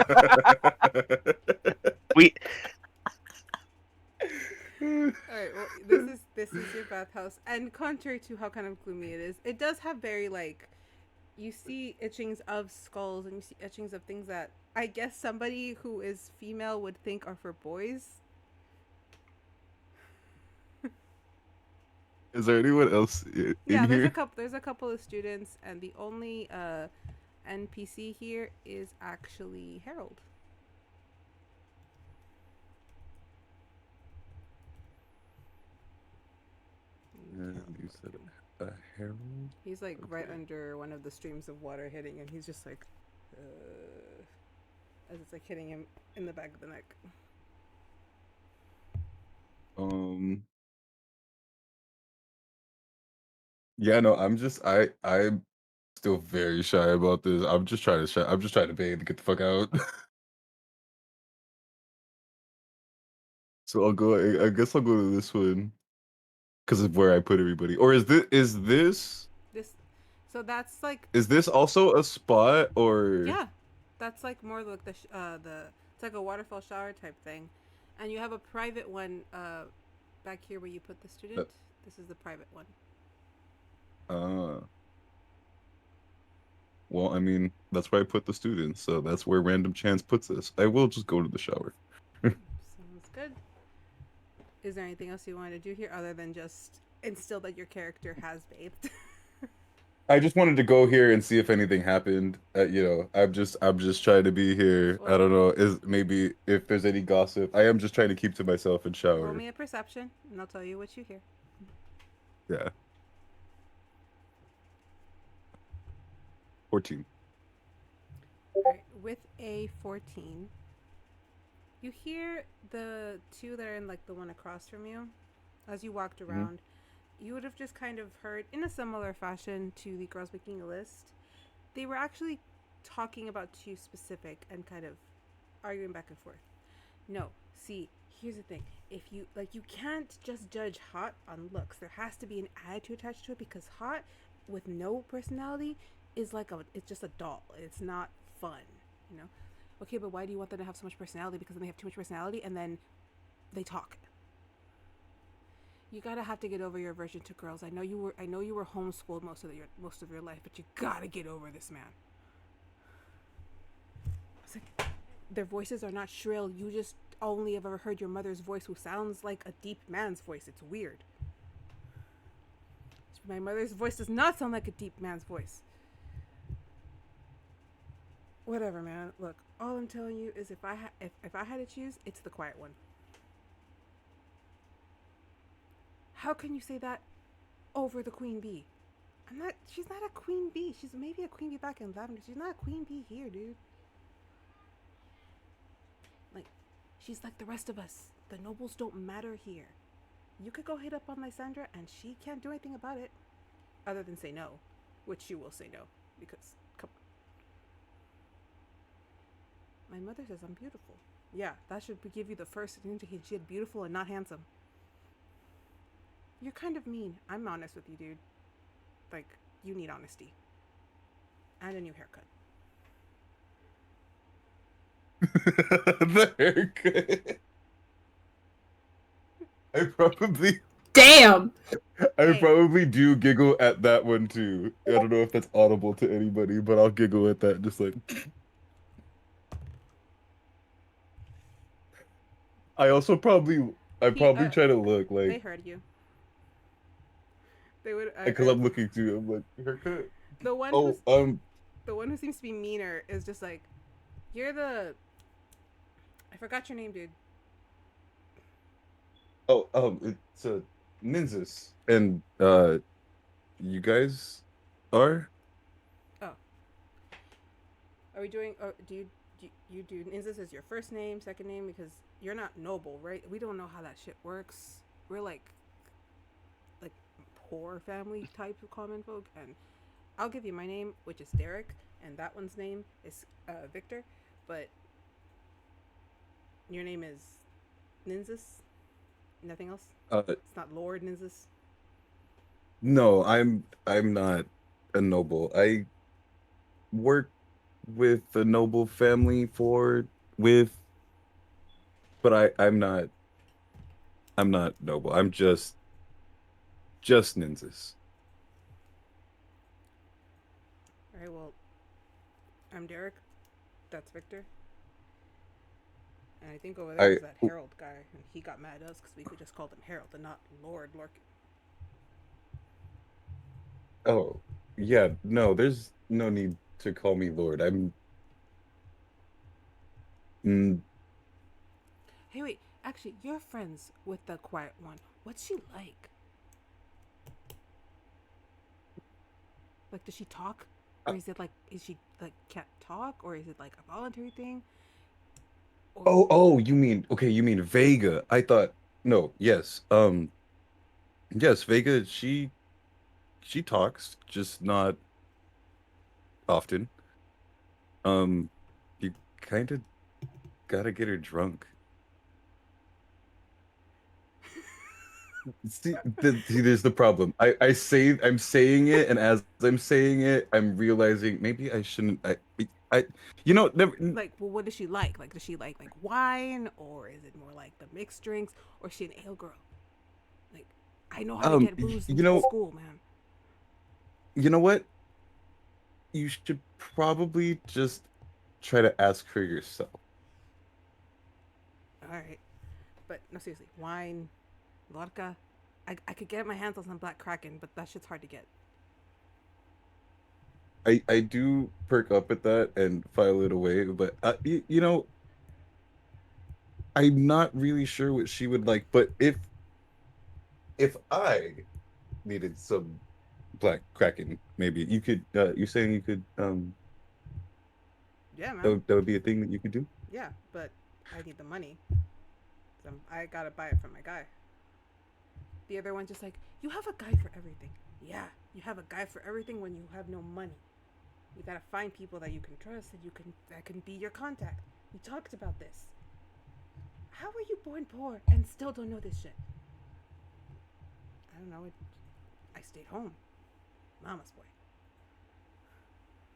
Alright, well, this is your bathhouse, and contrary to how kind of gloomy it is, it does have very, like, you see etchings of skulls, and you see etchings of things that I guess somebody who is female would think are for boys. Is there anyone else in Yeah, here? there's a couple of students, and the only NPC here is actually Harold. You said a herald? He's like Okay. right under one of the streams of water hitting, and he's just like, as it's like hitting him in the back of the neck. Yeah, no, I'm still very shy about this. I'm just trying to bathe and get the fuck out. So I guess I'll go to this one because of where I put everybody. Or is this So that's like, is this also a spot or yeah, that's like more like it's like a waterfall shower type thing, and you have a private one back here where you put the student. This is the private one. Well, I mean, that's where I put the students, so that's where random chance puts us. I will just go to the shower. Sounds good. Is there anything else you want to do here other than just instill that your character has bathed? I just wanted to go here and see if anything happened. I'm just trying to be here. I don't know, maybe if there's any gossip. I am just trying to keep to myself and shower. Roll me a perception, and I'll tell you what you hear. Yeah. 14. Alright, with a 14, you hear the two that are in like the one across from you. As you walked around, you would have just kind of heard, in a similar fashion to the girls making a list, they were actually talking about you specific and kind of arguing back and forth. No, see, here's the thing. If you like, you can't just judge hot on looks. There has to be an attitude attached to it because hot with no personality is like it's just a doll. It's not fun, you know. Okay, but why do you want them to have so much personality? Because then they have too much personality and then they talk. You gotta have to get over your aversion to girls. I know you were homeschooled most of your life, but you gotta get over this man. It's like their voices are not shrill. You just only have ever heard your mother's voice, who sounds like a deep man's voice. It's weird. My mother's voice does not sound like a deep man's voice. Whatever, man. Look, all I'm telling you is if I had to choose, it's the quiet one. How can you say that over the queen bee? She's not a queen bee. She's maybe a queen bee back in Lavender. She's not a queen bee here, dude. Like, she's like the rest of us. The nobles don't matter here. You could go hit up on Lysandra and she can't do anything about it. Other than say no. Which she will say no. Because, come on. My mother says I'm beautiful. Yeah, that should give you the first indication she had beautiful and not handsome. You're kind of mean. I'm honest with you, dude. Like, you need honesty. And a new haircut. The haircut. Damn. I Hey. probably do giggle at that one too. I don't know if that's audible to anybody, but I'll giggle at that. Just like I probably try to look They like heard you. They would because I'm looking too. I'm like haircut. the one Oh, who's the one who seems to be meaner is just like, you're the. I forgot your name, dude. it's a Nynzus, and you guys are. Oh. Are we doing? Do you do Nynzus as your first name, second name? Because you're not noble, right? We don't know how that shit works. We're like poor family type of common folk, and I'll give you my name, which is Derek, and that one's name is Victor, but your name is Nynzus. Nothing else. It's not Lord Nynzus. No, I'm not a noble. I work with a noble family but I'm not noble. I'm just Nynzus. All right. Well, I'm Derek. That's Victor. And I think over there is that Harold guy, and he got mad at us because we could just call him Harold and not Lord Lorkin. Oh, yeah, no, there's no need to call me Lord. Mm, Hey, wait. Actually, you're friends with the quiet one. What's she like? Like, does she talk? Or is she like can't talk? Or is it like a voluntary thing? Or, you mean Vega. I thought, no, yes. Yes, Vega, she talks, just not often. You kind of gotta get her drunk. See, there's the problem. I'm saying it, and as I'm saying it, I'm realizing maybe I shouldn't. Never. like, well, what does she like? Like, does she like wine? Or is it more like the mixed drinks? Or is she an ale girl? Like, I know how to get booze into the school, man. You know what? You should probably just try to ask her yourself. All right. But, no, seriously. Wine, vodka. I could get my hands on some Black Kraken, but that shit's hard to get. I do perk up at that and file it away, but I'm not really sure what she would like. But if I needed some Black Kraken, maybe you could. You're saying you could Yeah, That man. that would be a thing that you could do. Yeah, but I need the money. So I gotta buy it from my guy. The other one's just like, you have a guy for everything. Yeah, you have a guy for everything when you have no money. You gotta find people that you can trust and that can be your contact. We talked about this. How were you born poor and still don't know this shit? I don't know. I stayed home. Mama's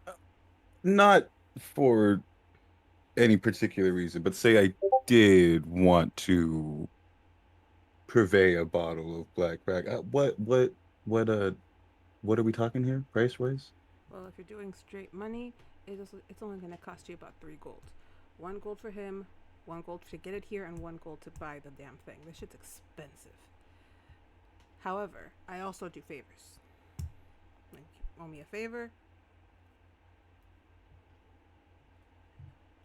boy. Not for any particular reason, but say I did want to purvey a bottle of black crack. What what are we talking here, price wise? Well, if you're doing straight money, it's only gonna cost you about 3 gold. 1 gold for him, 1 gold to get it here, and 1 gold to buy the damn thing. This shit's expensive. However, I also do favors. Like, you owe me a favor,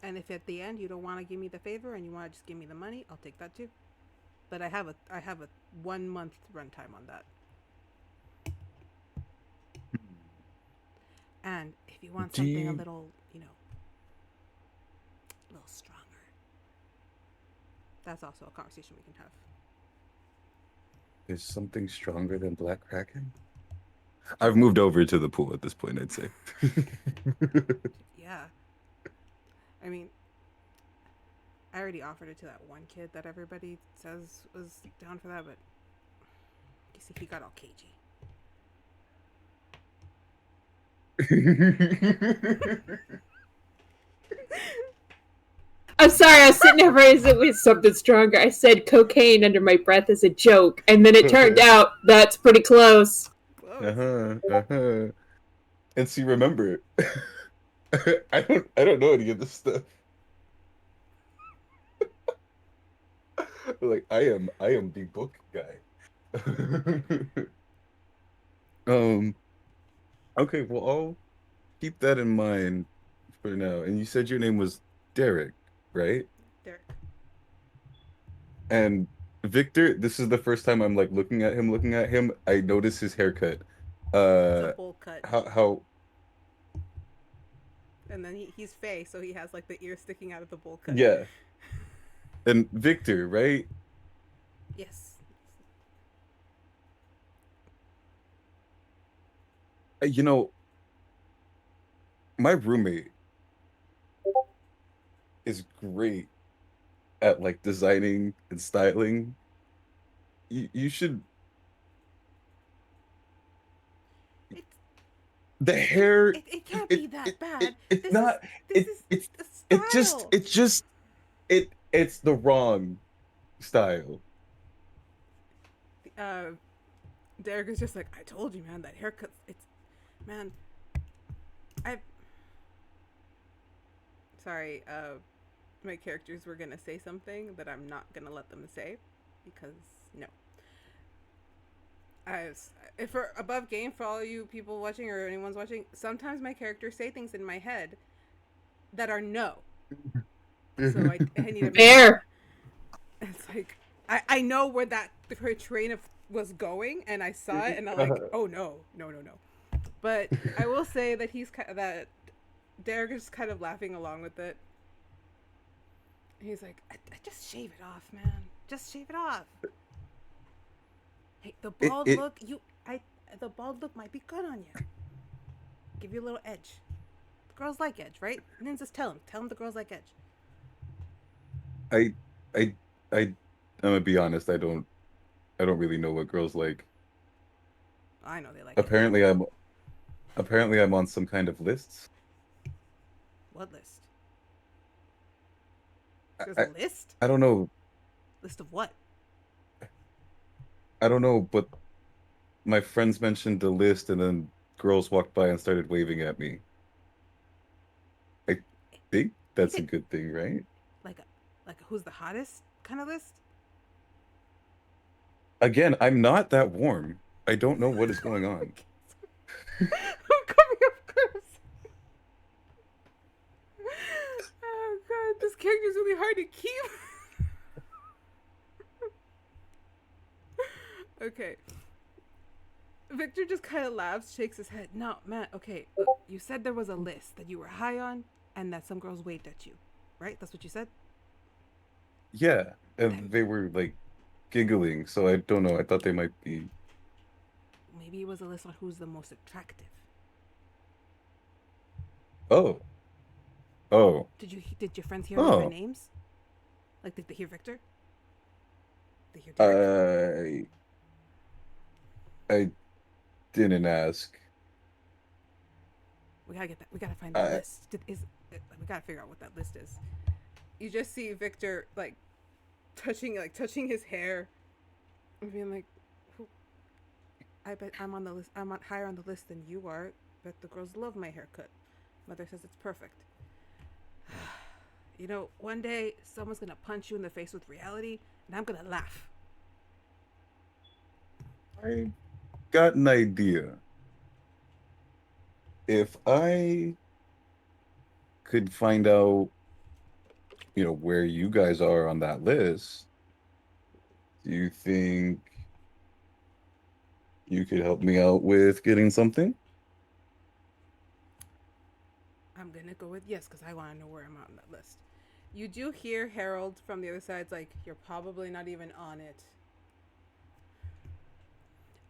and if at the end you don't want to give me the favor and you want to just give me the money, I'll take that too. But I have a 1 month runtime on that. And if you want something a little, a little stronger, that's also a conversation we can have. There's something stronger than black kraken. I've moved over to the pool at this point, I'd say. Yeah. I mean, I already offered it to that one kid that everybody says was down for that, but you see, he got all cagey. I'm sorry, I was sitting there raising it with something stronger. I said cocaine under my breath as a joke, and then it turned out that's pretty close. Close. And see, remember, I don't know any of this stuff. Like I am the book guy. Okay, well I'll keep that in mind for now. And you said your name was Derek, right? Derek. And Victor, this is the first time I'm like looking at him. I notice his haircut. It's a bowl cut. How And then he's Fae, so he has like the ear sticking out of the bowl cut. yeah. And Victor, right? Yes. You know, my roommate is great at like designing and styling. You should. It's, The hair. it can't be that bad. It's not. This is It's the style. it's the wrong style. Derek is just like, I told you, man, that haircut. Man, sorry, my characters were gonna say something that I'm not gonna let them say, because no. If we're above game, for all you people watching or anyone's watching, sometimes my characters say things in my head that are no. So I need to Fair. It's like, I know where her train of was going, and I saw it, and I'm like, oh no. But I will say that that Derek is kind of laughing along with it. He's like, I just shave it off, man. Just shave it off. Hey, the bald look, the bald look might be good on you. Give you a little edge. The girls like edge, right? Nynzus, tell him the girls like edge. I'm gonna be honest. I don't really know what girls like. I know they like Apparently, edge. I'm on some kind of lists. What list? There's a list? I don't know. List of what? I don't know, but my friends mentioned the list, and then girls walked by and started waving at me. I think that's a good thing, right? Like a who's the hottest kind of list? Again, I'm not that warm. I don't know what is going on. I'm coming up close. Oh god, this character's really hard to keep. Okay. Victor just kind of laughs, shakes his head. No, man, okay, look, you said there was a list that you were high on. and that some girls waved at you, right? That's what you said? Yeah, and they were like giggling, so I don't know. I thought they might be. Maybe it was a list on who's the most attractive. Oh. Oh. Did your friends hear any of their Oh. names? Like, did they hear Victor? Did they hear Derek? I didn't ask. We gotta get that. We gotta find that list. We gotta figure out what that list is. You just see Victor like touching his hair, and being like, "I bet I'm on the list. I'm higher on the list than you are. Bet the girls love my haircut. Mother says it's perfect. You know, one day someone's gonna punch you in the face with reality, and I'm gonna laugh." I got an idea. If I could find out, where you guys are on that list, do you think you could help me out with getting something? I'm gonna go with yes, because I want to know where I'm on that list. You do hear Harold from the other side's like, "You're probably not even on it."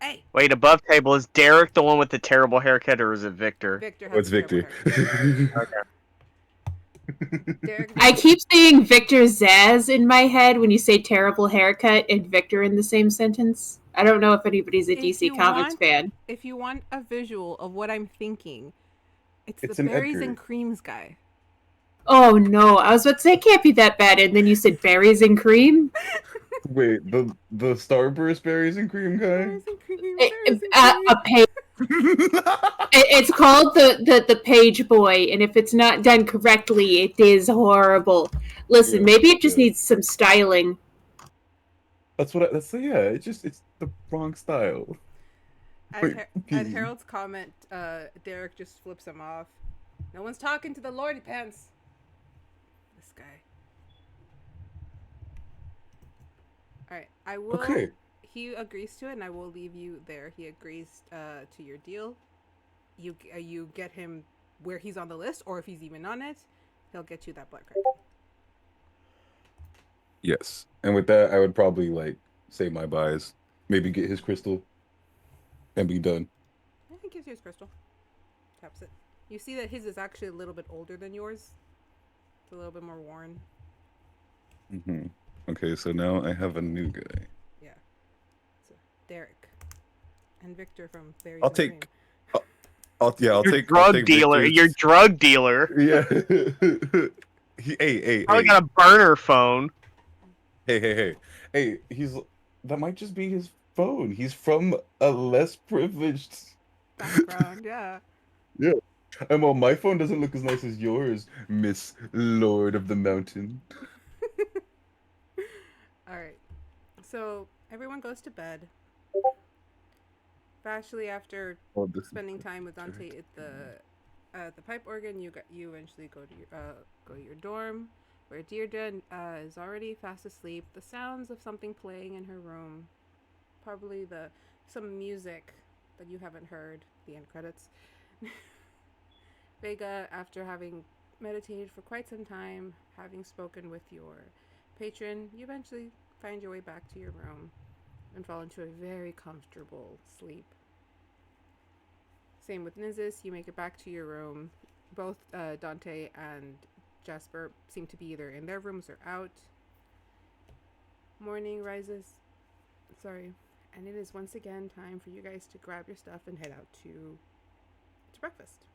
Hey, Wait, above table, is Derek the one with the terrible haircut, or is it Victor? Victor Oh, has it's a terrible Victor. haircut. Derek, I keep seeing Victor Zaz in my head when you say terrible haircut and Victor in the same sentence. I don't know if anybody's a If DC you Comics want- fan. if you want a visual of what I'm thinking, it's It's the an berries Edgar. and creams guy. Oh no, I was about to say it can't be that bad, and then you said berries and cream. Wait, the Starburst berries and cream guy? Berries and cream. Berries and A cream. It's called the Page Boy, and if it's not done correctly, it is horrible. Listen, Yeah, maybe it just yeah. needs some styling. That's yeah. It's the wrong style. At Harold's comment, Derek just flips him off. No one's talking to the Lordy Pants. This guy. Alright, I will. Okay. He agrees to it, and I will leave you there. He agrees to your deal. You get him where he's on the list, or if he's even on it, he'll get you that Black Kraken. Yes, and with that, I would probably say my buys, maybe get his crystal, and be done. I think gives you his crystal. Taps it. You see that his is actually a little bit older than yours. It's a little bit more worn. Mm-hmm. Okay, so now I have a new guy. Yeah. So Derek and Victor from Berries I'll and take. Cream. I'll Your take drug I'll take dealer. Victor's- Your drug dealer. Yeah. Hey. Probably got a burner phone. Hey. That might just be his phone. He's from a less privileged Background, yeah. And well, my phone doesn't look as nice as yours, Miss Lord of the Mountain. Alright. So everyone goes to bed. Vashley, after Oh, this is spending time with Dante at the pipe organ, you eventually go to your dorm, where Dierdra is already fast asleep. The sounds of something playing in her room, probably some music that you haven't heard. The end credits. Vega, after having meditated for quite some time, having spoken with your patron, you eventually find your way back to your room and fall into a very comfortable sleep. Same with Nynzus, you make it back to your room. Both Dante and Jasper seem to be either in their rooms or out. Morning rises. And it is once again time for you guys to grab your stuff and head out to breakfast.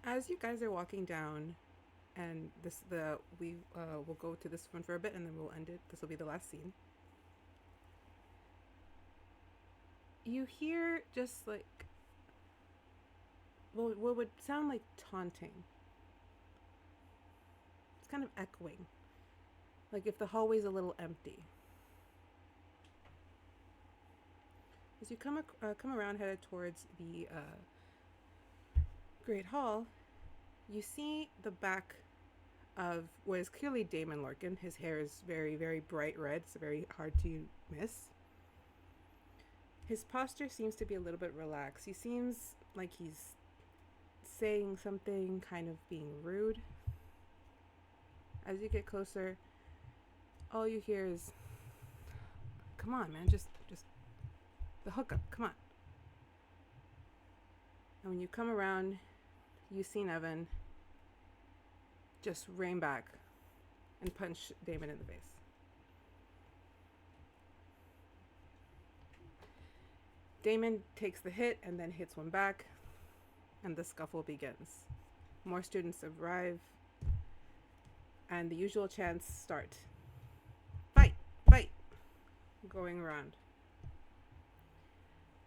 As you guys are walking down, and we'll go to this one for a bit, and then we'll end it. This will be the last scene. You hear just what would sound like taunting. It's kind of echoing, like if the hallway's a little empty. As you come around, headed towards the Great Hall, you see the back of what is clearly Damon Lorcan. His hair is very, very bright red, so very hard to miss. His posture seems to be a little bit relaxed. He seems like he's saying something, kind of being rude. As you get closer, all you hear is, "Come on, man, just the hookup, come on." And when you come around, you see Nevin just rein back and punch Damon in the face. Damon takes the hit and then hits one back, and the scuffle begins. More students arrive, and the usual chants start. Fight, fight, going around.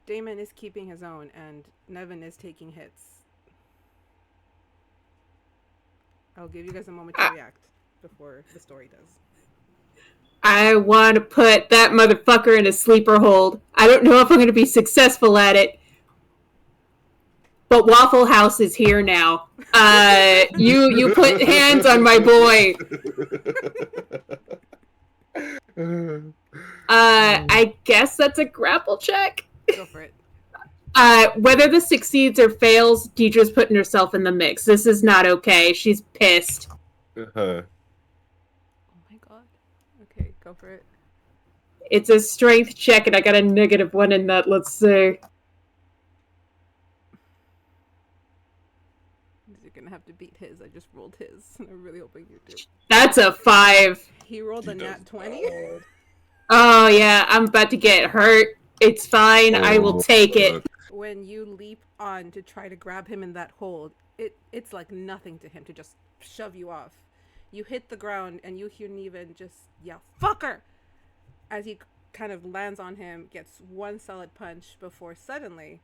Damon is keeping his own, and Nevin is taking hits. I'll give you guys a moment to react before the story does. I want to put that motherfucker in a sleeper hold. I don't know if I'm going to be successful at it. But Waffle House is here now. You put hands on my boy. I guess that's a grapple check. Go for it. Whether this succeeds or fails, Deirdre's putting herself in the mix. This is not okay. She's pissed. Oh my god. Okay, go for it. It's a strength check, and I got a -1 in that. Let's see. You're gonna have to beat his. I just rolled his, and I'm really hoping you do. That's a 5. He rolled a nat 20. Oh, yeah. I'm about to get hurt. It's fine. I will take it. When you leap on to try to grab him in that hold, it's like nothing to him to just shove you off. You hit the ground, and you hear Nevin just yell, "Fucker!" as he kind of lands on him, gets one solid punch before suddenly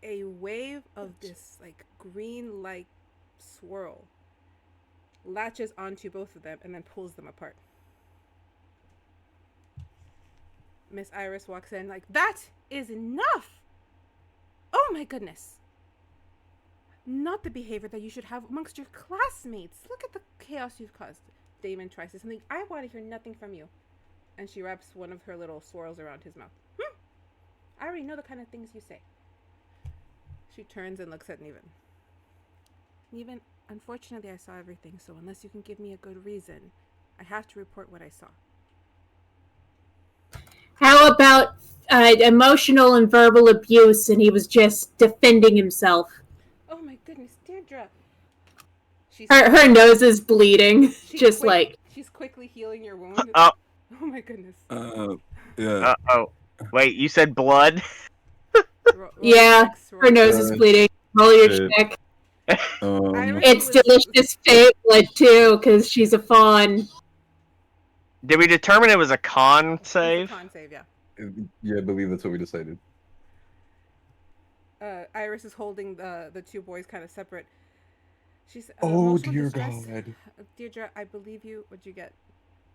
a wave of this like green light swirl latches onto both of them and then pulls them apart. Miss Iris walks in like, "That is enough! Oh my goodness! Not the behavior that you should have amongst your classmates. Look at the chaos you've caused." Damon tries to say something. "I want to hear nothing from you." And she wraps one of her little swirls around his mouth. "I already know the kind of things you say." She turns and looks at Nevin. "Nevin, unfortunately I saw everything, so unless you can give me a good reason, I have to report what I saw." How about emotional and verbal abuse, and he was just defending himself? "Oh my goodness, Dierdra." Her nose is bleeding. She's quickly healing your wound. Oh my goodness. Yeah. Oh, wait, you said blood? Yeah, her nose is bleeding. Roll your check. It's delicious fake blood, too, because she's a fawn. Did we determine it was a con save? It's a con save, yeah. Yeah, I believe that's what we decided. Iris is holding the two boys kind of separate. She's Oh, emotional dear distress. God. Deirdre, I believe you. What'd you get?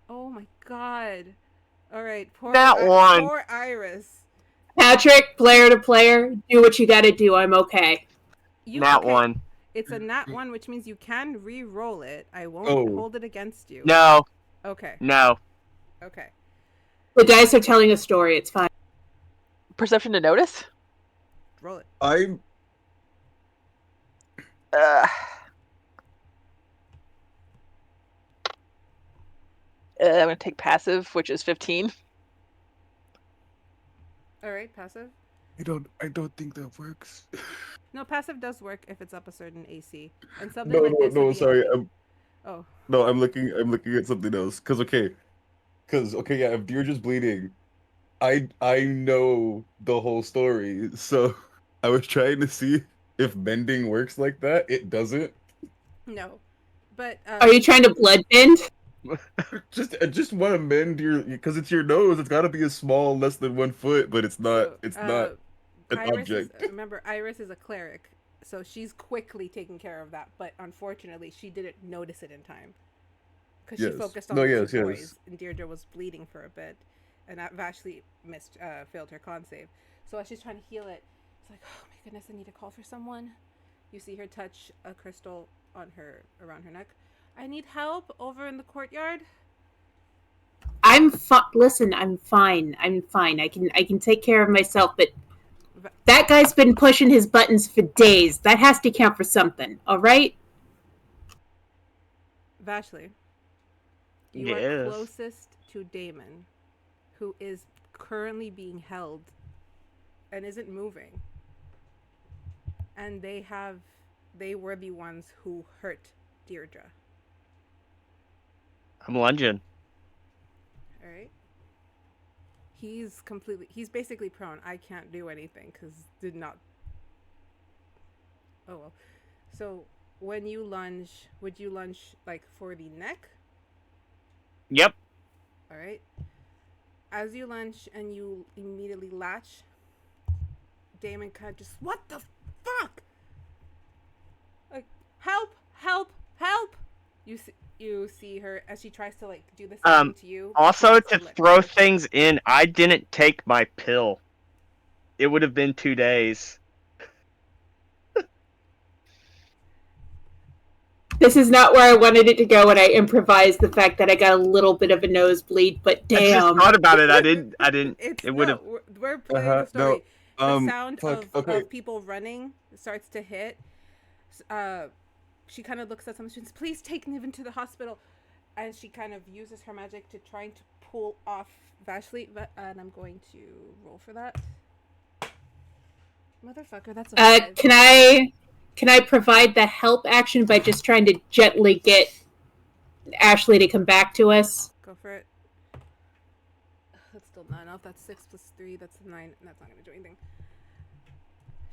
Oh my god. All right, poor Iris. Patrick, player to player, do what you gotta do. I'm okay. Nat 1. It's a nat 1, which means you can re-roll it. I won't hold it against you. No. Okay. No. Okay. The dice are telling a story. It's fine. Perception to notice? Roll it. I'm going to take passive, which is 15. All right, passive. I don't think that works. No, passive does work if it's up a certain AC. And something like this. No, sorry. I'm looking at something else. Cause yeah, if Deirdre's bleeding, I know the whole story. So I was trying to see if mending works like that. It doesn't. No, but are you trying to blood bend? Just want to mend because it's your nose. It's got to be a small, less than 1 foot, but it's not. It's not an object. Remember, Iris is a cleric, so she's quickly taking care of that. But unfortunately, she didn't notice it in time because she focused on the two boys, and Dierdra was bleeding for a bit, and Vashley failed her con save. So as she's trying to heal it, it's like, oh my goodness, I need to call for someone. You see her touch a crystal around her neck. "I need help over in the courtyard." Listen, I'm fine. I can take care of myself, but That guy's been pushing his buttons for days. That has to count for something, all right? Vashley, you are Yes. closest to Damon, who is currently being held and isn't moving. And they were the ones who hurt Dierdra. I'm lunging. All right. He's basically prone. I can't do anything because did not. Oh well. So when you lunge, would you lunge like for the neck? Yep. All right. As you lunge and you immediately latch, Damon kind of just, what the fuck? Like, help, help, help! You see her as she tries to like do the same thing to you. Also, She to tries let throw go. things in, I didn't take my pill. It would have been 2 days. This is not where I wanted it to go when I improvised the fact that I got a little bit of a nosebleed, but I just damn. thought about it. I didn't. It's It would have. no. We're playing the story. No. The sound Fuck. Okay. of people running starts to hit. She kind of looks at someone. She says, "Please take Niven to the hospital," and she kind of uses her magic to trying to pull off Vashley. And I'm going to roll for that. Motherfucker, that's a 5. Can I provide the help action by just trying to gently get Ashley to come back to us? Go for it. That's still not enough. That's 6 plus 3. That's 9. That's not going to do anything.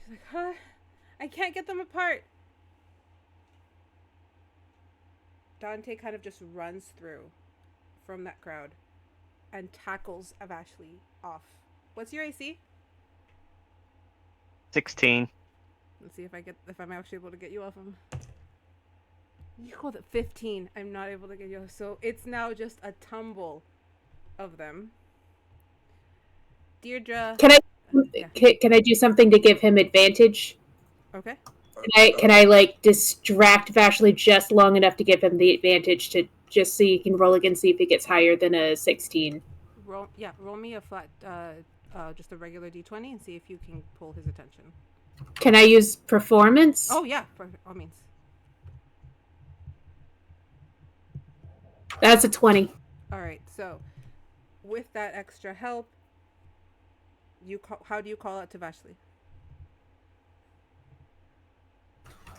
She's like, huh? I can't get them apart. Dante kind of just runs through from that crowd and tackles Avashli off. What's your AC? 16. Let's see if I'm actually able to get you off him. You called it 15. I'm not able to get you off. So it's now just a tumble of them. Dierdra. Can I do something to give him advantage? Okay. Can I like distract Vashley just long enough to give him the advantage to just so you can roll again, see if he gets higher than a 16? Roll me a flat, just a regular d20 and see if you can pull his attention. Can I use performance? Oh yeah, for all means. That's a 20. All right, so with that extra help, how do you call it to Vashley?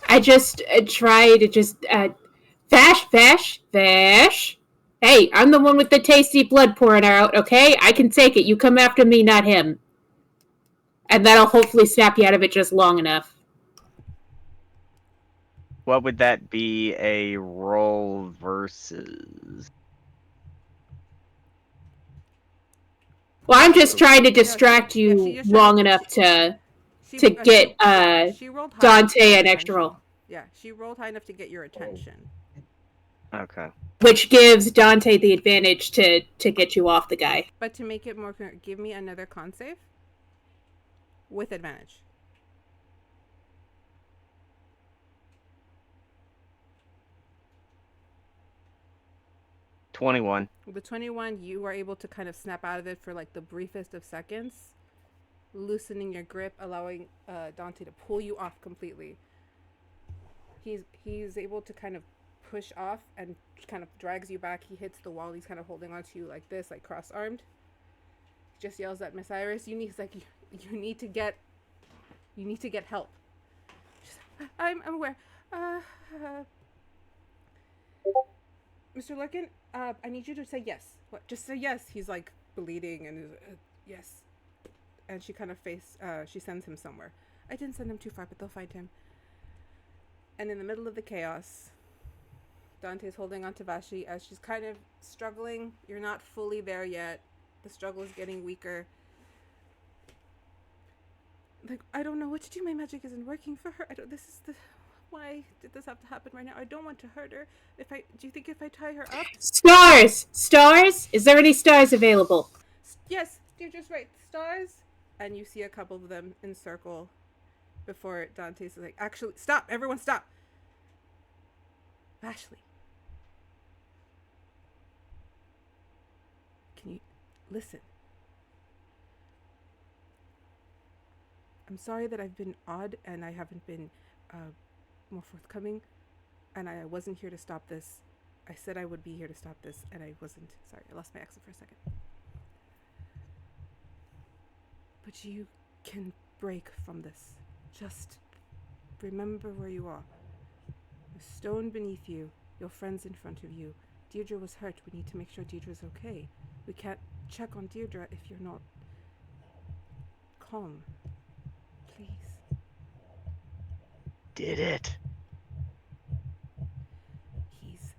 I just try to just Vash. Hey, I'm the one with the tasty blood pouring out. Okay, I can take it. You come after me, not him. And that'll hopefully snap you out of it just long enough. What would that be a roll versus? Well, I'm just trying to distract you long enough to get she rolled high Dante an extra roll. Yeah, she rolled high enough to get your attention. Okay. Which gives Dante the advantage to get you off the guy. But to make it more clear, give me another con save with advantage. $21. With the 21, you are able to kind of snap out of it for like the briefest of seconds, loosening your grip, allowing Dante to pull you off completely. He's able to kind of push off and kind of drags you back. He hits the wall. He's kind of holding onto you like this, like cross-armed. He just yells at Miss Iris. You need to get help. I'm aware. Mr. Lurkin, I need you to say yes. What? Just say yes. He's like bleeding and yes. And she kind of she sends him somewhere. I didn't send him too far, but they'll find him. And in the middle of the chaos, Dante's holding on to Vashi as she's kind of struggling. You're not fully there yet. The struggle is getting weaker. Like, I don't know what to do. My magic isn't working for her. Why did this have to happen right now? I don't want to hurt her. Do you think if I tie her up? Stars? Is there any stars available? Yes, you're just right. Stars. And you see a couple of them encircle before Dante's like, actually, stop! Everyone stop! Ashley. Can you listen? I'm sorry that I've been odd and I haven't been more forthcoming, and I wasn't here to stop this. I said I would be here to stop this, and I wasn't. Sorry, I lost my accent for a second. But you can break from this. Just remember where you are. The stone beneath you, your friends in front of you. Dierdra was hurt. We need to make sure Dieddra's okay. We can't check on Dierdra if you're not calm. Please. Did it. He's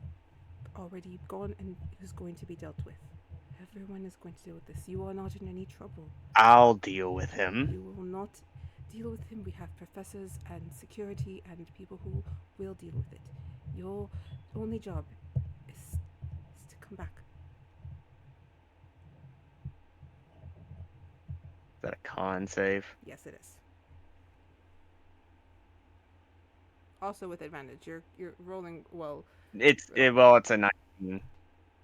already gone and is going to be dealt with. Everyone is going to deal with this. You are not in any trouble. I'll deal with him. You will not deal with him. We have professors and security and people who will deal with it. Your only job is to come back. Is that a con save? Yes, it is. Also with advantage. You're rolling well. It's a 19.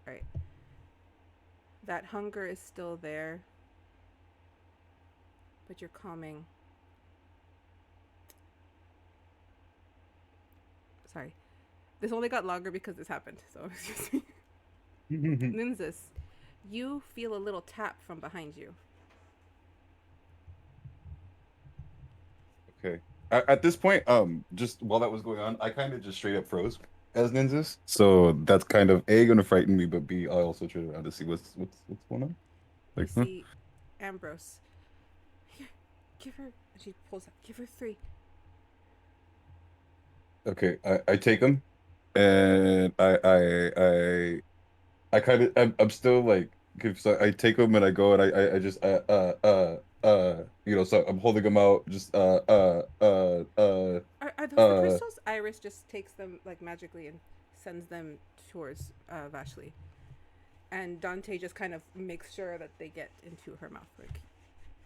Right. That hunger is still there, but you're calming. Sorry. This only got longer because this happened, so excuse me. Nynzus, you feel a little tap from behind you. Okay. At this point, just while that was going on, I kind of just straight up froze as Nynzus. So that's kind of A, gonna frighten me, but B, I also turn around to see what's going on. You Like, see Ambrose. Here, give her. She pulls up. Give her 3. Okay, I take him, and I kind of I'm still like, so I take him and I go and I just so I'm holding him out just Are those the crystals? Iris just takes them like magically and sends them towards Vashley, and Dante just kind of makes sure that they get into her mouth. Like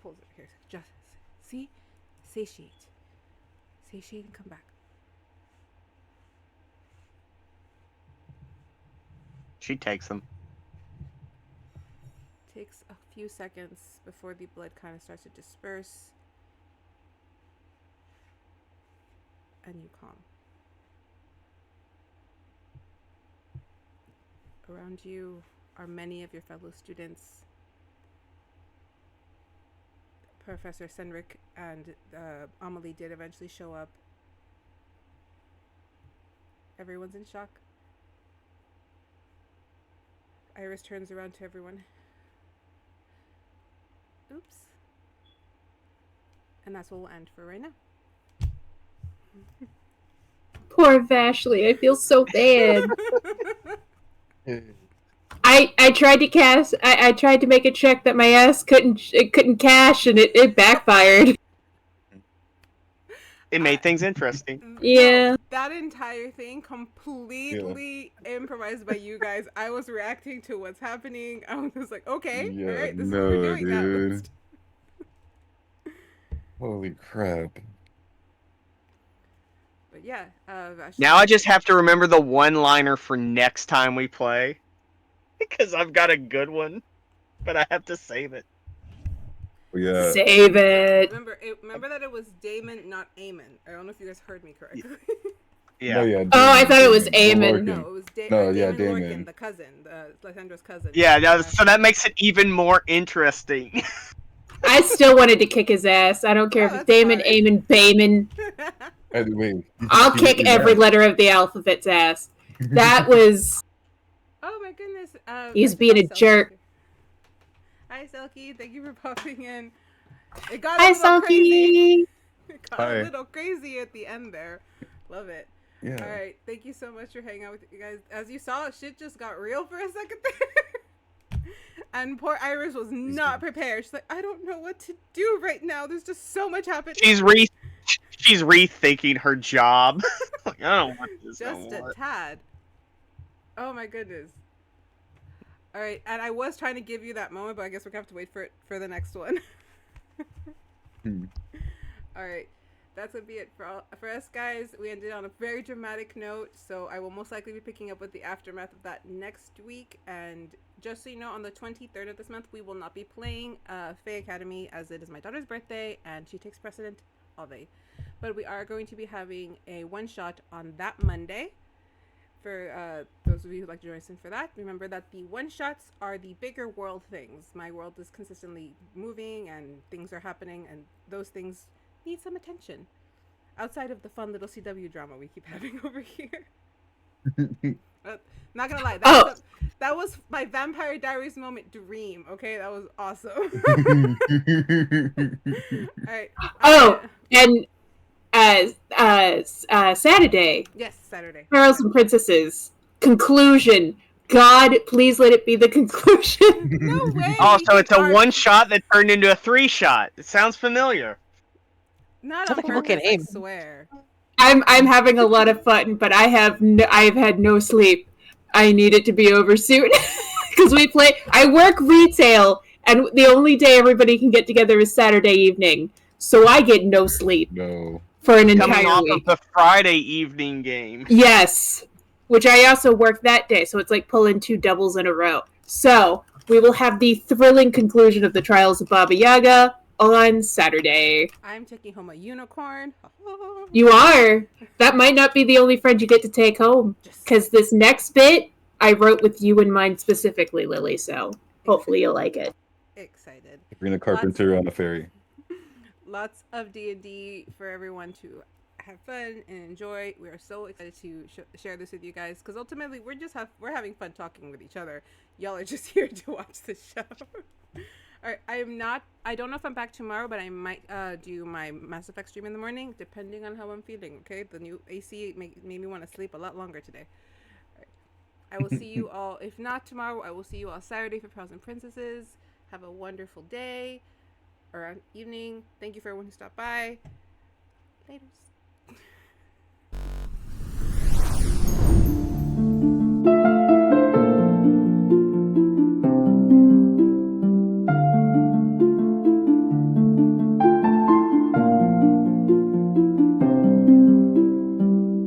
pulls it here. Just see, satiate and come back. She takes them. Takes a few seconds before the blood kind of starts to disperse, and you calm. Around you are many of your fellow students. Professor Senric and Amelie did eventually show up. Everyone's in shock. Iris turns around to everyone. Oops. And that's what we'll end for right now. Poor Vashley, I feel so bad. I tried to cast. I tried to make a check that my ass couldn't cash, and it backfired. It made things interesting. Yeah. No, that entire thing completely improvised by you guys. I was reacting to what's happening. I was like, okay, Yeah, all right, this no, is what we're doing dude. now. Holy crap. But yeah, Vashley. Now I just have to remember the one-liner for next time we play. Because I've got a good one, but I have to save it. Yeah. Save it. Remember that it was Damon, not Eamon. I don't know if you guys heard me correctly. Yeah. No, yeah. Oh, I thought it was Damon. Eamon. No, it was No, yeah, Damon Damon. Lorcan, the cousin, Lysandra's cousin. Yeah, so that makes it even more interesting. I still wanted to kick his ass. I don't care Oh, if it's that's Damon, fine. Eamon, Bayman. Anyway, I'll kick every letter of the alphabet's ass. That was... Oh my goodness. He's I being a saw Selkie jerk. here. Hi, Selkie. Thank you for popping in. It got Hi, a little crazy. Selkie. It got Hi. a little crazy at the end there. Love it. Yeah. All right. Thank you so much for hanging out with you guys. As you saw, shit just got real for a second there. And poor Iris was not prepared. She's like, I don't know what to do right now. There's just so much happening. She's rethinking her job. Like, I don't want this Just no a more. tad. Oh my goodness. All right, and I was trying to give you that moment, but I guess we're gonna have to wait for it for the next one. Hmm. All right, that's gonna be it for us, guys. We ended on a very dramatic note, so I will most likely be picking up with the aftermath of that next week. And just so you know, on the 23rd of this month, we will not be playing Fae Academy, as it is my daughter's birthday and she takes precedent all day. But we are going to be having a one-shot on that Monday. For those of you who'd like to join us in for that, remember that the one-shots are the bigger world things. My world is consistently moving and things are happening, and those things need some attention outside of the fun little CW drama we keep having over here. Not gonna lie, that was my Vampire Diaries moment dream. Okay, that was awesome. All right. And Saturday. Yes, Saturday. Pearls and Princesses. Conclusion. God, please let it be the conclusion. No way. Oh, so it's a one shot that turned into a 3-shot. It sounds familiar. Not Sounds on like people can purpose, I aim. swear. I'm having a lot of fun, but I've had no sleep. I need it to be over soon because I work retail, and the only day everybody can get together is Saturday evening, so I get no sleep No. for an Coming entire off week. of the Friday evening game. Yes, which I also work that day, so it's like pulling 2 doubles in a row. So we will have the thrilling conclusion of the Trials of Baba Yaga on Saturday. I'm taking home a unicorn. You are. That might not be the only friend you get to take home, because this next bit I wrote with you in mind specifically, Lily. So hopefully you'll like it. Excited. Sabrina Carpenter on a ferry. Lots of D&D for everyone to have fun and enjoy. We are so excited to share this with you guys, because ultimately we're having fun talking with each other. Y'all are just here to watch the show. All right, I don't know if I'm back tomorrow, but I might do my Mass Effect stream in the morning, depending on how I'm feeling. Okay, the new AC made me want to sleep a lot longer today. All right. I will see you all. If not tomorrow, I will see you all Saturday for Pearls and Princesses. Have a wonderful day or evening. Thank you for everyone who stopped by. Laters.